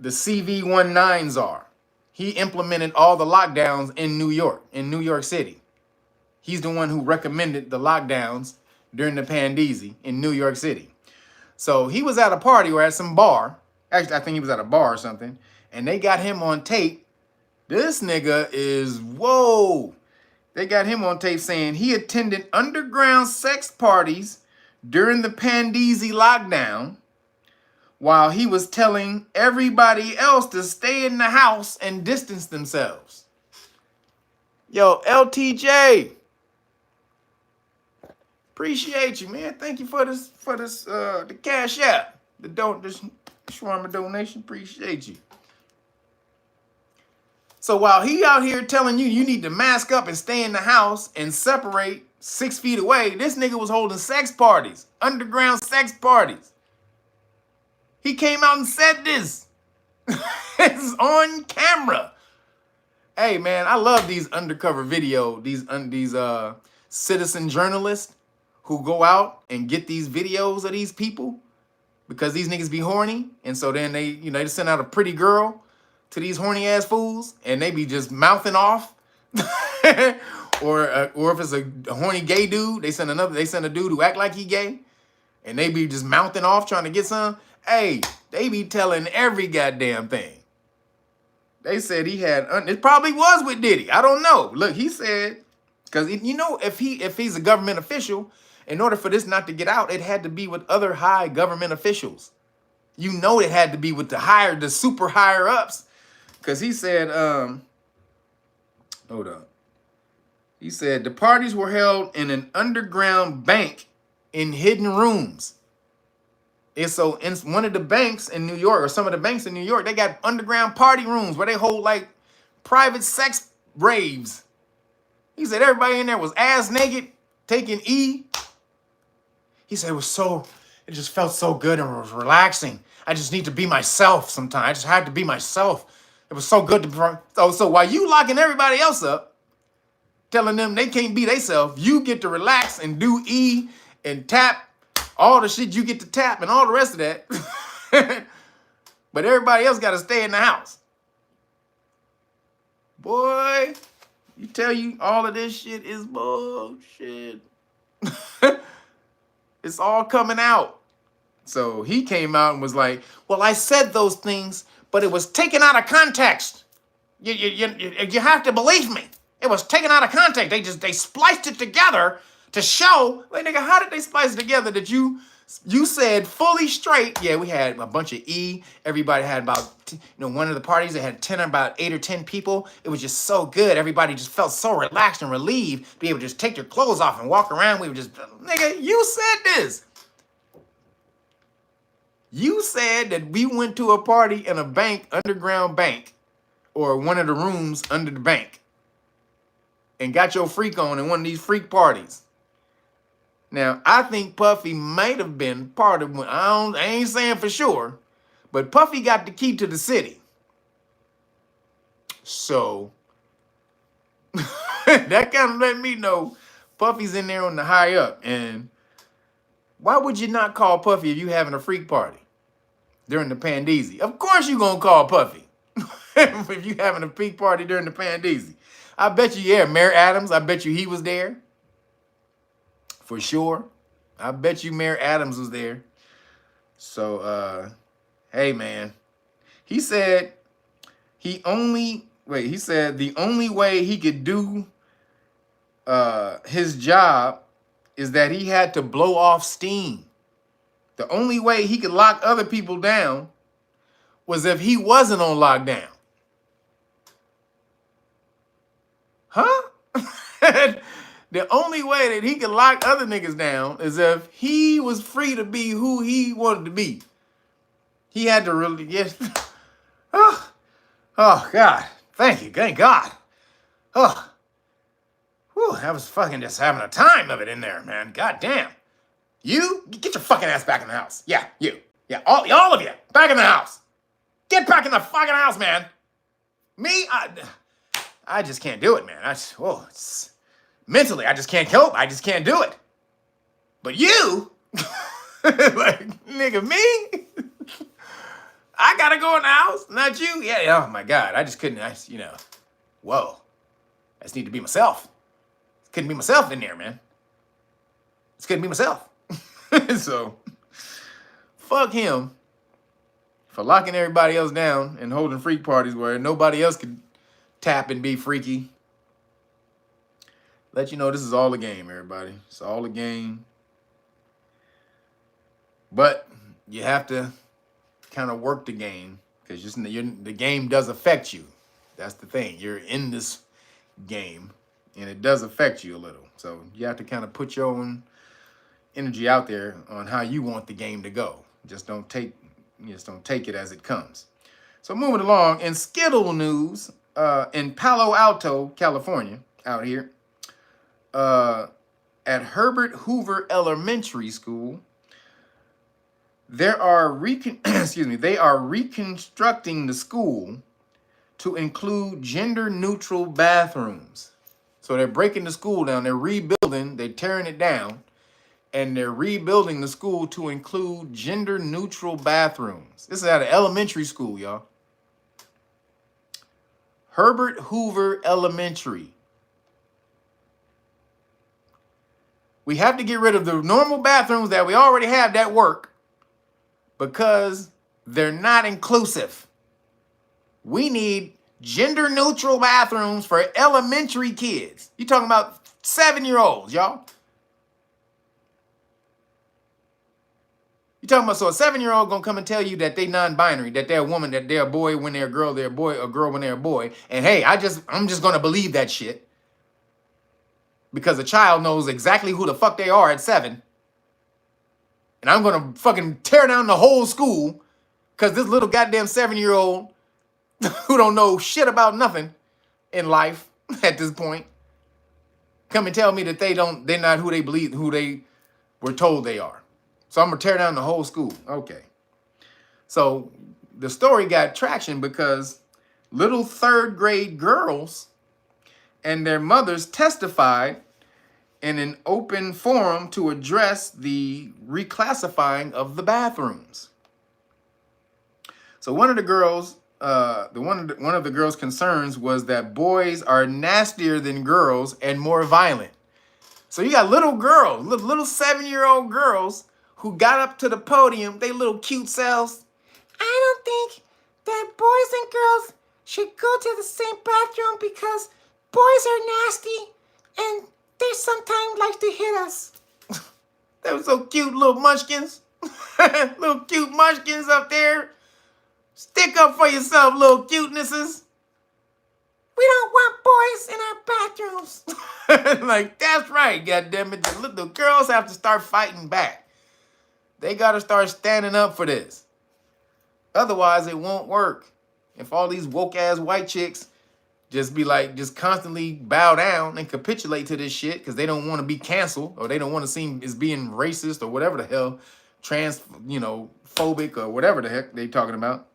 S1: CV-19 czar. He implemented all the lockdowns in New York City. He's the one who recommended the lockdowns during the Pandizzi in New York City. So he was at a party or at some bar. Actually, I think he was at a bar or something. And they got him on tape. This nigga is, whoa. They got him on tape saying he attended underground sex parties during the Pandizzi lockdown while he was telling everybody else to stay in the house and distance themselves. Yo, LTJ. Appreciate you, man. Thank you for the Cash App. The shawarma donation. Appreciate you. So while he out here telling you need to mask up and stay in the house and separate 6 feet away, this nigga was holding sex parties, underground sex parties. He came out and said this. It's on camera. Hey man, I love these undercover video, these citizen journalists who go out and get these videos of these people because these niggas be horny, and so then they send out a pretty girl to these horny ass fools, and they be just mouthing off, or if it's a horny gay dude, they send a dude who act like he gay, and they be just mouthing off trying to get some. Hey, they be telling every goddamn thing. They said he had. It probably was with Diddy. I don't know. Look, he said, because if he's a government official, in order for this not to get out, it had to be with other high government officials. It had to be with the super higher ups. Because he said, hold on. He said the parties were held in an underground bank in hidden rooms. And so in one of the banks in New York, or some of the banks in New York, they got underground party rooms where they hold like private sex raves. He said everybody in there was ass naked, taking E. He said it just felt so good and it was relaxing. I just need to be myself sometimes. I just had to be myself. It was so good to be. So while you locking everybody else up, telling them they can't be themselves, you get to relax and do E and tap all the shit you get to tap and all the rest of that. But everybody else got to stay in the house. Boy, all of this shit is bullshit. It's all coming out. So he came out and was like, well, I said those things, but it was taken out of context. You have to believe me. It was taken out of context. They spliced it together to show. Like, nigga, how did they splice it together that you said fully straight? Yeah, we had a bunch of E. Everybody had about, one of the parties that had about 8 or 10 people. It was just so good. Everybody just felt so relaxed and relieved to be able to just take their clothes off and walk around. We were just, nigga, you said this. You said that we went to a party in a bank, underground bank, or one of the rooms under the bank, and got your freak on in one of these freak parties. Now, I think Puffy might have been part of one. I ain't saying for sure, but Puffy got the key to the city. So that kind of let me know Puffy's in there on the high up. And why would you not call Puffy if you having a freak party during the Pandizzi? Of course you gonna call Puffy if you having a freak party during the Pandizzi. I bet you, yeah, Mayor Adams, I bet you he was there. For sure. I bet you Mayor Adams was there. So, hey, man. He said the only way he could do his job is that he had to blow off steam. The only way he could lock other people down was if he wasn't on lockdown. Huh? The only way that he could lock other niggas down is if he was free to be who he wanted to be. He had to really, yes. Oh, God. Thank you. Thank God. Oh. Whew, I was fucking just having a time of it in there, man. God damn. You, get your fucking ass back in the house. Yeah, you. Yeah, all of you, back in the house. Get back in the fucking house, man. Me, I just can't do it, man. Mentally, I just can't cope. I just can't do it. But you, like, nigga, me? I gotta go in the house, not you? Yeah, oh my God. I just couldn't, whoa. I just need to be myself. Couldn't be myself in there, man. Just couldn't be myself. So, fuck him for locking everybody else down and holding freak parties where nobody else could tap and be freaky. Let you know this is all a game, everybody. It's all a game. But you have to kind of work the game because the game does affect you. That's the thing. You're in this game and it does affect you a little. So you have to kind of put your own energy out there on how you want the game to go. Just don't take it as it comes. So moving along, in Skittle news, in Palo Alto, California, out here, at Herbert Hoover Elementary School, they are reconstructing the school to include gender-neutral bathrooms. So they're breaking the school down, they're rebuilding, they're tearing it down, and they're rebuilding the school to include gender-neutral bathrooms. This is at an elementary school, y'all. Herbert Hoover Elementary. We have to get rid of the normal bathrooms that we already have that work because they're not inclusive. We need gender-neutral bathrooms for elementary kids. You talking about 7-year-olds, y'all. You talking about, so a 7-year-old gonna come and tell you that they non-binary, that they're a woman, that they're a boy when they're a girl, they're a boy, a girl when they're a boy. And hey, I'm just gonna believe that shit. Because a child knows exactly who the fuck they are at 7. And I'm gonna fucking tear down the whole school because this little goddamn 7-year-old who don't know shit about nothing in life at this point come and tell me that they're not who they believe, who they were told they are. So I'm gonna tear down the whole school. Okay. So the story got traction because little 3rd grade girls and their mothers testified in an open forum to address the reclassifying of the bathrooms. So one of the girls, one of the girls' concerns was that boys are nastier than girls and more violent. So you got little girls, little 7-year-old girls who got up to the podium, they little cute selves. I don't think that boys and girls should go to the same bathroom because boys are nasty and they sometimes like to hit us. They were so cute, little munchkins. Little cute munchkins up there. Stick up for yourself, little cutenesses. We don't want boys in our bathrooms. Like, that's right, goddammit. The girls have to start fighting back. They got to start standing up for this. Otherwise, it won't work. If all these woke ass white chicks just be like, just constantly bow down and capitulate to this shit because they don't want to be canceled or they don't want to seem as being racist or whatever the hell, trans, phobic or whatever the heck they talking about.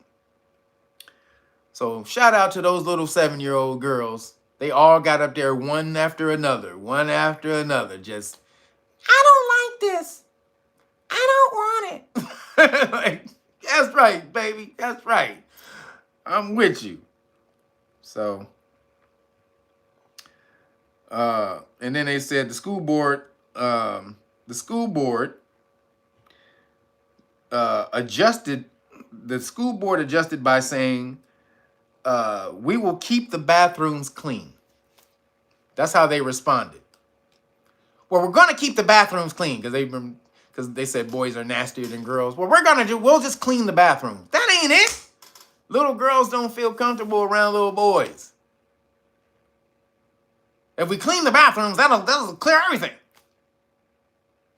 S1: So shout out to those little 7-year-old girls. They all got up there one after another, just, I don't like this. I don't want it. Like, that's right, baby. That's right. I'm with you. So, and then they said the school board adjusted by saying, we will keep the bathrooms clean. That's how they responded. Well, we're going to keep the bathrooms clean because they said boys are nastier than girls. Well, we'll just clean the bathroom. That ain't it. Little girls don't feel comfortable around little boys. If we clean the bathrooms, that'll clear everything.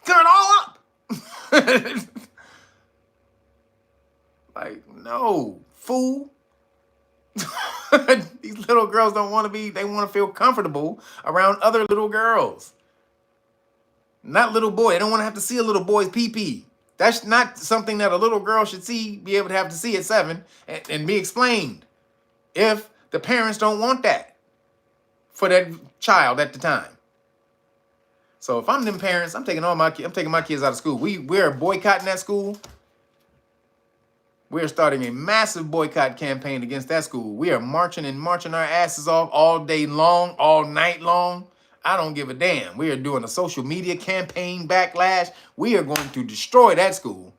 S1: Clear it all up. Like, no, fool. These little girls don't want to be, they want to feel comfortable around other little girls. Not little boy. They don't want to have to see a little boy's pee-pee. That's not something that a little girl should be able to have to see at 7 and be explained if the parents don't want that for that child at the time. So if I'm them parents, I'm taking my kids out of school. We're boycotting that school. We're starting a massive boycott campaign against that school. We are marching our asses off all day long, all night long. I don't give a damn. We are doing a social media campaign backlash. We are going to destroy that school.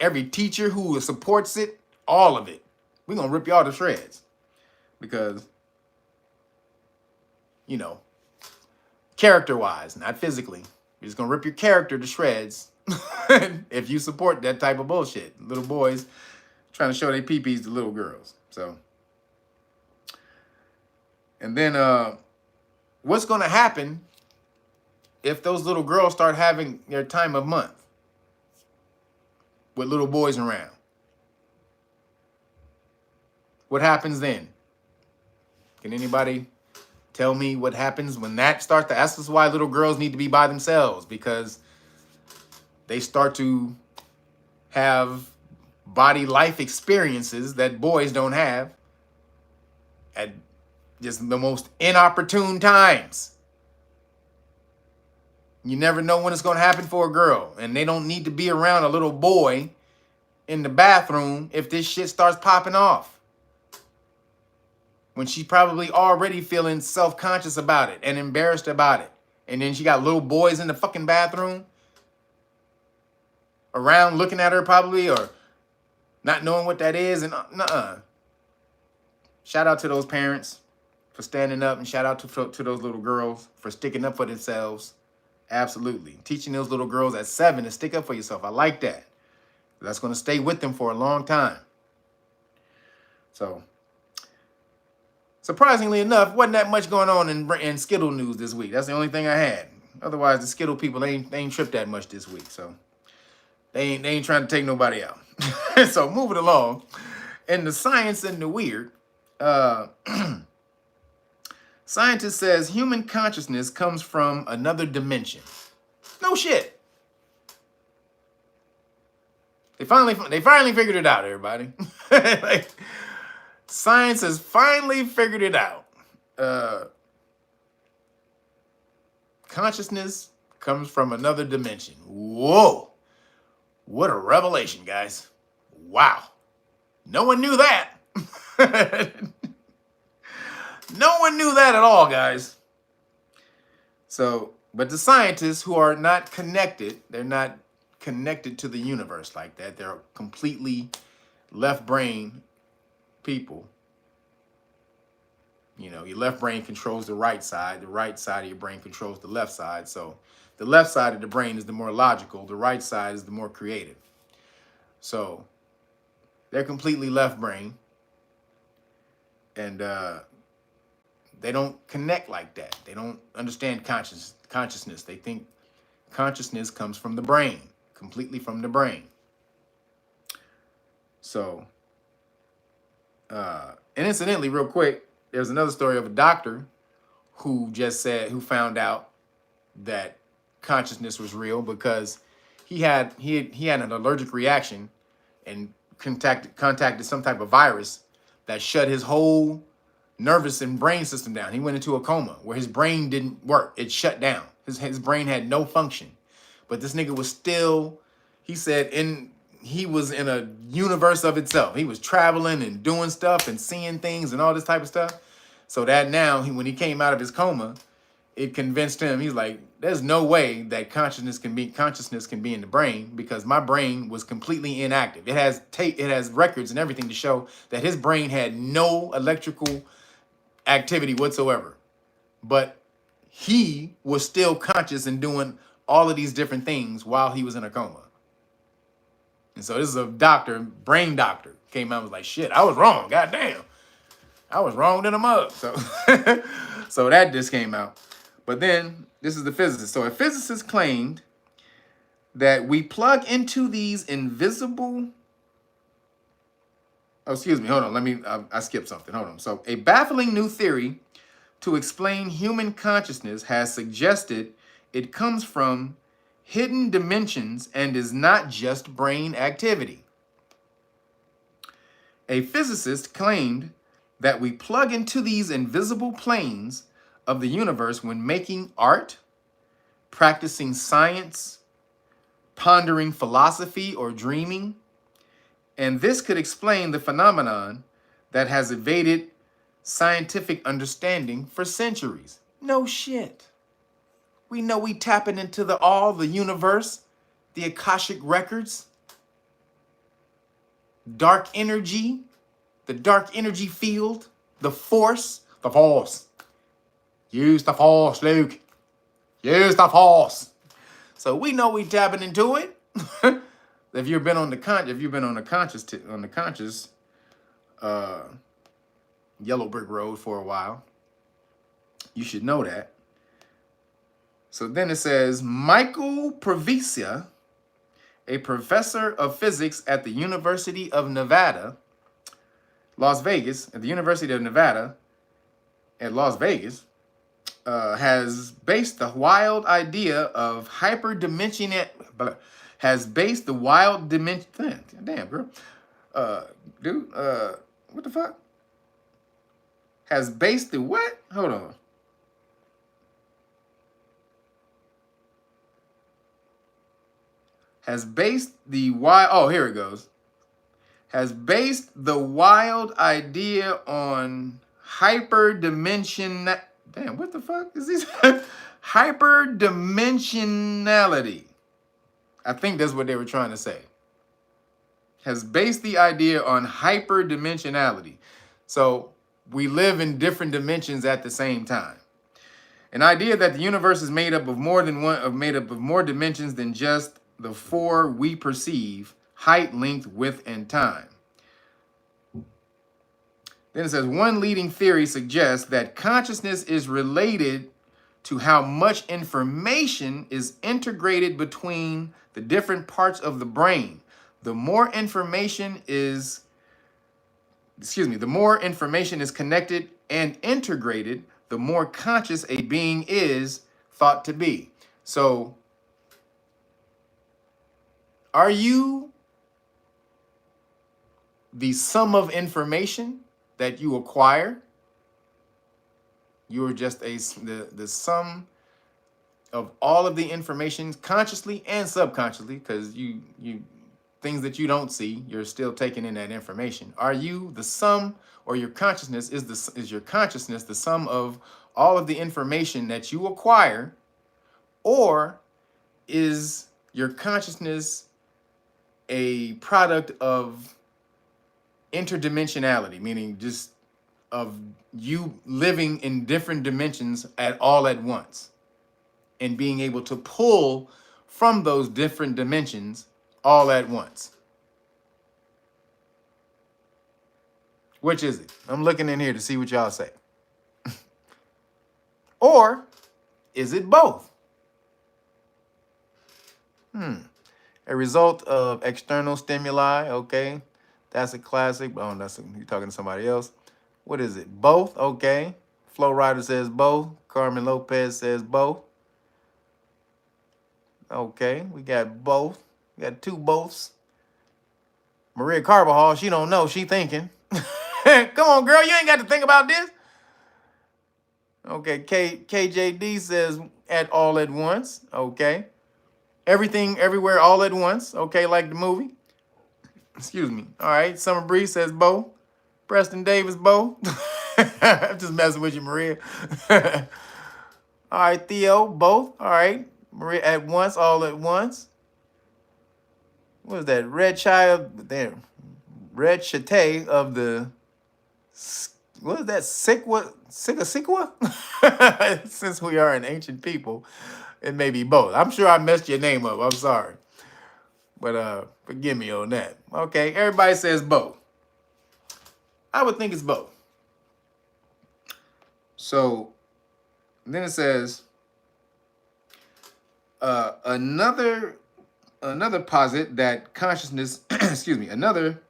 S1: Every teacher who supports it, all of it. We're going to rip y'all to shreds. Because, character-wise, not physically. We're just going to rip your character to shreds if you support that type of bullshit. Little boys trying to show their pee-pees to little girls. So, and then what's going to happen if those little girls start having their time of month with little boys around? What happens then? Can anybody tell me what happens when that starts? That's why little girls need to be by themselves, because they start to have body life experiences that boys don't have at just the most inopportune times. You never know when it's going to happen for a girl, and they don't need to be around a little boy in the bathroom if this shit starts popping off. When she's probably already feeling self-conscious about it and embarrassed about it. And then she got little boys in the fucking bathroom around looking at her probably, or not knowing what that is. And shout out to those parents for standing up, and shout out to those little girls for sticking up for themselves. Absolutely. Teaching those little girls at 7 to stick up for yourself. I like that. That's going to stay with them for a long time. So, surprisingly enough, wasn't that much going on in Skittle news this week. That's the only thing I had. Otherwise, the Skittle people, they ain't tripped that much this week. So, they ain't trying to take nobody out. So, moving along. In the science and the weird, scientist says human consciousness comes from another dimension. No shit. They finally figured it out, everybody. Like, science has finally figured it out. Consciousness comes from another dimension. Whoa. What a revelation, guys. Wow. No one knew that. No one knew that at all, guys. So, but the scientists who are not connected, they're not connected to the universe like that. They're completely left brain people. Your left brain controls the right side of your brain controls the left side. So the left side of the brain is the more logical, the right side is the more creative. So they're completely left brain, and they don't connect like that. They don't understand consciousness. They think consciousness comes from the brain, completely from the brain. So And incidentally, real quick, there's another story of a doctor who found out that consciousness was real because he had an allergic reaction and contacted some type of virus that shut his whole nervous and brain system down. He went into a coma where his brain didn't work. It shut down. His brain had no function. But this nigga was still, he said, he was in a universe of itself. He was traveling and doing stuff and seeing things and all this type of stuff. So that now, when he came out of his coma, it convinced him, he's like, there's no way that consciousness can be in the brain because my brain was completely inactive. It has records and everything to show that his brain had no electrical activity whatsoever. But he was still conscious and doing all of these different things while he was in a coma. And so this is a doctor, brain doctor, came out and was like, shit, I was wrong. Goddamn. I was wrong in a mug. So, so that just came out. But then this is the physicist. So a physicist claimed that we plug into these invisible. Oh, excuse me. Hold on. I skipped something. Hold on. So a baffling new theory to explain human consciousness has suggested it comes from hidden dimensions and is not just brain activity. A physicist claimed that we plug into these invisible planes of the universe when making art, practicing science, pondering philosophy, or dreaming. And this could explain the phenomenon that has evaded scientific understanding for centuries. No shit. We know we tapping into the universe, the Akashic records, dark energy, the dark energy field, the force. Use the force, Luke. Use the force. So we know we tapping into it. If you've been on the conscious yellow brick road for a while, you should know that. So then it says Michael Provisia, a professor of physics at the University of Nevada, Las Vegas, at the University of Nevada at Las Vegas, has based the wild idea of hyperdimensional. Has based the wild dimension. Damn, girl, dude, what the fuck? Has based the what? Hold on. Has based the wild. Oh, here it goes. Has based the wild idea on hyperdimension. Damn, what the fuck is this? Hyperdimensionality. I think that's what they were trying to say. Has based the idea on hyperdimensionality. So we live in different dimensions at the same time. An idea that the universe is made up of more dimensions than just the four we perceive: height, length, width, and time. Then it says, one leading theory suggests that consciousness is related to how much information is integrated between the different parts of the brain. The more information is connected and integrated, the more conscious a being is thought to be. So, are you the sum of information that you acquire? You are just the sum of all of the information, consciously and subconsciously, because you things that you don't see, you're still taking in that information. Are you the sum, or your consciousness is your consciousness the sum of all of the information that you acquire, or is your consciousness a product of interdimensionality, meaning just of you living in different dimensions all at once and being able to pull from those different dimensions all at once? Which is it? I'm looking in here to see what y'all say. Or is it both? A result of external stimuli, okay? That's a classic. Oh, you're talking to somebody else. What is it? Both? Okay. Flow Rider says both. Carmen Lopez says both. Okay, we got both. We got two boths. Maria Carbajal, she don't know. She thinking. Come on, girl. You ain't got to think about this. Okay, KJD says at all at once. Okay. Everything, everywhere, all at once. Okay, like the movie. Excuse me. All right. Summer Breeze says Bo. Preston Davis, Bo. I'm just messing with you, Maria. All right, Theo, both. All right. Maria at once, all at once. What is that? Red Child, there. Red Chate of the, what is that? Sikwa? Since we are an ancient people, it may be both. I'm sure I messed your name up. I'm sorry. But forgive me on that. Okay, everybody says both. I would think it's both. So then it says another posit that consciousness, excuse me, another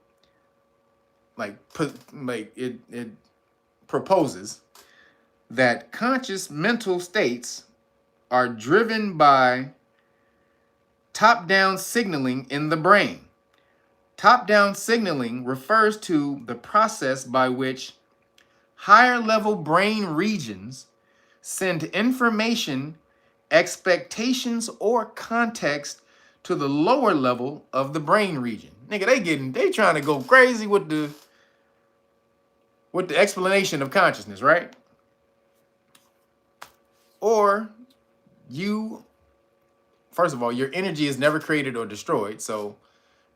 S1: it proposes that conscious mental states are driven by top-down signaling in the brain. Top-down signaling refers to the process by which higher-level brain regions send information, expectations, or context to the lower level of the brain region. Nigga, they trying to go crazy with the explanation of consciousness, right? Or first of all, your energy is never created or destroyed. So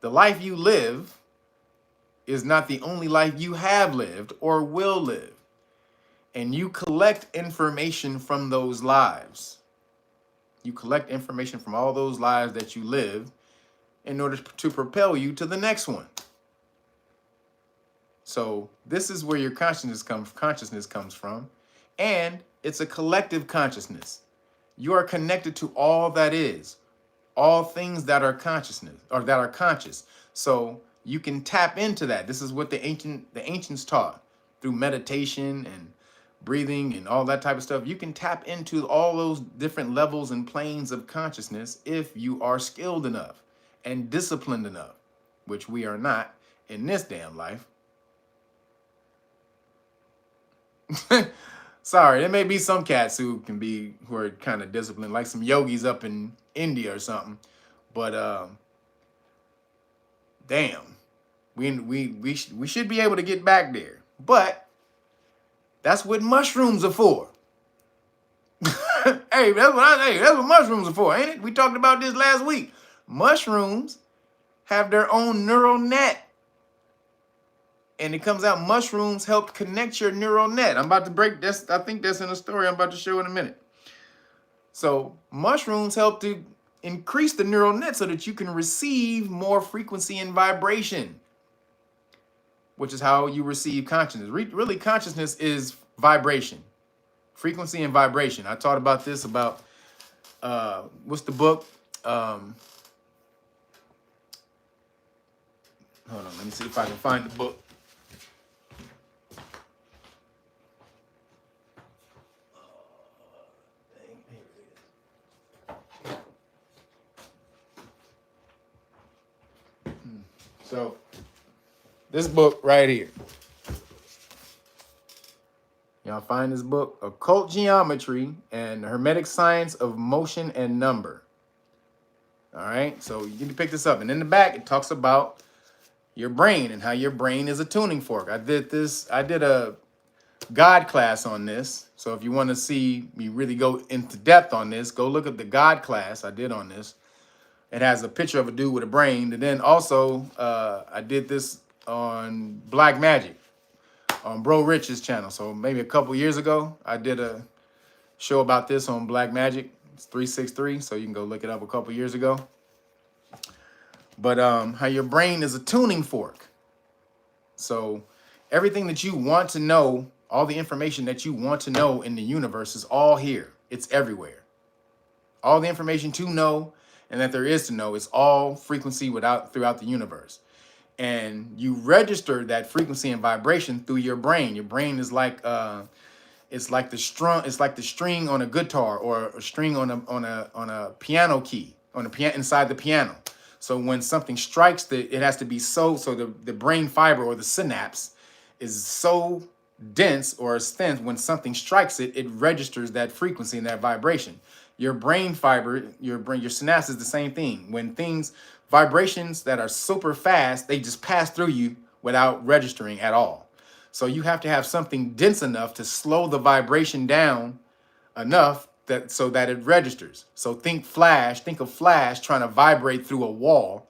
S1: the life you live is not the only life you have lived or will live. And you collect information from those lives. You collect information from all those lives that you live in order to propel you to the next one. So this is where your consciousness comes from. And it's a collective consciousness. You are connected to all that is, all things that are consciousness or that are conscious. So you can tap into that. This is what the ancients taught through meditation and breathing and all that type of stuff. You can tap into all those different levels and planes of consciousness if you are skilled enough and disciplined enough, which we are not in this damn life. Sorry, there may be some cats who are kind of disciplined, like some yogis up in India or something. But damn, we should be able to get back there. But that's what mushrooms are for. Hey, that's what mushrooms are for, ain't it? We talked about this last week. Mushrooms have their own neural net. And it comes out mushrooms help connect your neural net. I'm about to break this. I think that's in a story I'm about to show in a minute. So mushrooms help to increase the neural net so that you can receive more frequency and vibration, which is how you receive consciousness. Really, consciousness is vibration, frequency and vibration. I taught about this what's the book? Hold on, let me see if I can find the book. So this book right here. Y'all find this book, Occult Geometry and Hermetic Science of Motion and Number. All right, so you need to pick this up. And in the back, it talks about your brain and how your brain is a tuning fork. I did a God class on this. So if you want to see me really go into depth on this, go look at the God class I did on this. It has a picture of a dude with a brain. And then also, I did this on Black Magic on Bro Rich's channel. So maybe a couple years ago, I did a show about this on Black Magic. It's 363, so you can go look it up a couple years ago. But how your brain is a tuning fork. So everything that you want to know, all the information that you want to know in the universe is all here. It's everywhere. All the information to know and that there is to know is all frequency throughout the universe. and you register that frequency and vibration through your brain. Your brain is like it's like the string on a guitar, or a string on a piano key, on the piano, inside the piano. So when something strikes, it has to be so the brain fiber, or the synapse, is so dense or as thin. When something strikes it, it registers that frequency and that vibration. Your brain fiber, your synapse is the same thing. When vibrations that are super fast, they just pass through you without registering at all. So you have to have something dense enough to slow the vibration down enough so that it registers. So think of Flash trying to vibrate through a wall.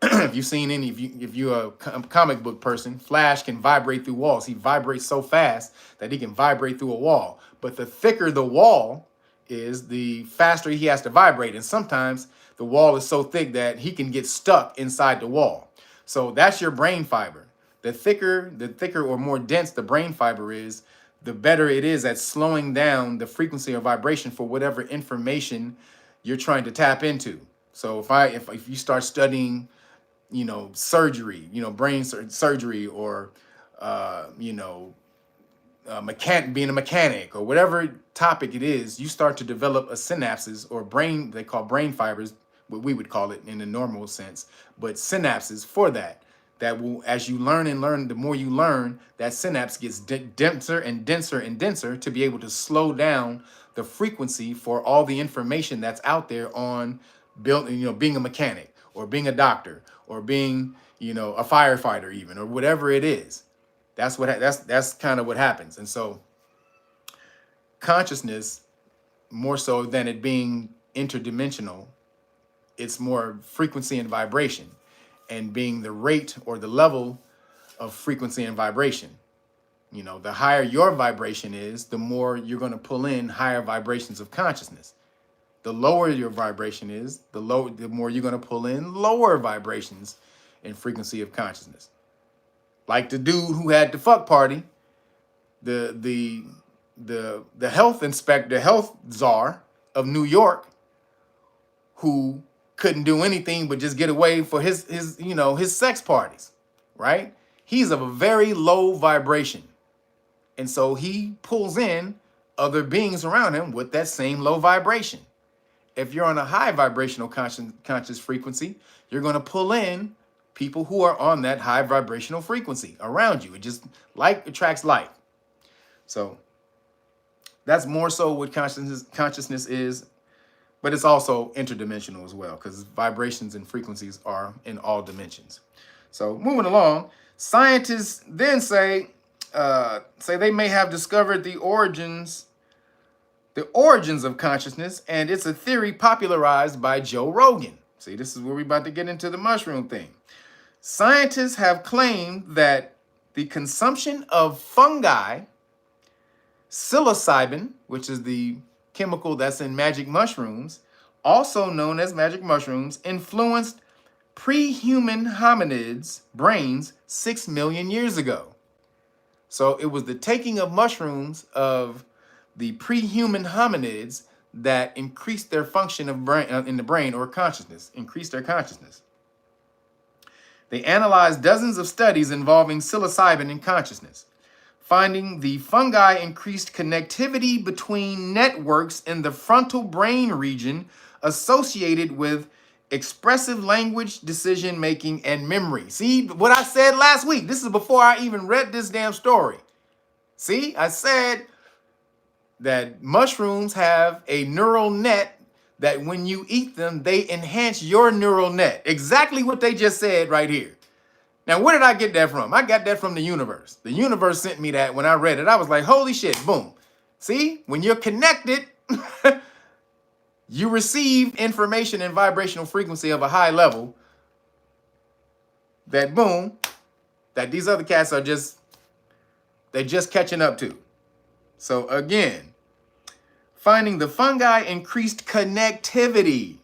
S1: If you've seen if you're a comic book person, Flash can vibrate through walls. He vibrates so fast that he can vibrate through a wall. But the thicker the wall is, the faster he has to vibrate. And sometimes the wall is so thick that he can get stuck inside the wall. So that's your brain fiber. The thicker or more dense the brain fiber is, the better it is at slowing down the frequency or vibration for whatever information you're trying to tap into. So if you start studying, surgery, brain surgery, or being a mechanic, or whatever topic it is, you start to develop a synapses, or brain, they call brain fibers, what we would call it in the normal sense, but synapses for that will, as you learn, the more you learn, that synapse gets denser and denser and denser to be able to slow down the frequency for all the information that's out there on being a mechanic, or being a doctor, or being, a firefighter even, or whatever it is. That's kind of what happens. And so consciousness, more so than it being interdimensional, it's more frequency and vibration, and being the rate or the level of frequency and vibration. The higher your vibration is, the more you're going to pull in higher vibrations of consciousness. The lower your vibration is, the more you're going to pull in lower vibrations in frequency of consciousness. Like the dude who had the fuck party, the health inspector, the health czar of New York, who couldn't do anything but just get away for his sex parties, right? He's of a very low vibration. And so he pulls in other beings around him with that same low vibration. If you're on a high vibrational conscious frequency, you're going to pull in people who are on that high vibrational frequency around you. It just, like attracts like. So that's more so what consciousness is. But it's also interdimensional as well, because vibrations and frequencies are in all dimensions. So moving along, scientists then say they may have discovered the origins of consciousness, and it's a theory popularized by Joe Rogan. See, this is where we're about to get into the mushroom thing. Scientists have claimed that the consumption of fungi, psilocybin, which is the chemical that's in magic mushrooms, also known as magic mushrooms, influenced pre-human hominids' brains 6 million years ago. So it was the taking of mushrooms of the pre-human hominids that increased their function of brain in the brain, or consciousness, increased their consciousness. They analyzed dozens of studies involving psilocybin and consciousness, finding the fungi increased connectivity between networks in the frontal brain region associated with expressive language, decision-making, and memory. See what I said last week? This is before I even read this damn story. See, I said that mushrooms have a neural net that when you eat them, they enhance your neural net. Exactly what they just said right here. Now, where did I get that from? I got that from the universe. The universe sent me that when I read it. I was like, holy shit, boom. See, when you're connected, you receive information and vibrational frequency of a high level that, boom, that these other cats are they're just catching up to. So again, finding the fungi increased connectivity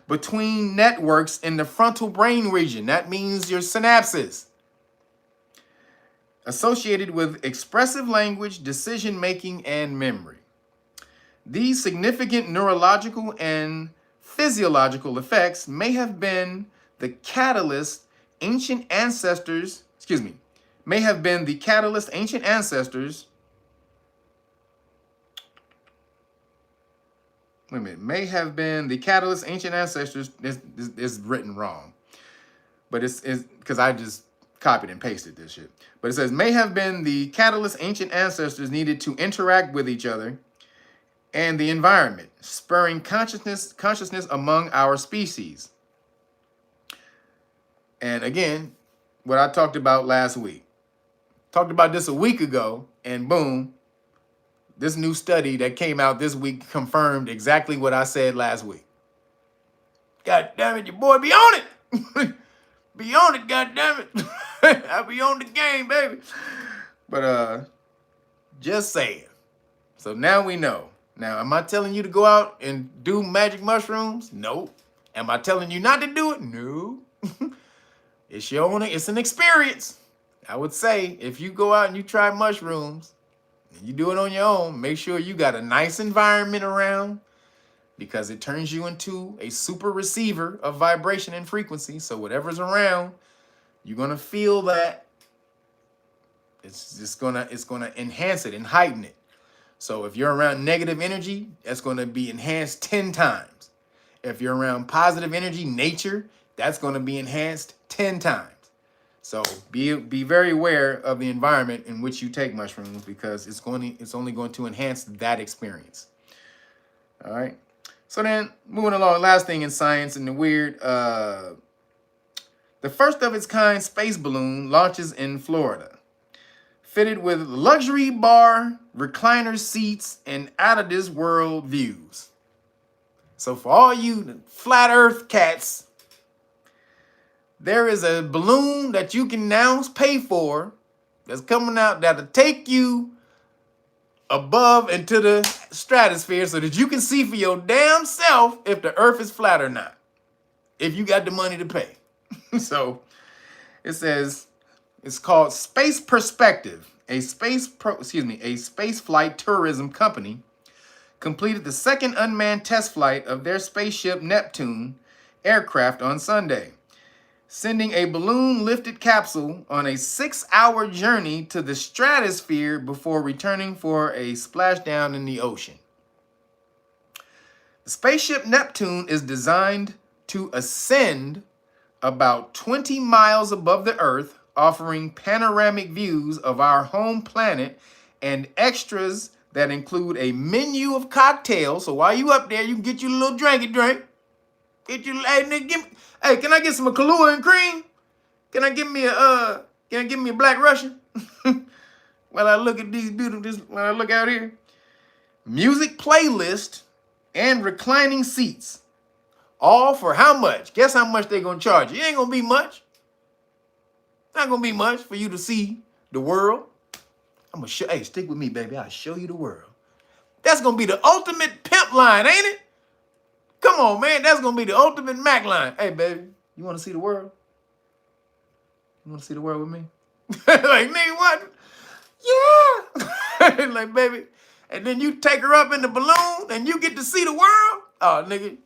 S1: between networks in the frontal brain region. That means your synapses. Associated with expressive language, decision-making, and memory. These significant neurological and physiological effects may have been the catalyst ancient ancestors, may have been the catalyst ancient ancestors. Wait a minute, may have been the catalyst ancient ancestors. This is written wrong, but it's because I just copied and pasted this shit. But it says may have been the catalyst ancient ancestors needed to interact with each other and the environment, spurring consciousness among our species. And again, what I talked about last week. Talked about this a week ago, and boom, this new study that came out this week confirmed exactly what I said last week. God damn it, your boy be on it. Be on it, god damn it. I be on the game, baby. But just saying. So now we know. Now, am I telling you to go out and do magic mushrooms? No. Am I telling you not to do it? No. It's your own, it's an experience. I would say if you go out and you try mushrooms and you do it on your own, make sure you got a nice environment around, because it turns you into a super receiver of vibration and frequency. So whatever's around, you're gonna feel that. It's gonna enhance it and heighten it. So if you're around negative energy, that's gonna be enhanced 10 times. If you're around positive energy, nature, that's gonna be enhanced 10 times. So be very aware of the environment in which you take mushrooms, because it's only going to enhance that experience. All right. So then moving along, last thing in science and the weird, the first of its kind space balloon launches in Florida, fitted with luxury bar, recliner seats, and out of this world views. So for all you flat earth cats, there is a balloon that you can now pay for that's coming out that'll take you above into the stratosphere so that you can see for your damn self if the earth is flat or not, if you got the money to pay. So it says it's called Space Perspective, a space flight tourism company completed the second unmanned test flight of their spaceship Neptune aircraft on Sunday, sending a balloon-lifted capsule on a 6-hour journey to the stratosphere before returning for a splashdown in the ocean. The spaceship Neptune is designed to ascend about 20 miles above the Earth, offering panoramic views of our home planet and extras that include a menu of cocktails. So while you up there, you can get you a little drinky drink. Get you, hey, nigga, hey, can I get some Kahlua and cream? Can I give me a Black Russian? While I look at these beautiful, when I look out here. Music playlist and reclining seats. All for how much? Guess how much they gonna charge you? It ain't gonna be much. Not gonna be much for you to see the world. I'm gonna show, hey, stick with me, baby. I'll show you the world. That's gonna be the ultimate pimp line, ain't it? Come on, man. That's going to be the ultimate Mac line. Hey, baby, you want to see the world? You want to see the world with me? Like, nigga, what? Yeah. Like, baby. And then you take her up in the balloon and you get to see the world? Oh, nigga,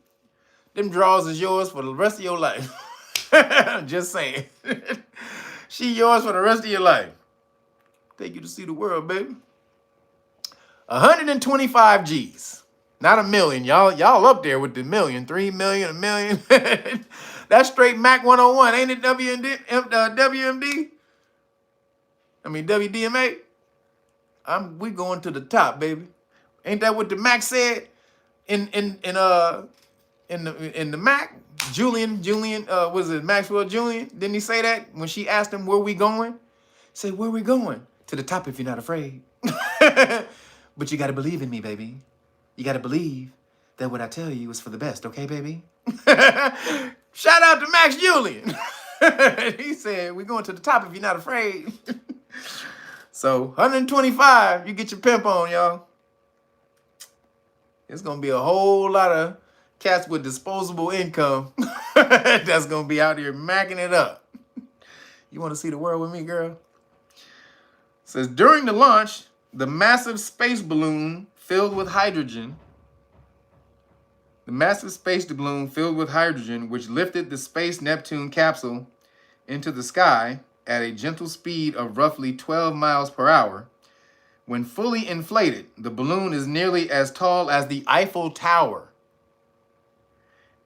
S1: them draws is yours for the rest of your life. Just saying. She yours for the rest of your life. Take you to see the world, baby. 125 G's. Not a million. Y'all up there with the million. 3 million, a million. That's straight Mac 101. Ain't it WMD? I mean, WDMA? We going to the top, baby. Ain't that what the Mac said in the Mac? Julian, was it Maxwell Julian? Didn't he say that when she asked him where we going? He said, where we going? To the top if you're not afraid. But you got to believe in me, baby. You got to believe that what I tell you is for the best, okay, baby? Shout out to Max Julian. He said, we're going to the top if you're not afraid. So 125, you get your pimp on, y'all. It's going to be a whole lot of cats with disposable income that's going to be out here macking it up. You want to see the world with me, girl? It says, during the launch, the massive space balloon filled with hydrogen, which lifted the Space Neptune capsule, into the sky at a gentle speed of roughly 12 miles per hour. When fully inflated, the balloon is nearly as tall as the Eiffel Tower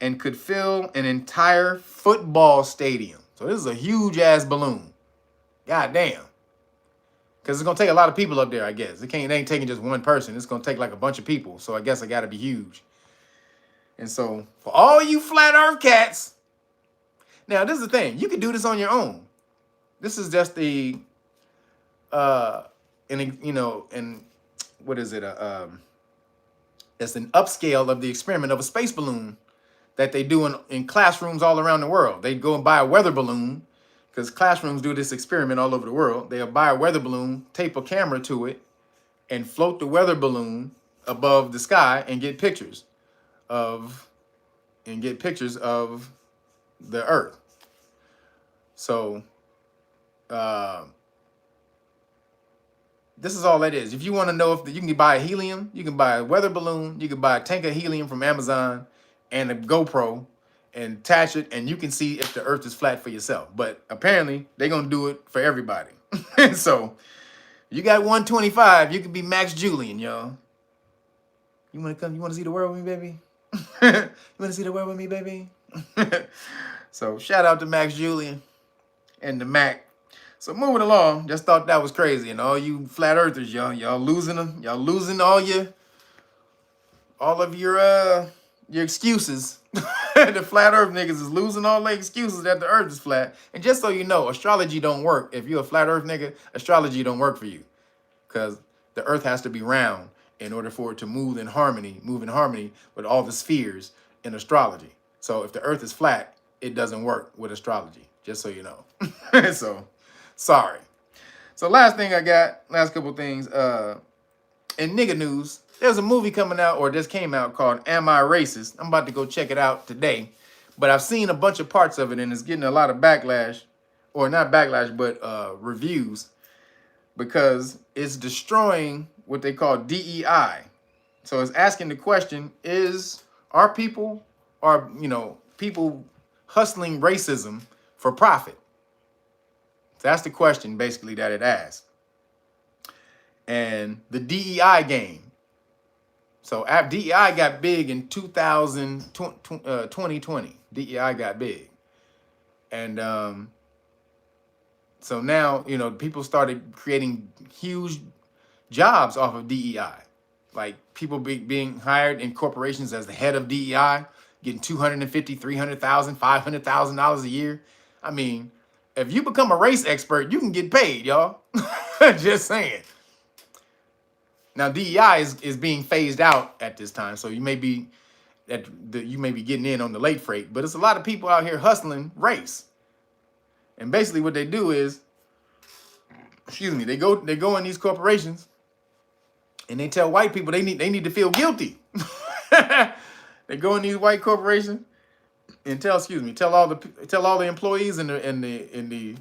S1: and could fill an entire football stadium. So this is a huge ass balloon. God damn. Because it's gonna take a lot of people up there, I guess. It ain't taking just one person. It's gonna take like a bunch of people. So I guess it gotta be huge. And so for all you flat earth cats, now this is the thing. You can do this on your own. This is just and what is it? It's an upscale of the experiment of a space balloon that they do in classrooms all around the world. They go and buy a weather balloon, because classrooms do this experiment all over the world. They'll buy a weather balloon, tape a camera to it, and float the weather balloon above the sky and get pictures of the Earth. So this is all that is. If you want to know you can buy a helium, you can buy a weather balloon, you can buy a tank of helium from Amazon and a GoPro and attach it, and you can see if the Earth is flat for yourself. But apparently they're gonna do it for everybody. So you got 125, you can be Max Julian, y'all. You wanna come? You wanna see the world with me, baby? You wanna see the world with me, baby? So shout out to Max Julian and the Mac. So moving along, just thought that was crazy. And all you flat earthers, y'all losing them. Y'all losing all of your excuses. The flat earth niggas is losing all their excuses that the earth is flat. And just so you know, astrology don't work. If you're a flat earth nigga, astrology don't work for you. Because the earth has to be round in order for it to move in harmony with all the spheres in astrology. So if the earth is flat, it doesn't work with astrology, just so you know. So, sorry. So last couple things, in nigga news, there's a movie coming out, or just came out, called Am I Racist? I'm about to go check it out today. But I've seen a bunch of parts of it, and it's getting a lot of backlash, or not backlash, but reviews, because it's destroying what they call DEI. So it's asking the question, are people hustling racism for profit? So that's the question, basically, that it asks. And the DEI game. So DEI got big in 2020. DEI got big. And so now, people started creating huge jobs off of DEI. Like people being hired in corporations as the head of DEI, getting $250,000, $300,000, $500,000 a year. I mean, if you become a race expert, you can get paid, y'all. Just saying. Now DEI is being phased out at this time, so you may be getting in on the late freight, but it's a lot of people out here hustling race. And basically what they do is, they go in these corporations and they tell white people they need to feel guilty. They go in these white corporations and tell all the employees and the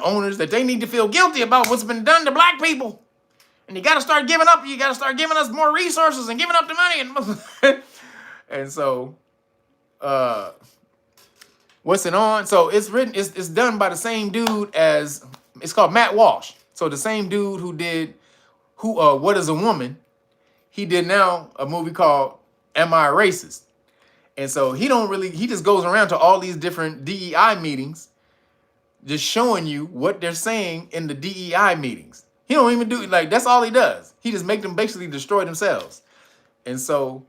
S1: owners that they need to feel guilty about what's been done to black people. And you got to start giving us more resources and giving up the money. And so, what's it on? So it's done by the same dude it's called Matt Walsh. So the same dude who did What Is a Woman, he did now a movie called Am I Racist? And so he just goes around to all these different DEI meetings, just showing you what they're saying in the DEI meetings. He don't even do that's all he does. He just make them basically destroy themselves. And so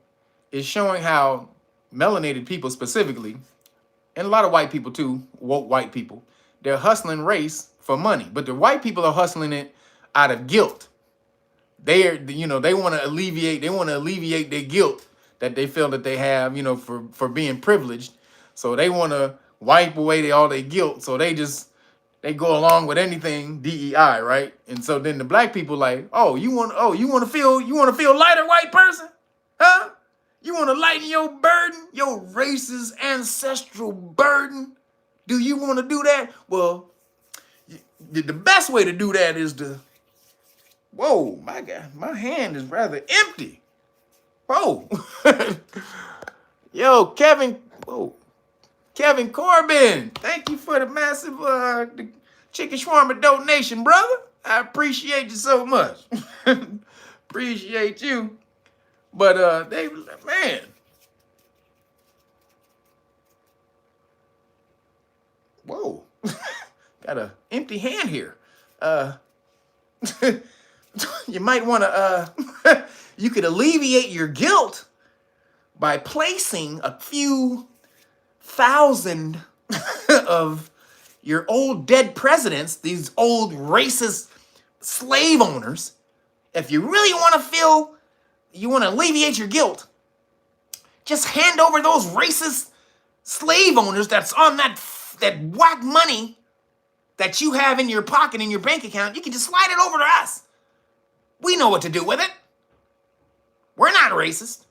S1: it's showing how melanated people specifically, and a lot of white people too, woke white people, they're hustling race for money. But the white people are hustling it out of guilt. They want to alleviate their guilt that they feel that they have, for being privileged. So they want to wipe away all their guilt. So they go along with anything DEI, right? And so then the black people you want to feel lighter, white person? Huh? You want to lighten your burden, your racist ancestral burden? Do you want to do that? Well, the best way to do that is whoa, my God, my hand is rather empty. Whoa. Yo, Kevin, whoa. Kevin Corbin, thank you for the massive the chicken shawarma donation, brother. I appreciate you so much. Appreciate you. But they, man. Whoa. Got an empty hand here. You might want to you could alleviate your guilt by placing a few thousand of your old dead presidents, these old racist slave owners. If you really want to feel, you want to alleviate your guilt, just hand over those racist slave owners that's on that whack money that you have in your pocket, in your bank account. You can just slide it over to us. We know what to do with it. We're not racist.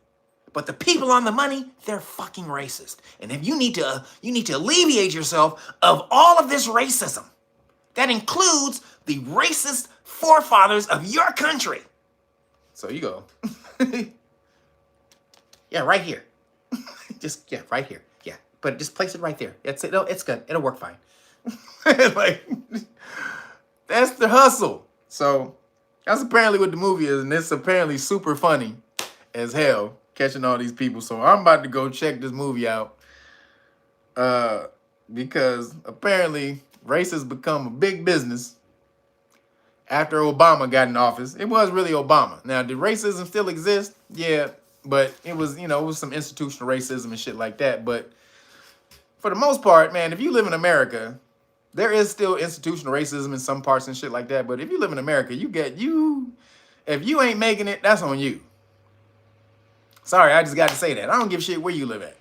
S1: But the people on the money, they're fucking racist. And if you need to alleviate yourself of all of this racism. That includes the racist forefathers of your country. So you go. Yeah, right here. Right here. Yeah, but just place it right there. It's good. It'll work fine. Like, that's the hustle. So that's apparently what the movie is, and it's apparently super funny as hell. Catching all these people. So I'm about to go check this movie out. Because apparently race has become a big business after Obama got in office. It was really Obama. Now, did racism still exist? Yeah, but it was, it was some institutional racism and shit like that. But for the most part, man, if you live in America, there is still institutional racism in some parts and shit like that. But if you live in America, if you ain't making it, that's on you. Sorry, I just got to say that. I don't give a shit where you live at.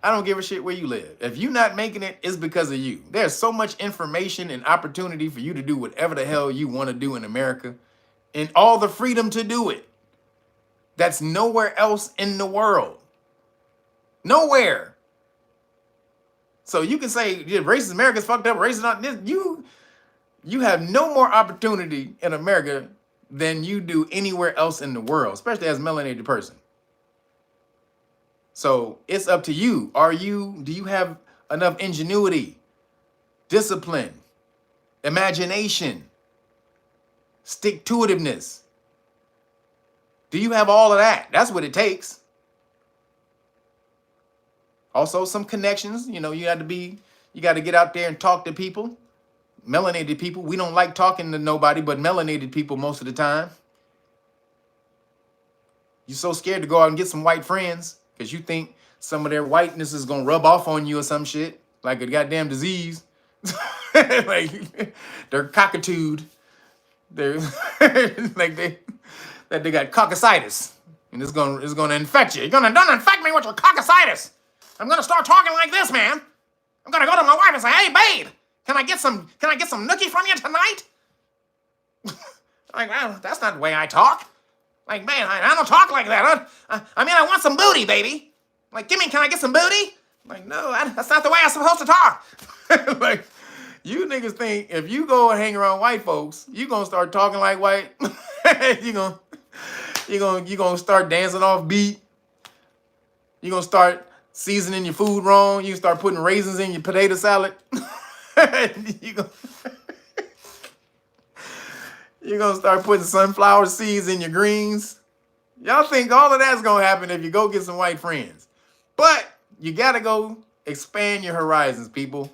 S1: I don't give a shit where you live. If you're not making it, it's because of you. There's so much information and opportunity for you to do whatever the hell you want to do in America, and all the freedom to do it. That's nowhere else in the world. Nowhere. So you can say, yeah, racist America's fucked up, racist not this. You have no more opportunity in America than you do anywhere else in the world, especially as a melanated person. So it's up to you. Do you have enough ingenuity, discipline, imagination, stick-to-itiveness? Do you have all of that? That's what it takes. Also, some connections. You got to get out there and talk to people. Melanated people, we don't like talking to nobody but melanated people most of the time. You're so scared to go out and get some white friends because you think some of their whiteness is going to rub off on you or some shit, like a goddamn disease. Like, they're cockatued. They're like they got coccytis, and it's gonna infect you. Don't infect me with your coccytis. I'm gonna start talking like this, man. I'm gonna go to my wife and say, "Hey, babe, can I get some nookie from you tonight?" Like, well, that's not the way I talk. Like, man, I don't talk like that. I want some booty, baby. Like, can I get some booty? Like, no, that's not the way I'm supposed to talk. Like, you niggas think if you go and hang around white folks, you gonna start talking like white. you gonna start dancing off beat. You gonna start seasoning your food wrong. You start putting raisins in your potato salad. You're gonna start putting sunflower seeds in your greens. Y'all think all of that's gonna happen if you go get some white friends. But you gotta go expand your horizons, people.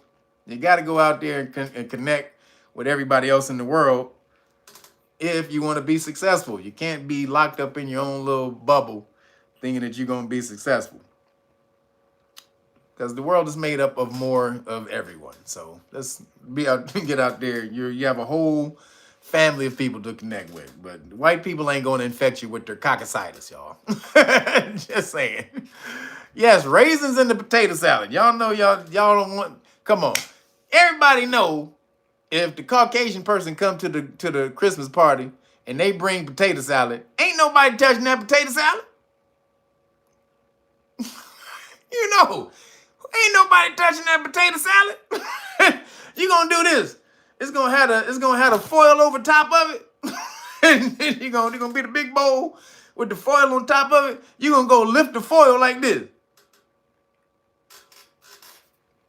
S1: You gotta go out there and connect with everybody else in the world if you want to be successful. You can't be locked up in your own little bubble thinking that you're gonna be successful. Because the world is made up of more of everyone. So let's get out there. You have a whole family of people to connect with. But white people ain't going to infect you with their coccytis, y'all. Just saying. Yes, raisins in the potato salad. Y'all know y'all don't want. Come on. Everybody know if the Caucasian person come to the Christmas party and they bring potato salad, ain't nobody touching that potato salad. You know. Ain't nobody touching that potato salad. You gonna do this. It's gonna have the foil over top of it. And you're gonna be the big bowl with the foil on top of it. You're gonna go lift the foil like this.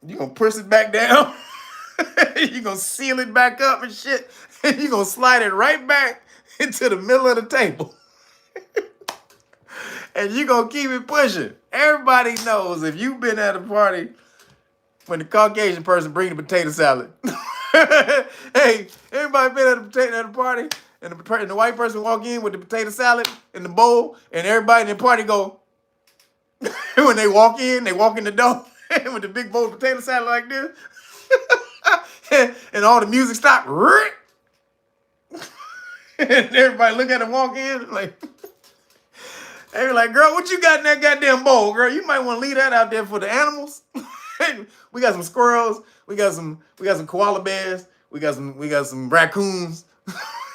S1: You gonna push it back down. You gonna seal it back up and shit. And you gonna slide it right back into the middle of the table. And you gonna keep it pushing. Everybody knows if you've been at a party when the Caucasian person bring the potato salad. Hey, everybody been at a party and the white person walk in with the potato salad in the bowl, and everybody in the party go, when they walk in the door with the big bowl of potato salad like this, and all the music stop. And everybody look at them walk in like, they were like, girl, what you got in that goddamn bowl, girl? You might want to leave that out there for the animals. We got some squirrels, we got some koala bears, we got some raccoons.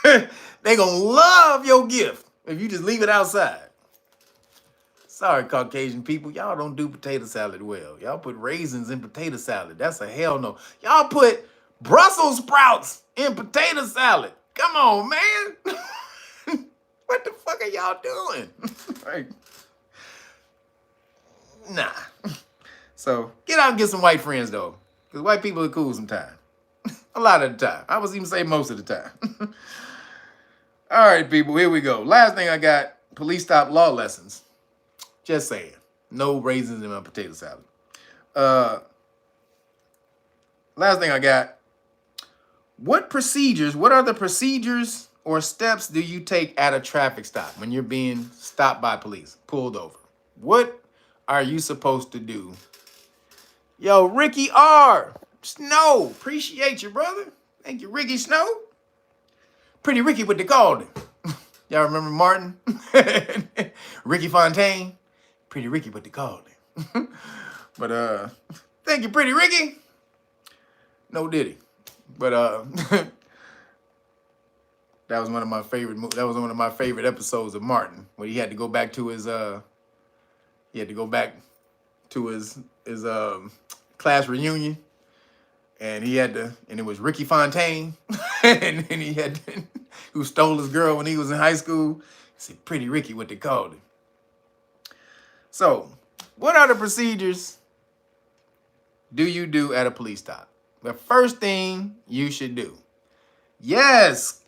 S1: They gonna love your gift if you just leave it outside. Sorry, Caucasian people, y'all don't do potato salad well. Y'all put raisins in potato salad. That's a hell no. Y'all put Brussels sprouts in potato salad. Come on, man. What the fuck are y'all doing? Like, nah. So get out and get some white friends though, because white people are cool sometimes. A lot of the time. I was even say most of the time. All right, people, here we go. Last thing I got, police stop law lessons. Just saying, no raisins in my potato salad. Last thing I got, what are the procedures or steps do you take at a traffic stop when you're being stopped by police, pulled over? What are you supposed to do? Yo, Ricky R. Snow, appreciate you, brother. Thank you, Ricky Snow. Pretty Ricky, what they called him. Y'all remember Martin? Ricky Fontaine. Pretty Ricky, what they called him. But thank you, Pretty Ricky. No Diddy. But that was one of my favorite episodes of Martin, where he had to go back to his class reunion, and it was Ricky Fontaine, and he had who stole his girl when he was in high school. He said, Pretty Ricky, what they called him. So, what are the procedures do you do at a police stop? The first thing you should do, yes,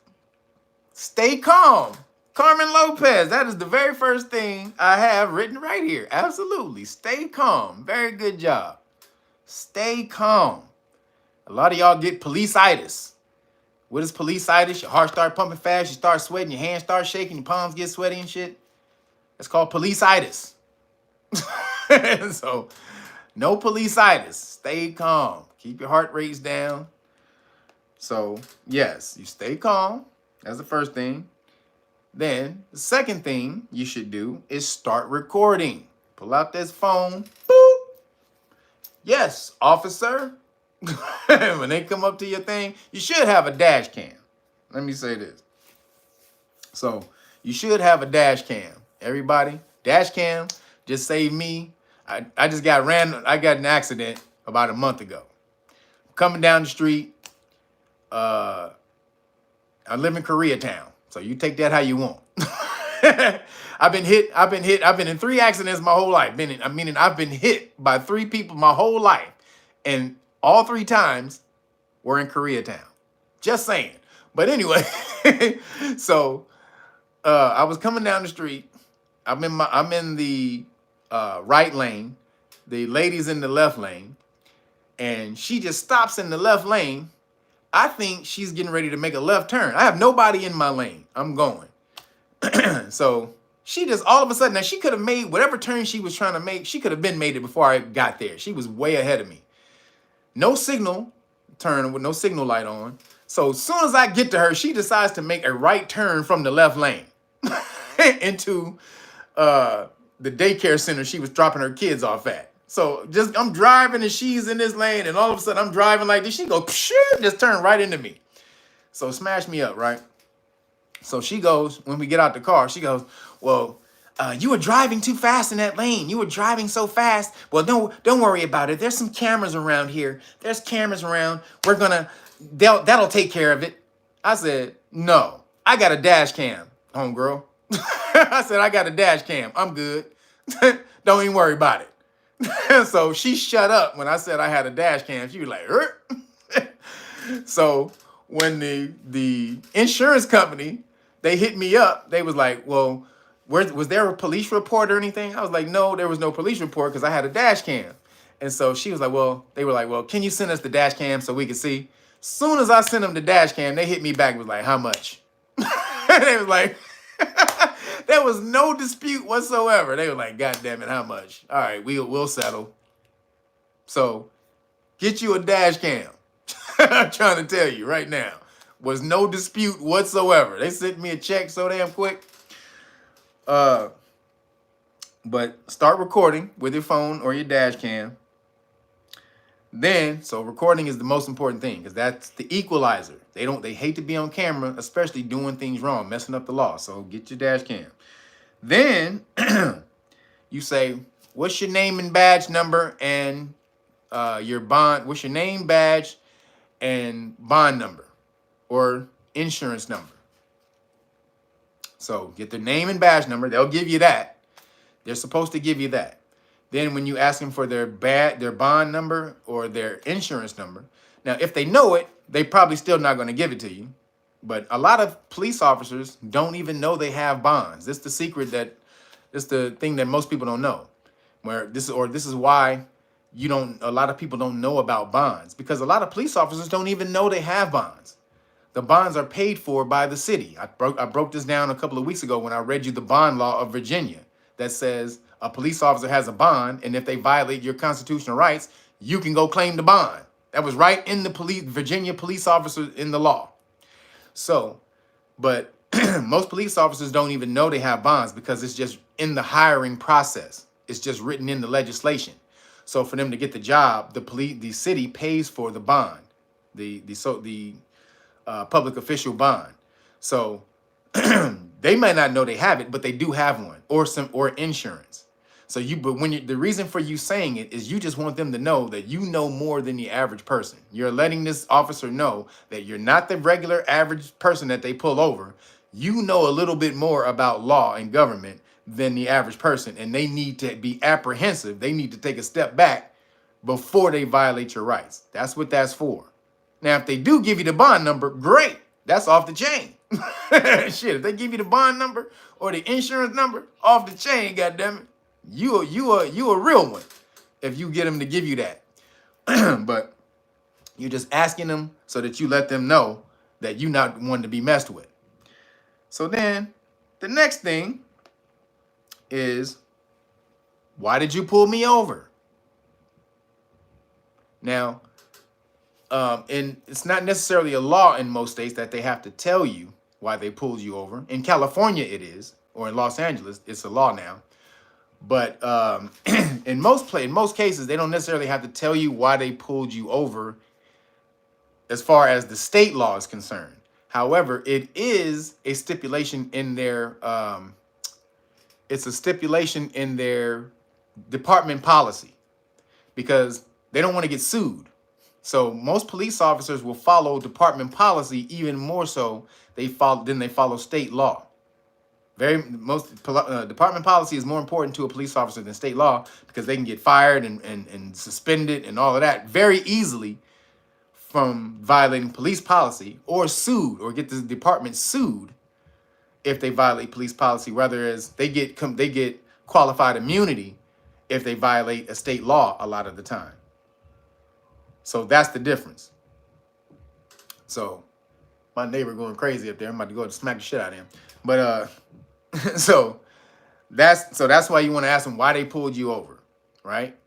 S1: stay calm. Carmen Lopez, that is the very first thing I have written right here. Absolutely, stay calm. Very good job. Stay calm. A lot of y'all get police-itis. What is police-itis? Your heart start pumping fast, you start sweating, your hands start shaking, your palms get sweaty and shit. That's called police-itis. So, no police-itis. Stay calm. Keep your heart rates down. So, yes, you stay calm. That's the first thing. Then, the second thing you should do is start recording. Pull out this phone. Boop. Yes, officer. When they come up to your thing, you should have a dash cam. Let me say this. So, you should have a dash cam. Everybody, dash cam just saved me. I just got I got an accident about a month ago. Coming down the street. I live in Koreatown, so you take that how you want. I've been in 3 accidents my whole life. I've been hit by 3 people my whole life, and all 3 times were in Koreatown. Just saying. But anyway, so I was coming down the street. I'm in the right lane. The lady's in the left lane, and she just stops in the left lane. I think she's getting ready to make a left turn. I have nobody in my lane. I'm going. So she just all of a sudden, now she could have made whatever turn she was trying to make. She could have been made it before I got there. She was way ahead of me. No signal turn with no signal light on. So as soon as I get to her, she decides to make a right turn from the left lane into the daycare center she was dropping her kids off at. So I'm driving and she's in this lane, and all of a sudden I'm driving like this. She goes, just turn right into me. So smash me up, right? So she goes, when we get out the car, she goes, well, you were driving too fast in that lane. You were driving so fast. Well, don't worry about it. There's some cameras around here. There's cameras around. That'll take care of it. I said, no, I got a dash cam, homegirl. I said, I got a dash cam. I'm good. Don't even worry about it. So she shut up when I said I had a dash cam. She was like, "Er." So when the insurance company, they hit me up, they was like, well, was there a police report or anything? I was like, no, there was no police report because I had a dash cam. And so she was like, well, they were like, well, can you send us the dash cam so we can see? Soon as I sent them the dash cam, they hit me back and was like, how much? They was like, there was no dispute whatsoever. They were like, God damn it, how much? All right, we'll settle. So get you a dash cam. I'm trying to tell you right now. Was no dispute whatsoever. They sent me a check so damn quick. But start recording with your phone or your dash cam. Then, so recording is the most important thing because that's the equalizer. They hate to be on camera, especially doing things wrong, messing up the law. So get your dash cam. Then you say, what's your name and badge number and your bond? What's your name, badge, and bond number or insurance number? So get their name and badge number. They'll give you that. They're supposed to give you that. Then when you ask them for their bond number or their insurance number, now if they know it, they probably still not going to give it to you. But a lot of police officers don't even know they have bonds. This is the secret this is the thing that most people don't know. This is why a lot of people don't know about bonds, because a lot of police officers don't even know they have bonds. The bonds are paid for by the city. I broke this down a couple of weeks ago when I read you the bond law of Virginia that says a police officer has a bond, and if they violate your constitutional rights, you can go claim the bond. That was right in the Virginia police officer in the law. So, but most police officers don't even know they have bonds because it's just in the hiring process. It's just written in the legislation. So for them to get the job, the city pays for the bond, the public official bond. So they might not know they have it, but they do have one or insurance. So the reason for you saying it is you just want them to know that you know more than the average person. You're letting this officer know that you're not the regular average person that they pull over. You know a little bit more about law and government than the average person, and they need to be apprehensive. They need to take a step back before they violate your rights. That's what that's for. Now, if they do give you the bond number, great. That's off the chain. Shit, if they give you the bond number or the insurance number, off the chain, goddammit. You a real one if you get them to give you that. But you're just asking them so that you let them know that you're not one to be messed with. So then the next thing is, why did you pull me over? Now, and it's not necessarily a law in most states that they have to tell you why they pulled you over. In California, it is, or in Los Angeles, it's a law now. But in most cases, they don't necessarily have to tell you why they pulled you over as far as the state law is concerned. However, it is a stipulation in their department policy, because they don't want to get sued. So most police officers will follow department policy even more so than they follow state law. Department policy is more important to a police officer than state law, because they can get fired and suspended and all of that very easily from violating police policy, or sued, or get the department sued if they violate police policy, whereas they get qualified immunity if they violate a state law a lot of the time. So that's the difference. So my neighbor going crazy up there. I'm about to go and smack the shit out of him. But so that's why you want to ask them why they pulled you over, right?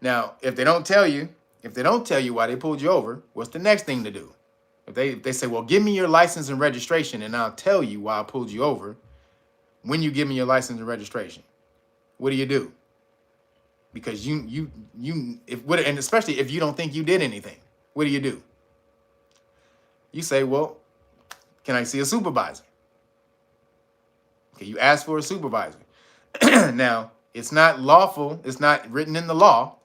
S1: Now, if they don't tell you why they pulled you over, what's the next thing to do? If they say, well, give me your license and registration and I'll tell you why I pulled you over, when you give me your license and registration, what do? Because and especially if you don't think you did anything, what do? You say, well, can I see a supervisor? Okay, you ask for a supervisor. Now, it's not lawful, it's not written in the law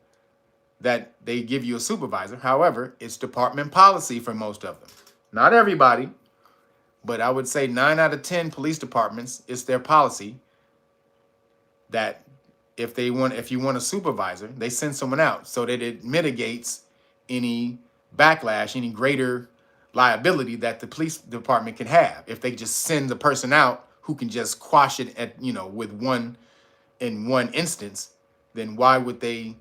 S1: that they give you a supervisor. However, it's department policy for most of them. Not everybody, but I would say 9 out of 10 police departments, it's their policy that if you want a supervisor, they send someone out so that it mitigates any backlash, any greater liability that the police department can have if they just send the person out who can just quash it at, with one instance. Then why would they,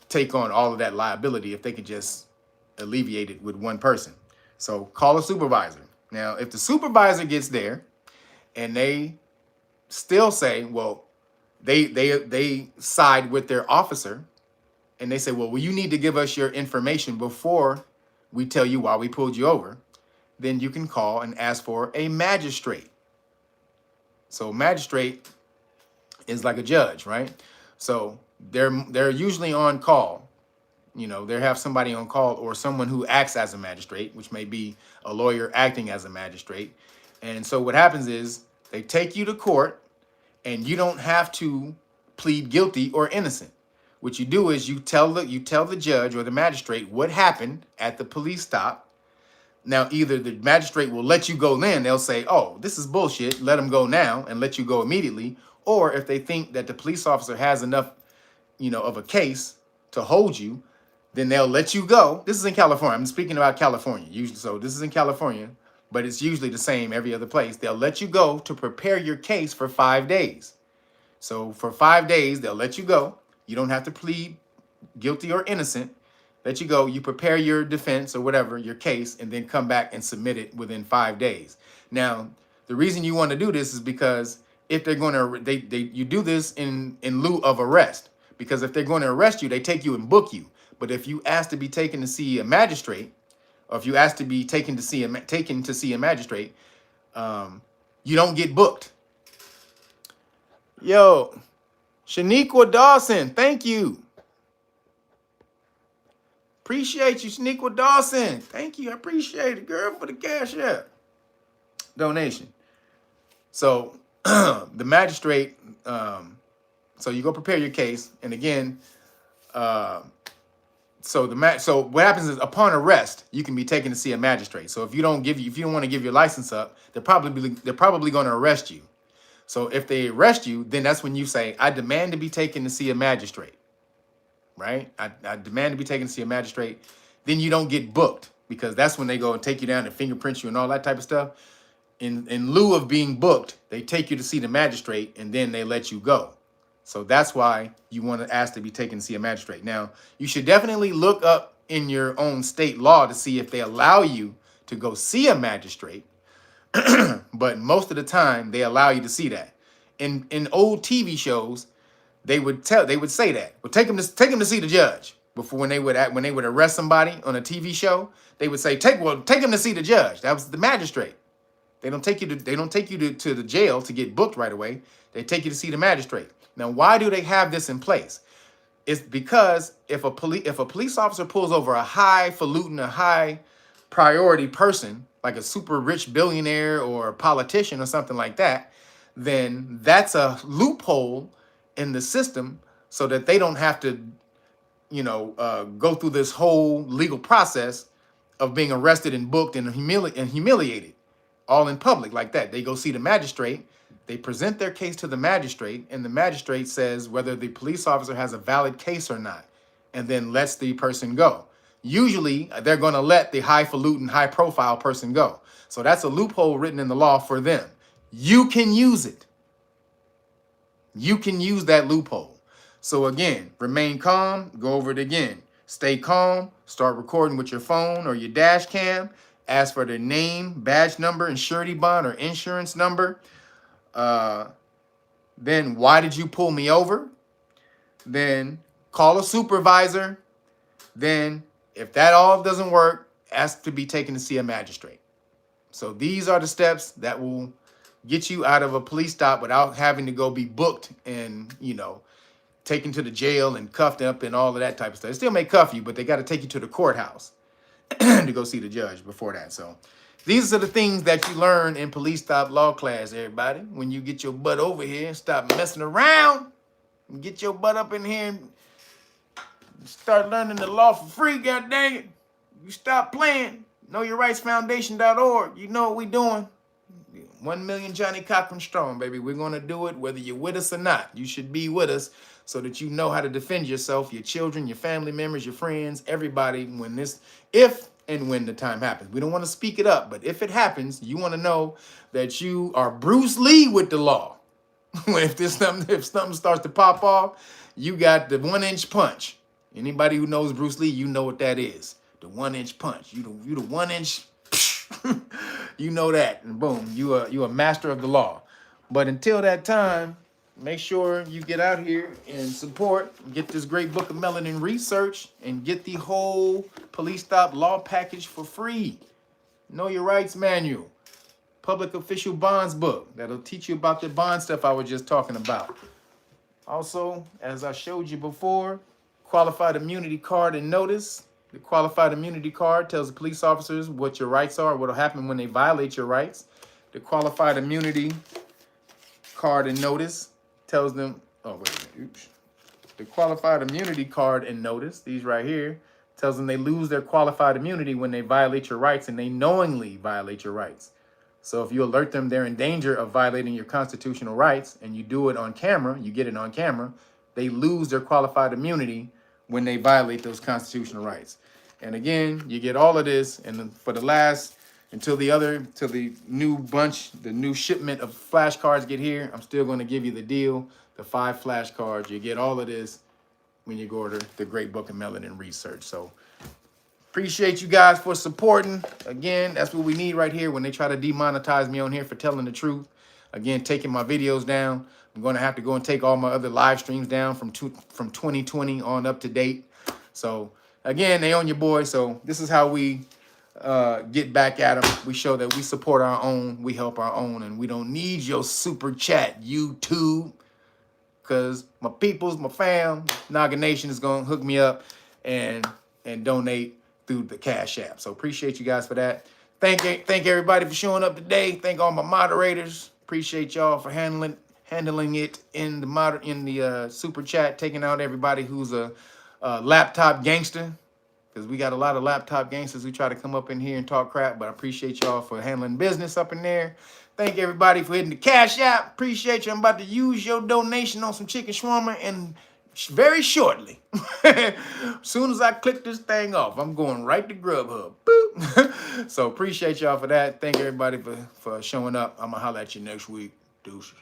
S1: take on all of that liability if they could just alleviate it with one person? So call a supervisor. Now, if the supervisor gets there and they still say, well, they side with their officer and they say, well, you need to give us your information before we tell you why we pulled you over, then you can call and ask for a magistrate. So magistrate is like a judge, right? So they're usually on call. They have somebody on call or someone who acts as a magistrate, which may be a lawyer acting as a magistrate. And so what happens is they take you to court and you don't have to plead guilty or innocent. What you do is you tell the judge or the magistrate what happened at the police stop. Now, either the magistrate will let you go then, they'll say, oh, this is bullshit, let them go now and let you go immediately. Or if they think that the police officer has enough, of a case to hold you, then they'll let you go. This is in California. I'm speaking about California. Usually, so this is in California, but it's usually the same every other place. They'll let you go to prepare your case for 5 days. So for 5 days, they'll let you go. You don't have to plead guilty or innocent. Let you go. You prepare your defense or whatever, your case, and then come back and submit it within 5 days. Now, the reason you want to do this is because if they're going to, you do this in lieu of arrest. Because if they're going to arrest you, they take you and book you. But if you ask to be taken to see a magistrate, or if you ask to be taken to see a magistrate, you don't get booked. Yo, Shaniqua Dawson, thank you. Appreciate you, Shaniqua Dawson. Thank you. I appreciate it, girl, for the CashApp donation. So the magistrate, so you go prepare your case, and again, so what happens is upon arrest, you can be taken to see a magistrate. So if you don't want to give your license up, they're probably going to arrest you. So if they arrest you, then that's when you say, I demand to be taken to see a magistrate, right? I demand to be taken to see a magistrate. Then you don't get booked because that's when they go and take you down and fingerprint you and all that type of stuff. In lieu of being booked, they take you to see the magistrate and then they let you go. So that's why you want to ask to be taken to see a magistrate. Now, you should definitely look up in your own state law to see if they allow you to go see a magistrate. But most of the time, they allow you to see that. In old TV shows, they would say that. Well, take them to see the judge. Before when they would arrest somebody on a TV show, they would say, take them to see the judge. That was the magistrate. They don't take you to the jail to get booked right away. They take you to see the magistrate. Now, why do they have this in place? It's because if a police officer pulls over a highfalutin, a high priority person, like a super rich billionaire or a politician or something like that, then that's a loophole in the system so that they don't have to, go through this whole legal process of being arrested and booked and humiliated all in public like that. They go see the magistrate. They present their case to the magistrate, and the magistrate says whether the police officer has a valid case or not, and then lets the person go. Usually, they're going to let the highfalutin, high-profile person go. So that's a loophole written in the law for them. You can use it. You can use that loophole. So again, remain calm. Go over it again. Stay calm. Start recording with your phone or your dash cam. Ask for their name, badge number, and surety bond or insurance number. Then why did you pull me over? Then call a supervisor. Then if that all doesn't work, ask to be taken to see a magistrate. So these are the steps that will get you out of a police stop without having to go be booked and, taken to the jail and cuffed up and all of that type of stuff. They still may cuff you, but they got to take you to the courthouse to go see the judge before that. So these are the things that you learn in police stop law class, everybody. When you get your butt over here and stop messing around and get your butt up in here and start learning the law for free, god dang it. You stop playing. KnowYourRightsFoundation.org. You know what we doing. 1 million Johnny Cochran strong, baby. We're going to do it whether you're with us or not. You should be with us so that you know how to defend yourself, your children, your family members, your friends, everybody when this, if and when the time happens. We don't want to speak it up, but if it happens, you want to know that you are Bruce Lee with the law. If something starts to pop off, you got the 1-inch punch. Anybody who knows Bruce Lee, you know what that is. The 1-inch punch. You the 1-inch. You know that, and boom, you a master of the law. But until that time, make sure you get out here and support. Get this great book of melanin research and get the whole police stop law package for free. Know Your Rights manual. Public official bonds book that'll teach you about the bond stuff I was just talking about. Also, as I showed you before, qualified immunity card and notice. The qualified immunity card tells the police officers what your rights are, what will happen when they violate your rights. The qualified immunity card and notice tells them, oh, wait a minute, oops. The qualified immunity card and notice, these right here, tells them they lose their qualified immunity when they violate your rights and they knowingly violate your rights. So if you alert them they're in danger of violating your constitutional rights and you do it on camera, you get it on camera, they lose their qualified immunity when they violate those constitutional rights. And again, you get all of this, and for the last, until the new bunch, the new shipment of flashcards get here, I'm still going to give you the deal, the 5 flashcards. You get all of this when you order the Great Book of Melanin Research. So appreciate you guys for supporting. Again, that's what we need right here when they try to demonetize me on here for telling the truth. Again, taking my videos down. I'm going to have to go and take all my other live streams down from 2020 on up to date. So again, they own your boy. So this is how we get back at them. We show that we support our own, we help our own, and we don't need your super chat, YouTube, because my peoples, my fam, Naga Nation is going to hook me up and donate through the Cash App. So appreciate you guys for that. Thank everybody for showing up today. Thank all my moderators. Appreciate y'all for handling it in the super chat, taking out everybody who's a laptop gangster, because we got a lot of laptop gangsters who try to come up in here and talk crap, but I appreciate y'all for handling business up in there. Thank everybody for hitting the Cash App. Appreciate you. I'm about to use your donation on some chicken shawarma and very shortly. As soon as I click this thing off, I'm going right to Grubhub. Boop. So appreciate y'all for that. Thank everybody for showing up. I'm going to holler at you next week. Deuces.